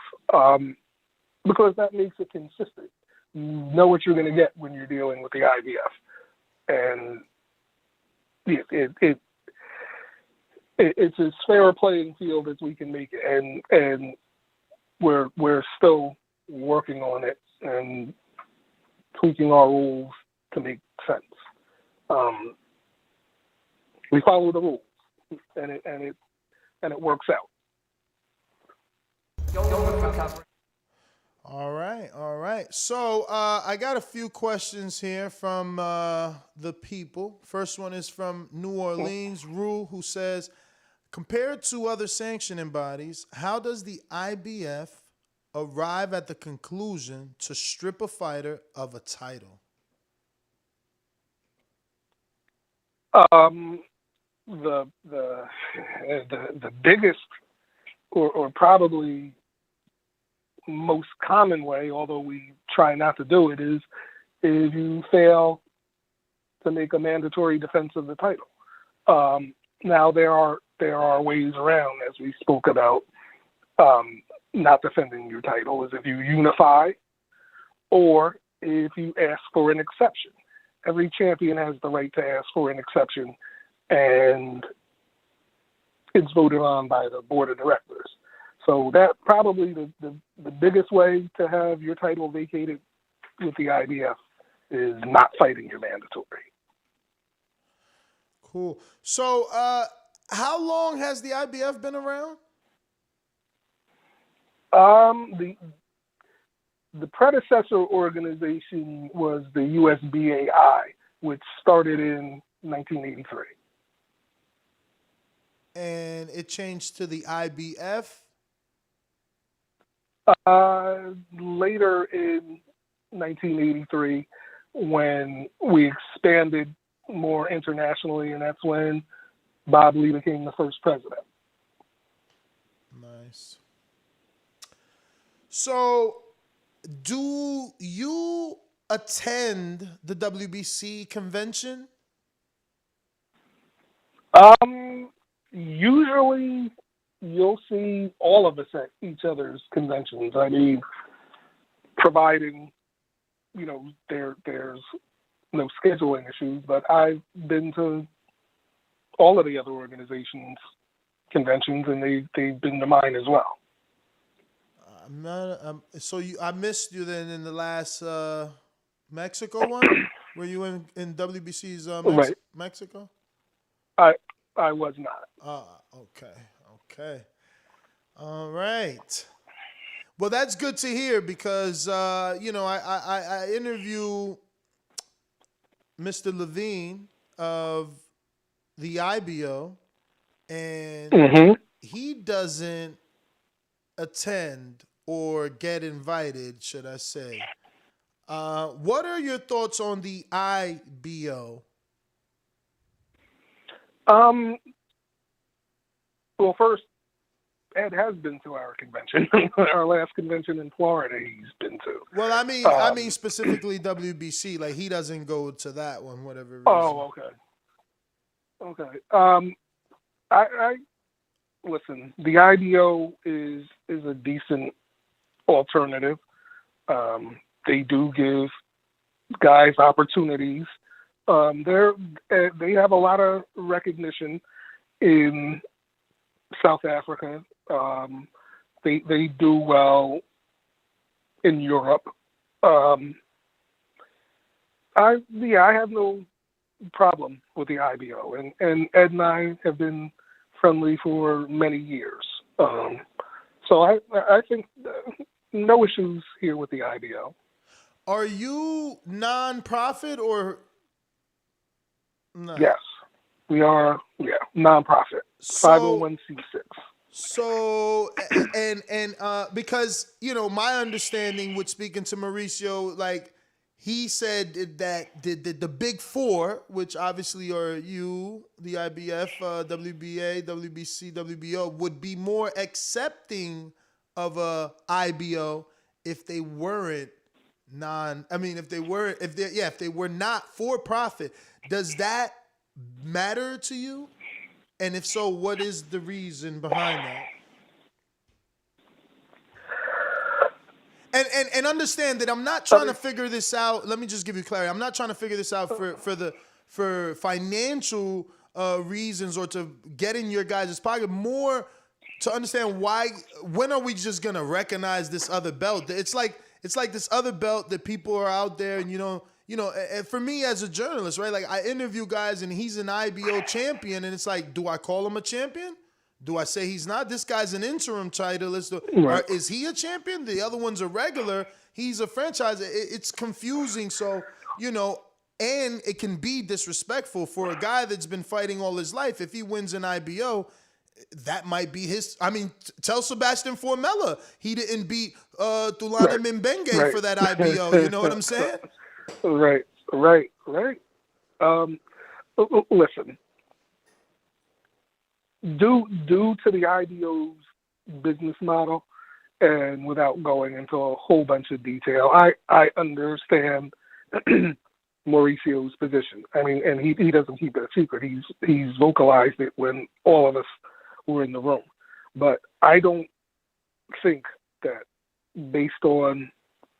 Speaker 19: because that makes it consistent. You know what you're going to get when you're dealing with the IBF. And it's as fair a playing field as we can make it. And we're still working on it and tweaking our rules to make sense. We follow the rules, and it works out.
Speaker 9: All right. So I got a few questions here from the people. First one is from New Orleans, Rue, who says, compared to other sanctioning bodies, how does the IBF arrive at the conclusion to strip a fighter of a title?
Speaker 19: The biggest or probably most common way, although we try not to do it, is if you fail to make a mandatory defense of the title. Now there are ways around, as we spoke about, not defending your title, is if you unify or if you ask for an exception. Every champion has the right to ask for an exception, and it's voted on by the board of directors. So that probably the biggest way to have your title vacated with the IBF is not fighting your mandatory.
Speaker 9: Cool. So how long has the IBF been around?
Speaker 19: The predecessor organization was the USBAI, which started in 1983.
Speaker 9: And it changed to the IBF?
Speaker 19: Later in 1983, when we expanded more internationally, and that's when Bob Lee became the first president.
Speaker 9: Nice. So, do you attend the WBC convention?
Speaker 19: Usually you'll see all of us at each other's conventions. I mean, providing, there's no scheduling issues, but I've been to all of the other organizations' conventions, and they've been to mine as well.
Speaker 9: I missed you then in the last Mexico one? Were you in WBC's
Speaker 19: Right.
Speaker 9: Mexico?
Speaker 19: I was not.
Speaker 9: Okay. All right. Well, that's good to hear because, I interview Mr. Levine of the IBO, and he doesn't attend or get invited, should I say. What are your thoughts on the IBO?
Speaker 19: Well, first, Ed has been to our convention. Our last convention in Florida, he's been to.
Speaker 9: Well, I mean specifically WBC. Like, he doesn't go to that one, whatever reason.
Speaker 19: Oh, okay. I listen. The IBO is a decent alternative. They do give guys opportunities. They have a lot of recognition in South Africa. They do well in Europe. I have no problem with the IBO, and Ed and I have been friendly for many years. So I think no issues here with the IBO.
Speaker 9: Are you non-profit or no?
Speaker 19: Yes, we are. Yeah, non-profit, 501c6.
Speaker 9: So, and because, my understanding with speaking to Mauricio, like, he said that the big four, which obviously are you, the IBF, WBA, WBC, WBO, would be more accepting of a IBO if they weren't if they were not for profit. Does that matter to you? And if so, what is the reason behind that? And understand that I'm not trying to figure this out. Let me just give you clarity. I'm not trying to figure this out for financial reasons or to get in your guys' pocket. More to understand when are we just gonna recognize this other belt? It's like this other belt that people are out there, and and for me as a journalist, right? Like, I interview guys and he's an IBO champion, and it's like, do I call him a champion? Do I say he's not? This guy's an interim titleist.
Speaker 19: Right.
Speaker 9: Is he a champion? The other one's a regular. He's a franchise. It's confusing. So, and it can be disrespectful for a guy that's been fighting all his life. If he wins an IBO, that might be his. I mean, tell Sebastian Formella he didn't beat Thulana Mbenge for that IBO. You know what I'm saying?
Speaker 19: Right. Listen, due to the IBO's business model, and without going into a whole bunch of detail, I understand Mauricio's position. I mean, and he doesn't keep it a secret. He's vocalized it when all of us were in the room. But I don't think that based on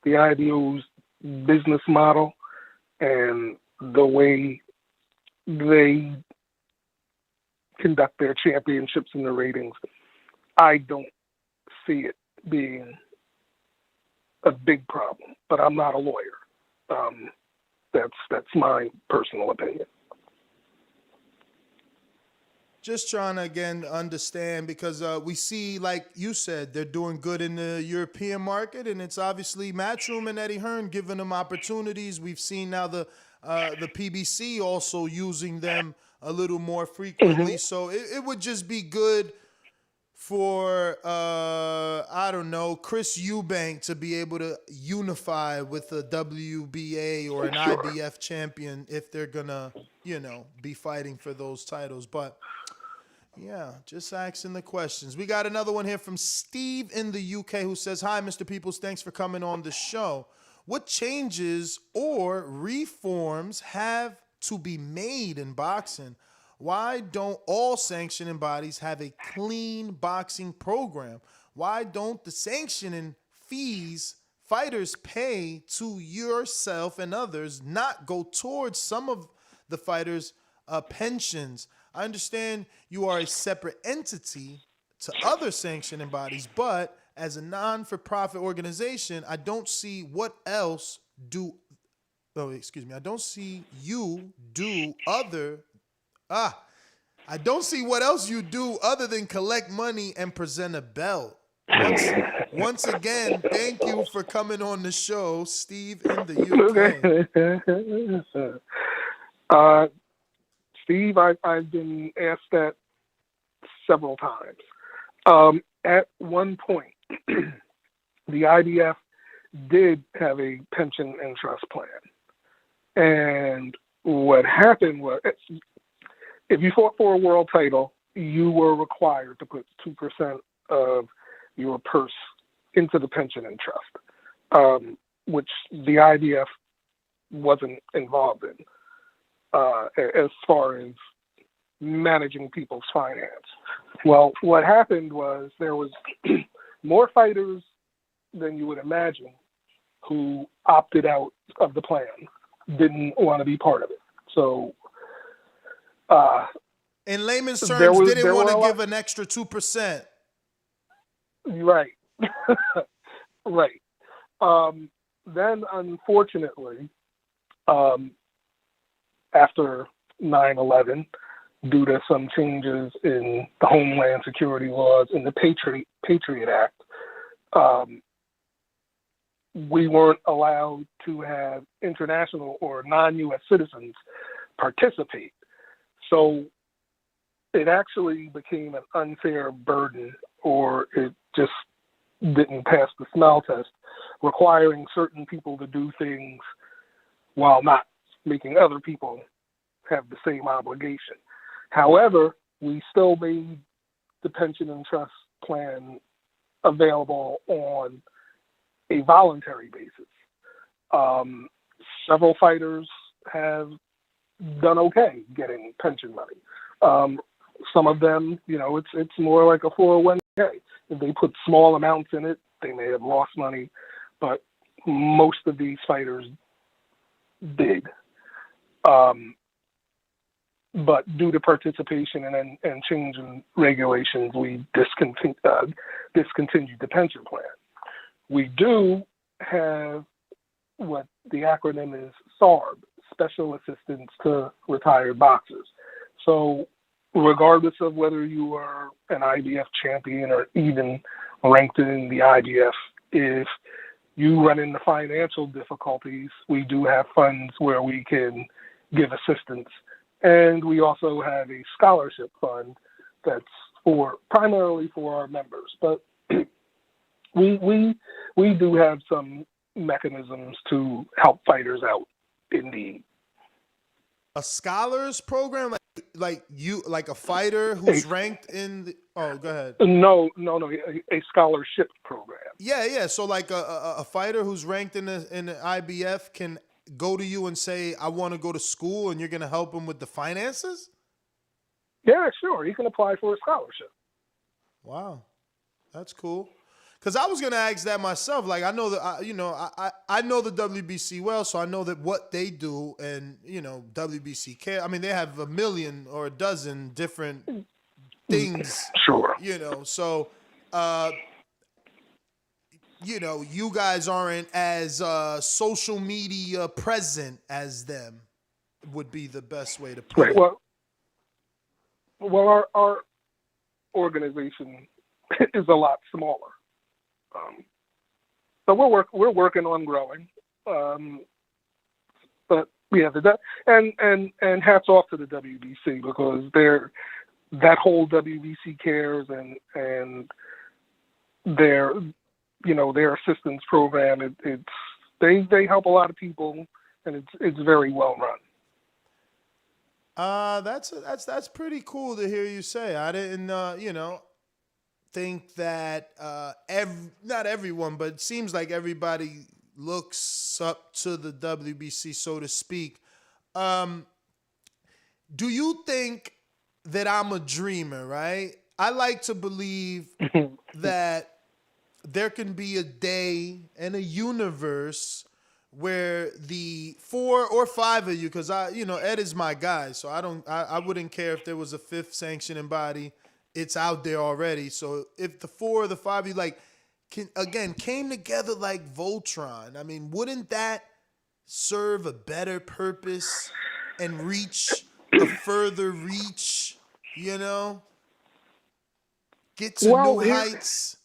Speaker 19: the IBO's business model and the way they conduct their championships and the ratings, I don't see it being a big problem. But I'm not a lawyer. That's my personal opinion.
Speaker 9: Just trying to, again, understand, because we see, like you said, they're doing good in the European market, and it's obviously Matchroom and Eddie Hearn giving them opportunities. We've seen now the PBC also using them a little more frequently. So it would just be good for, I don't know, Chris Eubank to be able to unify with a WBA or an IBF champion if they're going to, be fighting for those titles. But, yeah, just asking the questions. We got another one here from Steve in the UK who says, "Hi, Mr. Peoples. Thanks for coming on the show. What changes or reforms have to be made in boxing? Why don't all sanctioning bodies have a clean boxing program? Why don't the sanctioning fees fighters pay to yourself and others not go towards some of the fighters' pensions? I understand you are a separate entity to other sanctioning bodies, but as a non-for-profit organization, I don't see what else do. Oh, excuse me. I don't see you do other. I don't see what else you do other than collect money and present a belt. Once again, thank you for coming on the show, Steve in the UK.
Speaker 19: Steve, I've been asked that several times. At one point, the IBF did have a pension and trust plan. And what happened was, if you fought for a world title, you were required to put 2% of your purse into the pension and trust, which the IBF wasn't involved in as far as managing people's finance. Well, what happened was there was more fighters than you would imagine who opted out of the plan, didn't want to be part of it. So,
Speaker 9: in layman's terms, didn't want to give an extra 2%.
Speaker 19: Right. Right. Then, unfortunately, after 9/11, due to some changes in the Homeland Security laws and the Patriot Act, we weren't allowed to have international or non-U.S. citizens participate. So it actually became an unfair burden, or it just didn't pass the smell test, requiring certain people to do things while not making other people have the same obligation. However, we still made the pension and trust plan available on a voluntary basis. Several fighters have done okay getting pension money. Some of them, it's more like a 401k. If they put small amounts in it, they may have lost money, but most of these fighters did. But due to participation and change in regulations, we discontinued the pension plan. We do have what the acronym is SARB, Special Assistance to Retired Boxers. So regardless of whether you are an IBF champion or even ranked in the IBF, if you run into financial difficulties, we do have funds where we can give assistance. And we also have a scholarship fund that's primarily for our members. But we do have some mechanisms to help fighters out, indeed.
Speaker 9: A scholars program, like a fighter who's ranked in the. Oh, go ahead.
Speaker 19: No, a scholarship program.
Speaker 9: Yeah. So like a fighter who's ranked in the IBF can go to you and say, I want to go to school, and you're going to help him with the finances?
Speaker 19: Yeah, sure. He can apply for a scholarship.
Speaker 9: Wow. That's cool. Because I was going to ask that myself. Like, I know that, I know the WBC well, so I know that what they do and, WBC care. I mean, they have a million or a dozen different things.
Speaker 19: Sure.
Speaker 9: So, you guys aren't as social media present as them would be the best way to put it.
Speaker 19: Well, our organization is a lot smaller. So we're working on growing. But yeah, and hats off to the WBC because that whole WBC cares and their assistance program. They help a lot of people, and it's very well run.
Speaker 9: That's pretty cool to hear you say. I didn't think that not everyone, but it seems like everybody looks up to the WBC, so to speak. Do you think that I'm a dreamer, right? I like to believe that there can be a day and a universe where the 4 or 5 of you, because Ed is my guy, so I wouldn't care if there was a 5th sanctioning body. It's out there already. So if the 4 or the 5 of you came together like Voltron, I mean, wouldn't that serve a better purpose and reach a further reach? Get to new heights.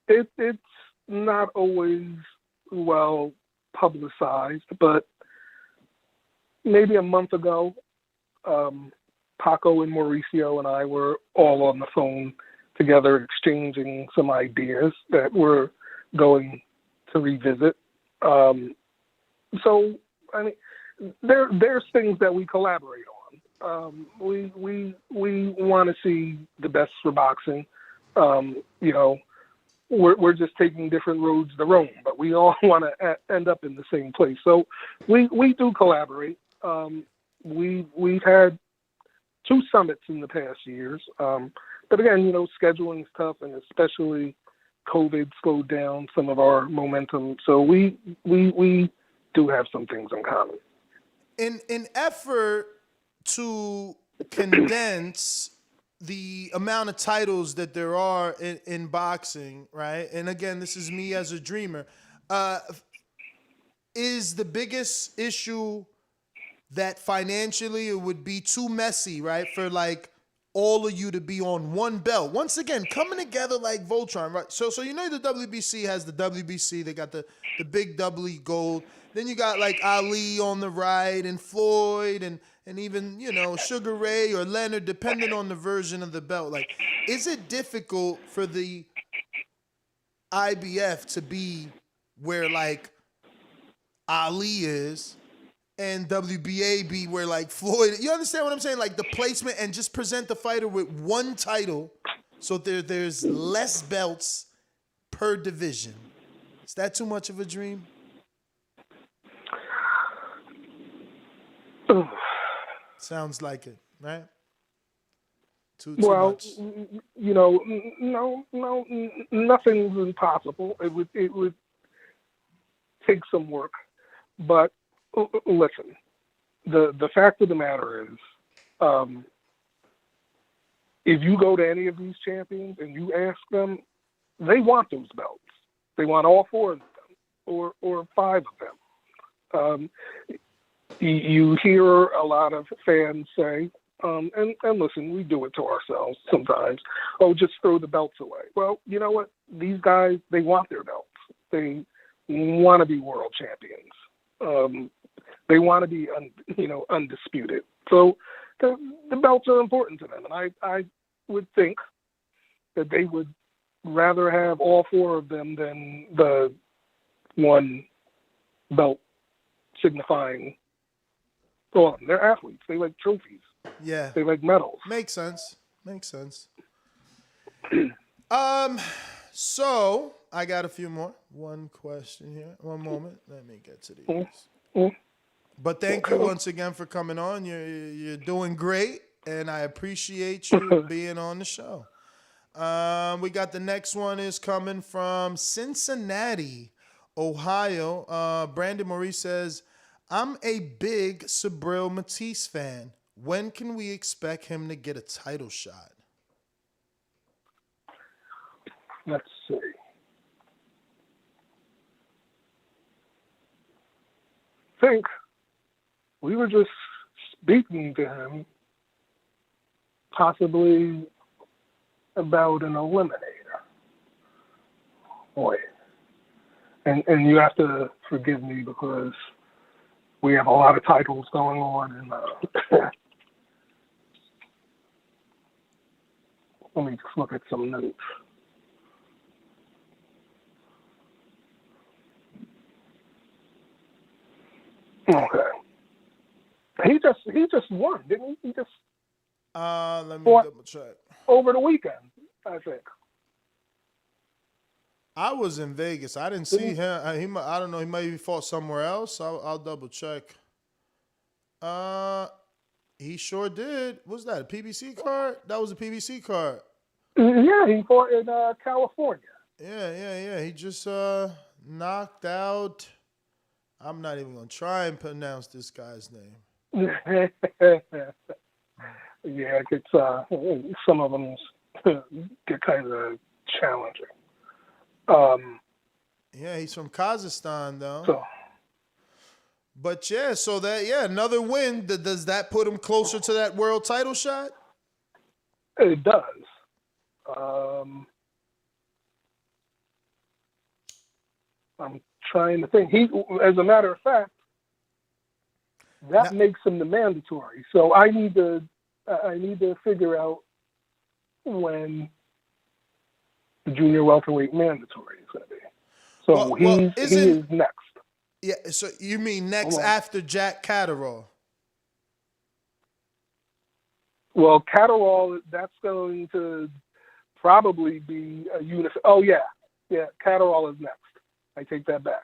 Speaker 19: It's not always well publicized, but maybe a month ago, Paco and Mauricio and I were all on the phone together exchanging some ideas that we're going to revisit. So, I mean, there's things that we collaborate on. We want to see the best for boxing. We're just taking different roads to Rome, but we all want to end up in the same place. So we do collaborate. We've had 2 summits in the past years. But again, scheduling is tough, and especially COVID slowed down some of our momentum. So we do have some things in common.
Speaker 9: In effort to condense the amount of titles that there are in boxing, right? And again, this is me as a dreamer. Is the biggest issue that financially it would be too messy, right? For like all of you to be on one belt. Once again, coming together like Voltron, right? So the WBC has the WBC. They got the big doubly gold. Then you got like Ali on the right and Floyd and even, Sugar Ray or Leonard, depending on the version of the belt. Like, is it difficult for the IBF to be where like Ali is and WBA be where like Floyd, you understand what I'm saying? Like the placement and just present the fighter with one title so there's less belts per division. Is that too much of a dream? Sounds like it, right? Too much.
Speaker 19: No, nothing's impossible. It would take some work, but listen. The fact of the matter is, if you go to any of these champions and you ask them, they want those belts. They want all 4 of them, or 5 of them. You hear a lot of fans say, And listen, we do it to ourselves sometimes. Oh, just throw the belts away. Well, you know what? These guys, they want their belts. They want to be world champions. They want to be, undisputed. So the belts are important to them, and I would think that they would rather have all four of them than the one belt signifying all of them. They're athletes. They like trophies.
Speaker 9: Yeah.
Speaker 19: They like medals.
Speaker 9: Makes sense. So I got a few more. One question here. One moment. Let me get to these. But thank you once again for coming on. You're doing great, and I appreciate you being on the show. We got the next one is coming from Cincinnati, Ohio. Brandon Maurice says, I'm a big Subriel Matisse fan. When can we expect him to get a title shot?
Speaker 19: Let's see. I think we were just speaking to him possibly about an eliminator. Boy. And you have to forgive me because we have a lot of titles going on. And let me just look at some notes. Okay. He just won, didn't he? He just
Speaker 9: let me double check.
Speaker 19: Over the weekend, I think.
Speaker 9: I was in Vegas. I didn't see him. I don't know. He maybe fought somewhere else. I'll double check. He sure did. What's that? A PBC card? That was a PBC card.
Speaker 19: Yeah, he fought in California.
Speaker 9: Yeah. He just knocked out. I'm not even gonna try and pronounce this guy's name.
Speaker 19: Yeah, it's some of them get kind of challenging.
Speaker 9: Yeah, he's from Kazakhstan though.
Speaker 19: So,
Speaker 9: but yeah, so another win. Does that put him closer to that world title shot?
Speaker 19: It does. I'm trying to think. As a matter of fact, that makes him the mandatory. So I need to figure out when the junior welterweight mandatory is going to be. So he is next.
Speaker 9: Yeah. So you mean next after Jack Catterall?
Speaker 19: Well, Catterall, that's going to probably be a Oh yeah. Catterall is next. I take that back.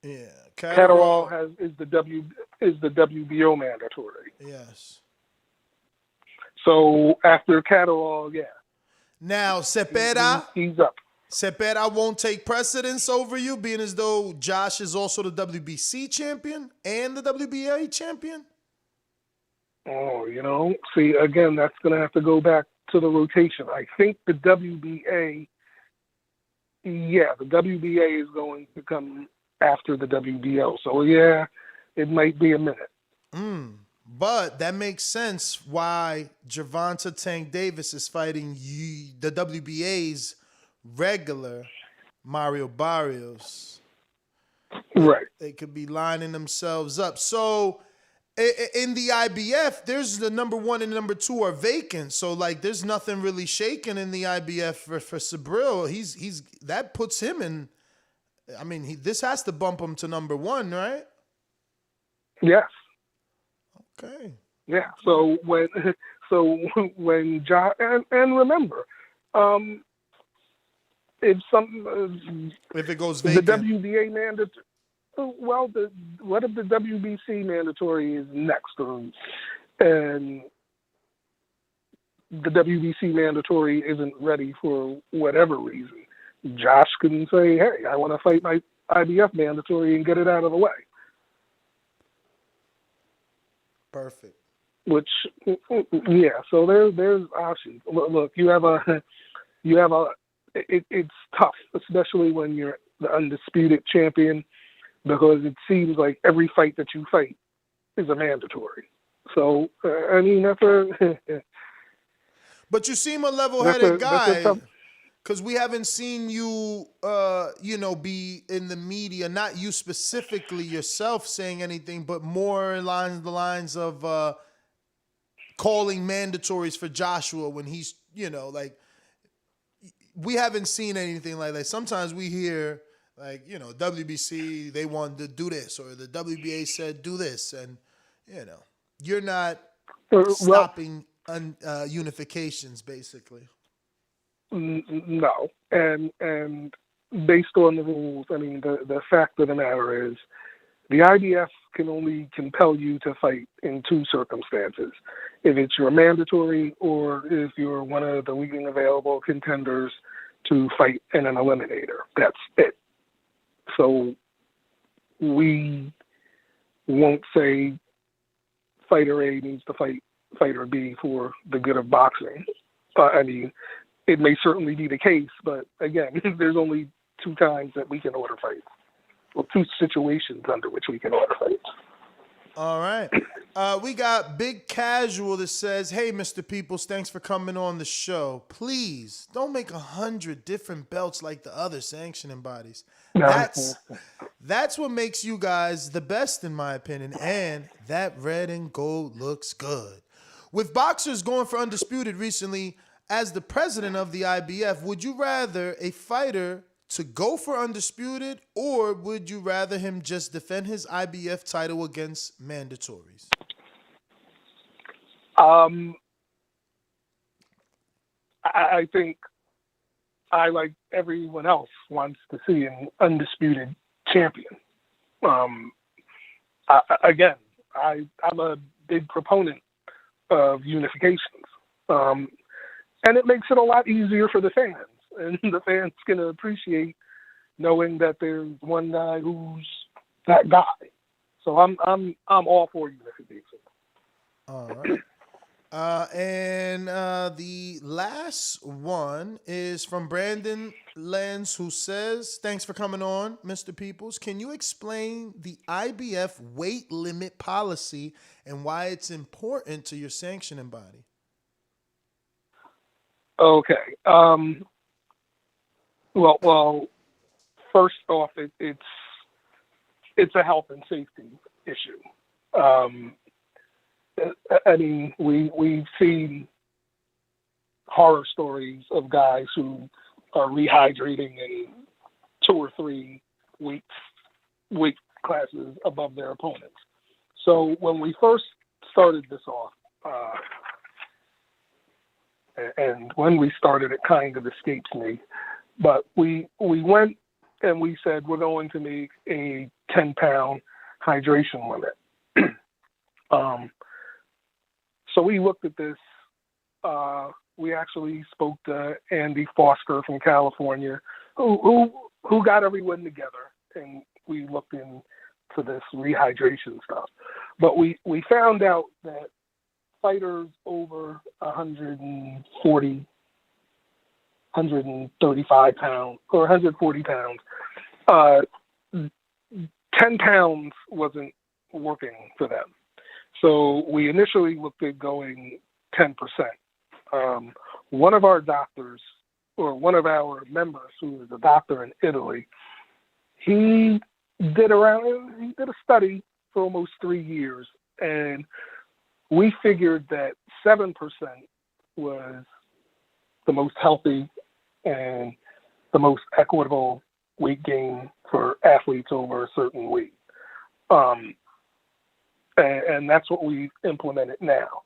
Speaker 9: Yeah,
Speaker 19: Catterall is the WBO mandatory.
Speaker 9: Yes.
Speaker 19: So after Catterall, yeah.
Speaker 9: Now Cepeda,
Speaker 19: he's up.
Speaker 9: Cepeda won't take precedence over you, being as though Josh is also the WBC champion and the WBA champion.
Speaker 19: Oh, see, again, that's going to have to go back to the rotation. I think the WBA. Yeah, the WBA is going to come after the WBO. So, yeah, it might be a minute.
Speaker 9: But that makes sense why Gervonta Tank Davis is fighting the WBA's regular Mario Barrios.
Speaker 19: Right.
Speaker 9: They could be lining themselves up. So, in the IBF, there's the number 1 and number 2 are vacant. So there's nothing really shaking in the IBF for Subriel. He's that puts him in. I mean, this has to bump him to number 1, right?
Speaker 19: Yes.
Speaker 9: Okay.
Speaker 19: Yeah. So when John and remember, if
Speaker 9: it goes vacant,
Speaker 19: the WBA mandatory. Well, what if the WBC mandatory is next, and the WBC mandatory isn't ready for whatever reason? Josh can say, "Hey, I want to fight my IBF mandatory and get it out of the way."
Speaker 9: Perfect.
Speaker 19: Which, yeah. So there's options. Look, it's tough, especially when you're the undisputed champion. Because it seems like every fight that you fight is a mandatory. So I mean, that's a
Speaker 9: But you seem a level-headed
Speaker 19: that's a
Speaker 9: guy,
Speaker 19: tough.
Speaker 9: because we haven't seen you, be in the media, not you specifically yourself saying anything, but more along the lines of calling mandatories for Joshua when he's, like, we haven't seen anything like that. Sometimes we hear, like, WBC, they wanted to do this, or the WBA said do this, and, you're not
Speaker 19: Well,
Speaker 9: stopping unifications, basically.
Speaker 19: no, and based on the rules, I mean, the fact of the matter is, the IBF can only compel you to fight in two circumstances: if it's your mandatory, or if you're one of the leading available contenders to fight in an eliminator. That's it. So we won't say fighter A needs to fight fighter B for the good of boxing. I mean, it may certainly be the case, but again, there's only two times that we can order fights. Well, two situations under which we can order fights.
Speaker 9: All right. We got Big Casual that says, "Hey, Mr. Peoples, thanks for coming on the show. Please don't make 100 different belts like the other sanctioning bodies. That's what makes you guys the best, in my opinion. And that red and gold looks good. With boxers going for undisputed recently, as the president of the IBF, would you rather a fighter to go for undisputed, or would you rather him just defend his IBF title against mandatories?"
Speaker 19: I think I, like everyone else, wants to see an undisputed champion. I'm a big proponent of unifications. And it makes it a lot easier for the fans. And the fans can appreciate knowing that there's one guy who's that guy. So I'm all for unification.
Speaker 9: All right. And the last one is from Brandon Lenz, who says, "Thanks for coming on, Mr. Peoples. Can you explain the IBF weight limit policy and why it's important to your sanctioning body?"
Speaker 19: Okay. Well. First off, it's a health and safety issue. I mean, we've seen horror stories of guys who are rehydrating in 2 or 3 weight classes above their opponents. So when we first started this off, and when we started, it kind of escapes me, but we went and we said we're going to make a 10-pound hydration limit. So we looked at this. We actually spoke to Andy Foster from California, who got everyone together, and we looked into this rehydration stuff. But we found out that fighters over 135 pounds or 140 pounds, 10 pounds wasn't working for them. So we initially looked at going 10%. One of our doctors, or one of our members, who is a doctor in Italy, he did a study for almost 3 years, and we figured that 7% was the most healthy and the most equitable weight gain for athletes over a certain weight. And that's what we implemented now.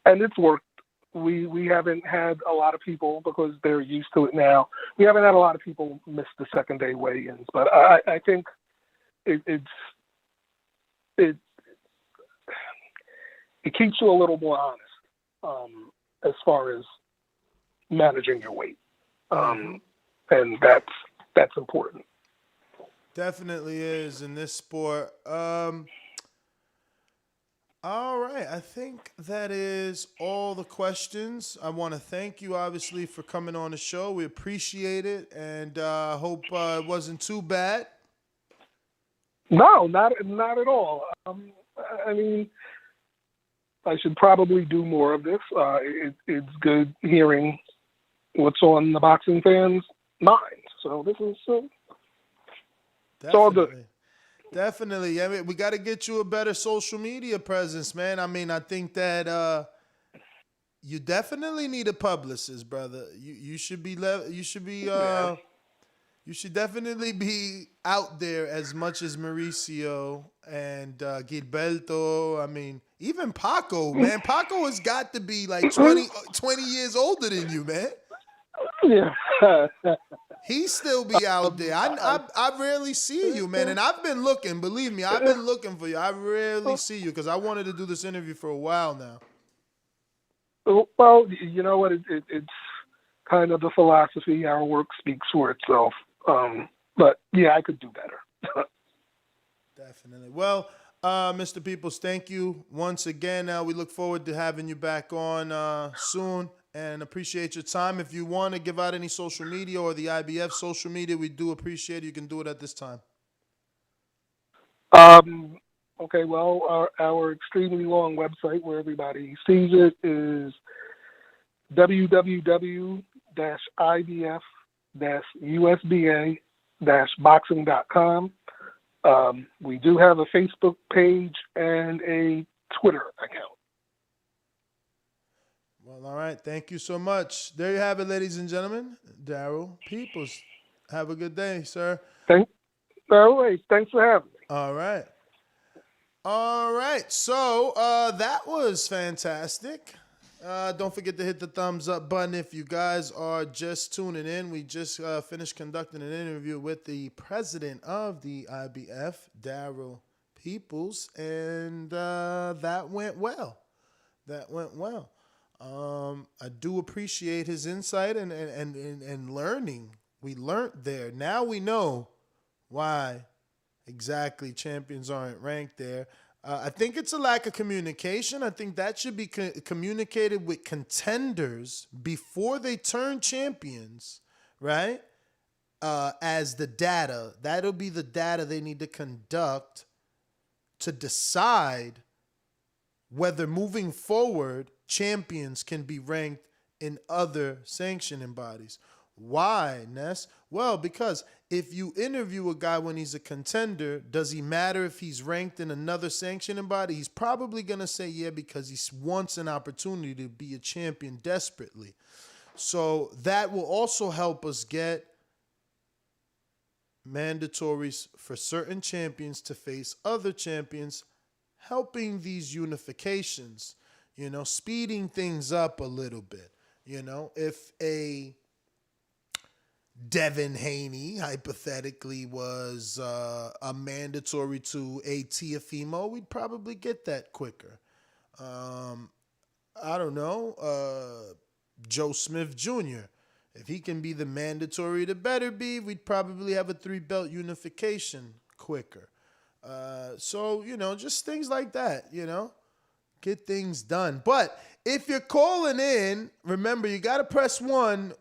Speaker 19: And it's worked. We haven't had a lot of people, because they're used to it now, we haven't had a lot of people miss the second day weigh-ins. But I think it keeps you a little more honest as far as managing your weight. And that's important.
Speaker 9: Definitely is in this sport. All right. I think that is all the questions. I want to thank you, obviously, for coming on the show. We appreciate it, and hope it wasn't too bad.
Speaker 19: No, not at all. I mean, I should probably do more of this. It's good hearing what's on the boxing fans' minds. So this is it's all good.
Speaker 9: Definitely. I mean, we got to get you a better social media presence, man. I mean, I think that you definitely need a publicist, brother. You should be you should definitely be out there as much as Mauricio and Gilberto. I mean, even Paco, man. Paco has got to be like 20 years older than you, man.
Speaker 19: Yeah.
Speaker 9: He still be out there. I rarely see you, man. And I've been looking, believe me, I've been looking for you. I rarely see you because I wanted to do this interview for a while now.
Speaker 19: Well, you know what? It's kind of the philosophy. Our work speaks for itself. But yeah, I could do better.
Speaker 9: Definitely. Well, Mr. Peoples, thank you once again. We look forward to having you back on soon and appreciate your time. If you want to give out any social media or the IBF social media, we do appreciate it. You can do it at this time.
Speaker 19: Okay, well, our extremely long website where everybody sees it is www.ibf-usba-boxing.com. We do have a Facebook page and a Twitter account.
Speaker 9: Well, all right. Thank you so much. There you have it, ladies and gentlemen. Daryl Peoples. Have a good day, sir.
Speaker 19: Thanks for having me.
Speaker 9: All right. All right. So that was fantastic. Don't forget to hit the thumbs up button if you guys are just tuning in. We just finished conducting an interview with the president of the IBF, Daryl Peoples, and that went well. I do appreciate his insight and learning. We learned there. Now we know why exactly champions aren't ranked there. I think it's a lack of communication. I think that should be communicated with contenders before they turn champions, right? As the data. That'll be the data they need to conduct to decide whether moving forward champions can be ranked in other sanctioning bodies. Why, Ness? Well, because if you interview a guy when he's a contender, does he matter if he's ranked in another sanctioning body? He's probably going to say yeah because he wants an opportunity to be a champion desperately. So that will also help us get mandatories for certain champions to face other champions, helping these unifications, speeding things up a little bit. If a Devin Haney, hypothetically, was a mandatory to a Teofimo, we'd probably get that quicker. I don't know, Joe Smith Jr., if he can be the mandatory to better be, we'd probably have a 3-belt unification quicker. So, just things like that, get things done. But if you're calling in, remember, you got to press 1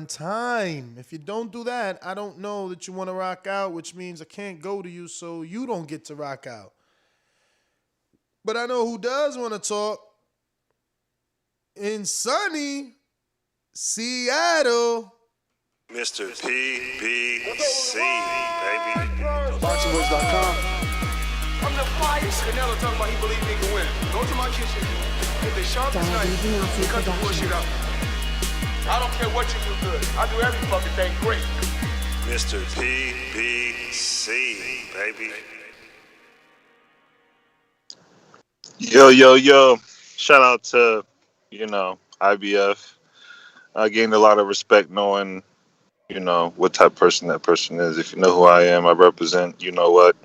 Speaker 9: time. If you don't do that, I don't know that you want to rock out, which means I can't go to you, so you don't get to rock out. But I know who does want to talk. In sunny Seattle,
Speaker 20: Mr. PBC, baby.
Speaker 7: BoxingVoice.com. I'm the flyest. Canelo talking about he believe he can win. Go to my kitchen. Get the sharpest knife and cut the bullshit up. I don't care what you do good. I do every fucking thing great.
Speaker 20: Mr. PBC, baby. Yo. Shout out to, IBF. I gained a lot of respect knowing, what type of person that person is. If you know who I am, I represent, you know what.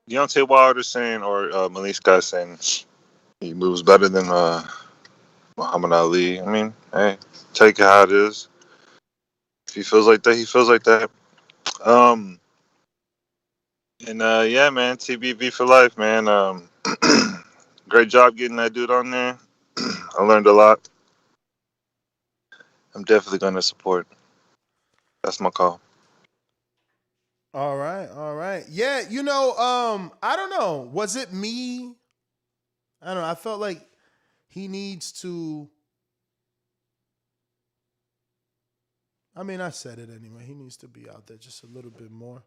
Speaker 20: Deontay Wilder saying, or Malik guy saying he moves better than Muhammad Ali. I mean, hey, take it how it is. If he feels like that, he feels like that. Yeah, man, TBV for life, man. Great job getting that dude on there. I learned a lot. I'm definitely going to support. That's my call.
Speaker 9: All right. Yeah, I don't know. Was it me? I don't know. I felt like he needs to. I mean, I said it anyway. He needs to be out there just a little bit more.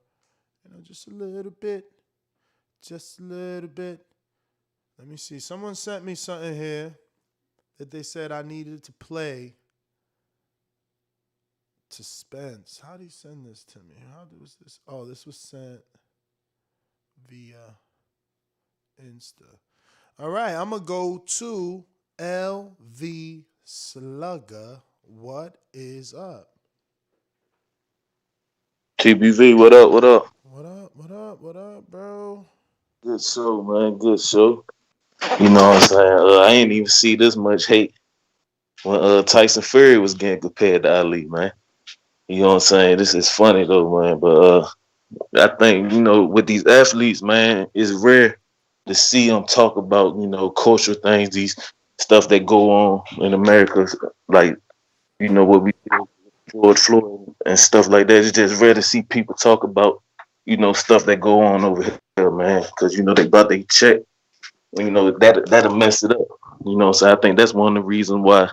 Speaker 9: Just a little bit. Just a little bit. Let me see. Someone sent me something here that they said I needed to play to Spence. How did he send this to me? How was this? Oh, this was sent via Insta. All right, I'm going to go to LV Slugger. What is up?
Speaker 21: TBV, what up?
Speaker 9: What up, bro?
Speaker 21: Good show, man. Good show. You know what I'm saying? I ain't even see this much hate when Tyson Fury was getting compared to Ali, man. You know what I'm saying? This is funny though, man. But I think, with these athletes, man, it's rare to see them talk about, cultural things, these stuff that go on in America, like, what we do, George Floyd and stuff like that. It's just rare to see people talk about, stuff that go on over here, man. Because, they bought their check. That'll mess it up. So I think that's one of the reasons why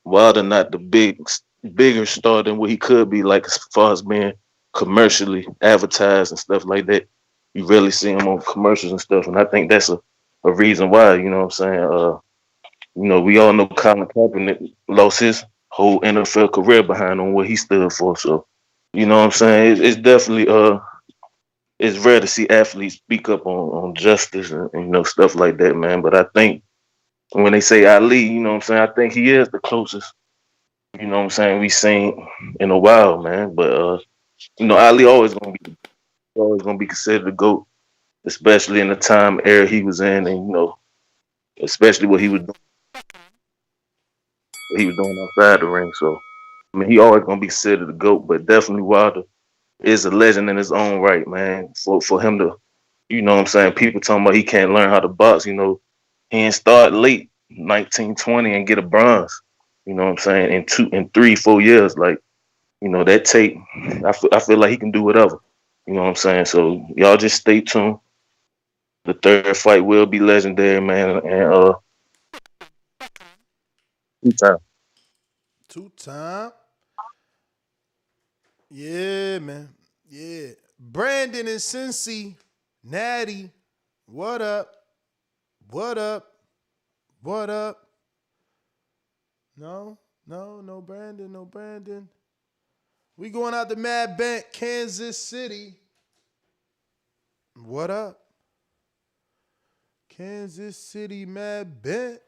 Speaker 21: Wilder not the bigger star than what he could be, like as far as being commercially advertised and stuff like that. You rarely see him on commercials and stuff, and I think that's a reason why. You know what I'm saying? We all know Colin Kaepernick lost his whole NFL career behind on what he stood for. So, you know what I'm saying? It's definitely it's rare to see athletes speak up on justice and stuff like that, man. But I think when they say Ali, you know what I'm saying, I think he is the closest, you know what I'm saying, we seen in a while, man. But Ali always gonna be considered the GOAT, especially in the time era he was in, and especially what he was doing outside the ring. So I mean, he always gonna be considered the GOAT, but definitely Wilder is a legend in his own right, man. For him to, you know what I'm saying, people talking about he can't learn how to box, he didn't start late 1920 and get a bronze, you know what I'm saying, in 3-4 years. Like, that tape, I feel like he can do whatever, you know what I'm saying. So y'all just stay tuned. The third fight will be legendary, man. And
Speaker 9: Two-time. Yeah, man. Yeah. Brandon and Cincy, Natty, what up? What up? No, Brandon. We going out to Mad Bent, Kansas City. What up? Kansas City, Mad Bent.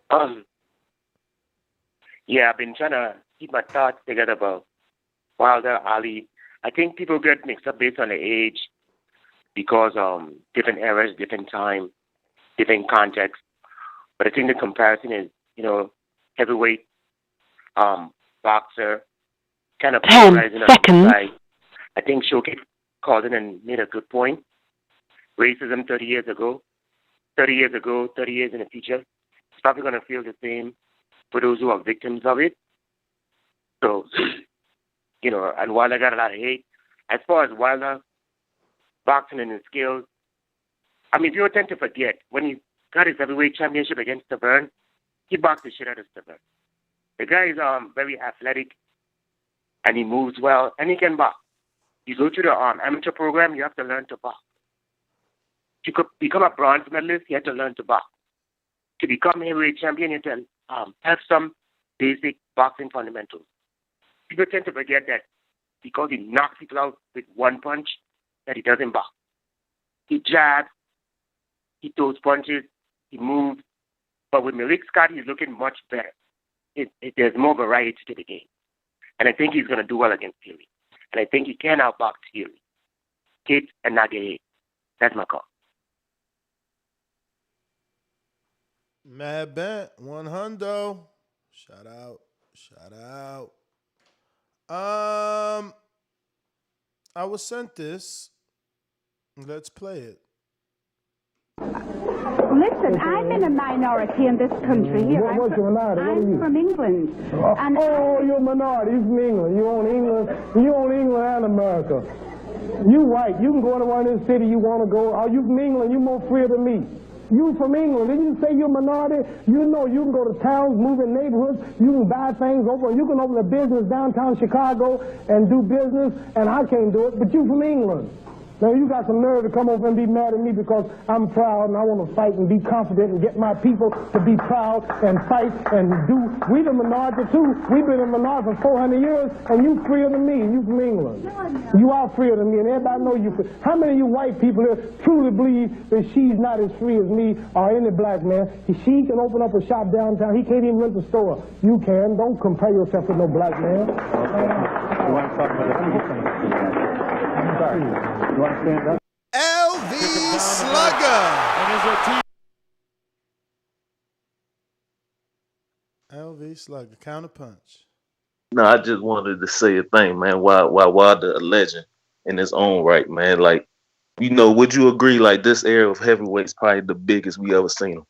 Speaker 22: Yeah, I've been trying to keep my thoughts together about Wilder, Ali. I think people get mixed up based on the age because different eras, different time, different context. But I think the comparison is, heavyweight boxer, kind of
Speaker 14: 10
Speaker 22: polarizing on
Speaker 14: seconds.
Speaker 22: the side. I think Showcase called in and made a good point. Racism 30 years in the future, it's probably going to feel the same for those who are victims of it. So, and Wilder got a lot of hate. As far as Wilder, boxing and his skills, I mean, people tend to forget, when he got his heavyweight championship against Dazn, he boxed the shit out of Dazn. The guy is very athletic, and he moves well, and he can box. You go to the amateur program, you have to learn to box. To become a bronze medalist, you have to learn to box. To become heavyweight champion, you have to have some basic boxing fundamentals. People tend to forget that because he knocks people out with one punch, that he doesn't box. He jabs, he throws punches, he moves. But with Malik Scott, he's looking much better. There's more variety to the game. And I think he's going to do well against Fury. And I think he can outbox Fury. Hit and not get hit. That's my call.
Speaker 9: Mad Bent, 100. Shout out. I was sent this. Let's play it.
Speaker 23: Listen, I'm in a minority in this country here.
Speaker 24: What's your minority?
Speaker 23: I'm from England. And
Speaker 24: you're a minority. You're from England. You own England and America.
Speaker 1: You white. You can go anywhere in the city you want to go. Are you from England? You more freer than me. You from England. Didn't you say you're a minority? You know you can go to towns, move in neighborhoods. You can buy things over. You can open a business downtown Chicago and do business, and I can't do it, but you from England. Now, you got some nerve to come over and be mad at me because I'm proud and I want to fight and be confident and get my people to be proud and fight and do. We the minority, too. We've been a minority for 400 years, and you freer than me, and you from England. You are freer than me, and everybody know you free. How many of you white people here truly believe that she's not as free as me or any black man? She can open up a shop downtown. He can't even rent the store. You can. Don't compare yourself with no black man.
Speaker 2: You want to talk about the you want to stand up?
Speaker 9: LV Slugger. LV Slugger, counterpunch.
Speaker 21: No, I just wanted to say a thing, man. Why Wilder a legend in his own right, man? Like, you know, would you agree? Like, this era of heavyweight's probably the biggest we ever seen him.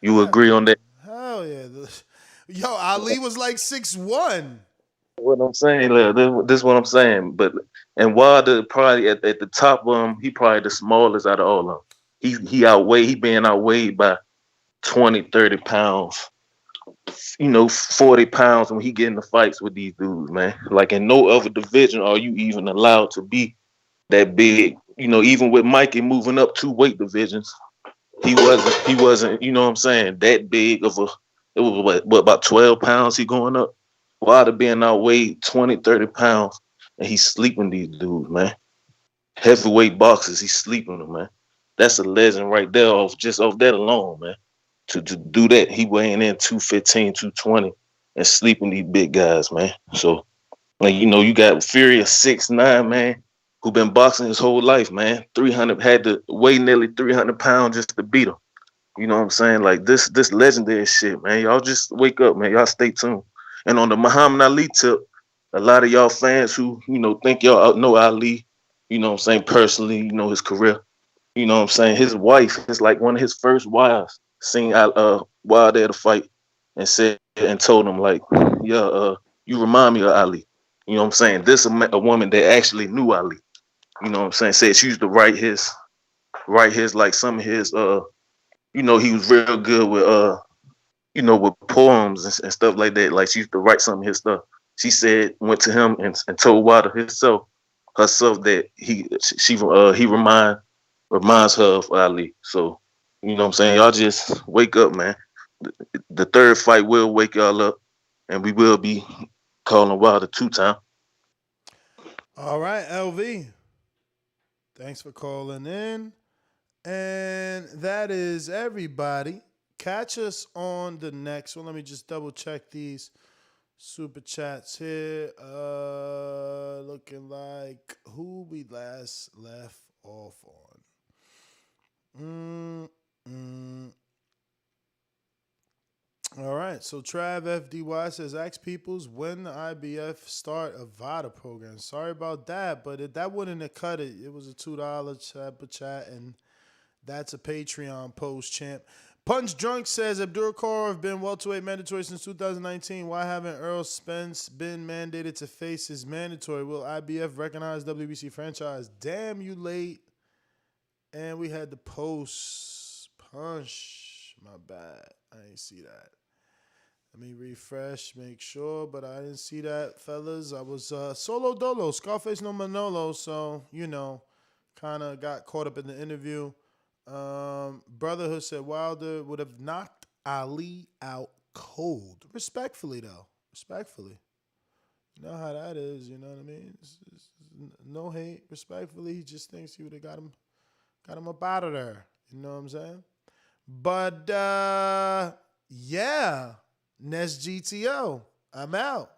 Speaker 21: You agree on that?
Speaker 9: Hell yeah. Yo, Ali was like 6'1".
Speaker 21: What I'm saying, this is what I'm saying. And Wilder probably at the top of him, he probably the smallest out of all of them. He being outweighed by 20, 30 pounds, 40 pounds when he get in the fights with these dudes, man. Like in no other division are you even allowed to be that big. Even with Mikey moving up 2 weight divisions, he wasn't, you know what I'm saying, that big of it was what about 12 pounds he going up? Wilder being outweighed 20, 30 pounds, and he's sleeping these dudes, man. Heavyweight boxers, he's sleeping them, man. That's a legend right there off that alone, man. To do that, he weighing in 215, 220, and sleeping these big guys, man. So, like, you got Fury, a 6'9", man, who been boxing his whole life, man. Had to weigh nearly 300 pounds just to beat him. You know what I'm saying? Like, this legendary shit, man. Y'all just wake up, man. Y'all stay tuned. And on the Muhammad Ali tip, a lot of y'all fans who, think y'all know Ali, you know what I'm saying, personally, his career. You know what I'm saying? His wife is like one of his first wives seen Wilder at a fight and told him, like, yeah, you remind me of Ali. You know what I'm saying? This a woman that actually knew Ali. You know what I'm saying? Said she used to write his like some of his he was real good with with poems and stuff like that. Like, she used to write some of his stuff. She said, went to him and told Wilder herself that he reminds her of Ali. So, you know what I'm saying? Y'all just wake up, man. The third fight will wake y'all up, and we will be calling Wilder 2-time.
Speaker 9: All right, LV. Thanks for calling in. And that is everybody. Catch us on the next one. Let me just double check these super chats here. Looking like who we last left off on. All right. So Trav FDY says, ask peoples when the IBF start a VADA program. Sorry about that, but that wouldn't have cut it. It was a $2 type of chat, and that's a Patreon post, champ. Punch Drunk says, Abdul-Karim been welterweight mandatory since 2019. Why haven't Earl Spence been mandated to face his mandatory? Will IBF recognize WBC franchise? Damn, you late. And we had the post. Punch. My bad. I didn't see that. Let me refresh, make sure, but I didn't see that, fellas. I was solo dolo, Scarface no Manolo, so, kind of got caught up in the interview. Brotherhood said Wilder would have knocked Ali out cold. Respectfully, though. Respectfully. You know how that is, you know what I mean? It's no hate. Respectfully, he just thinks he would have got him up out of there. You know what I'm saying? But, yeah. Next GTO. I'm out.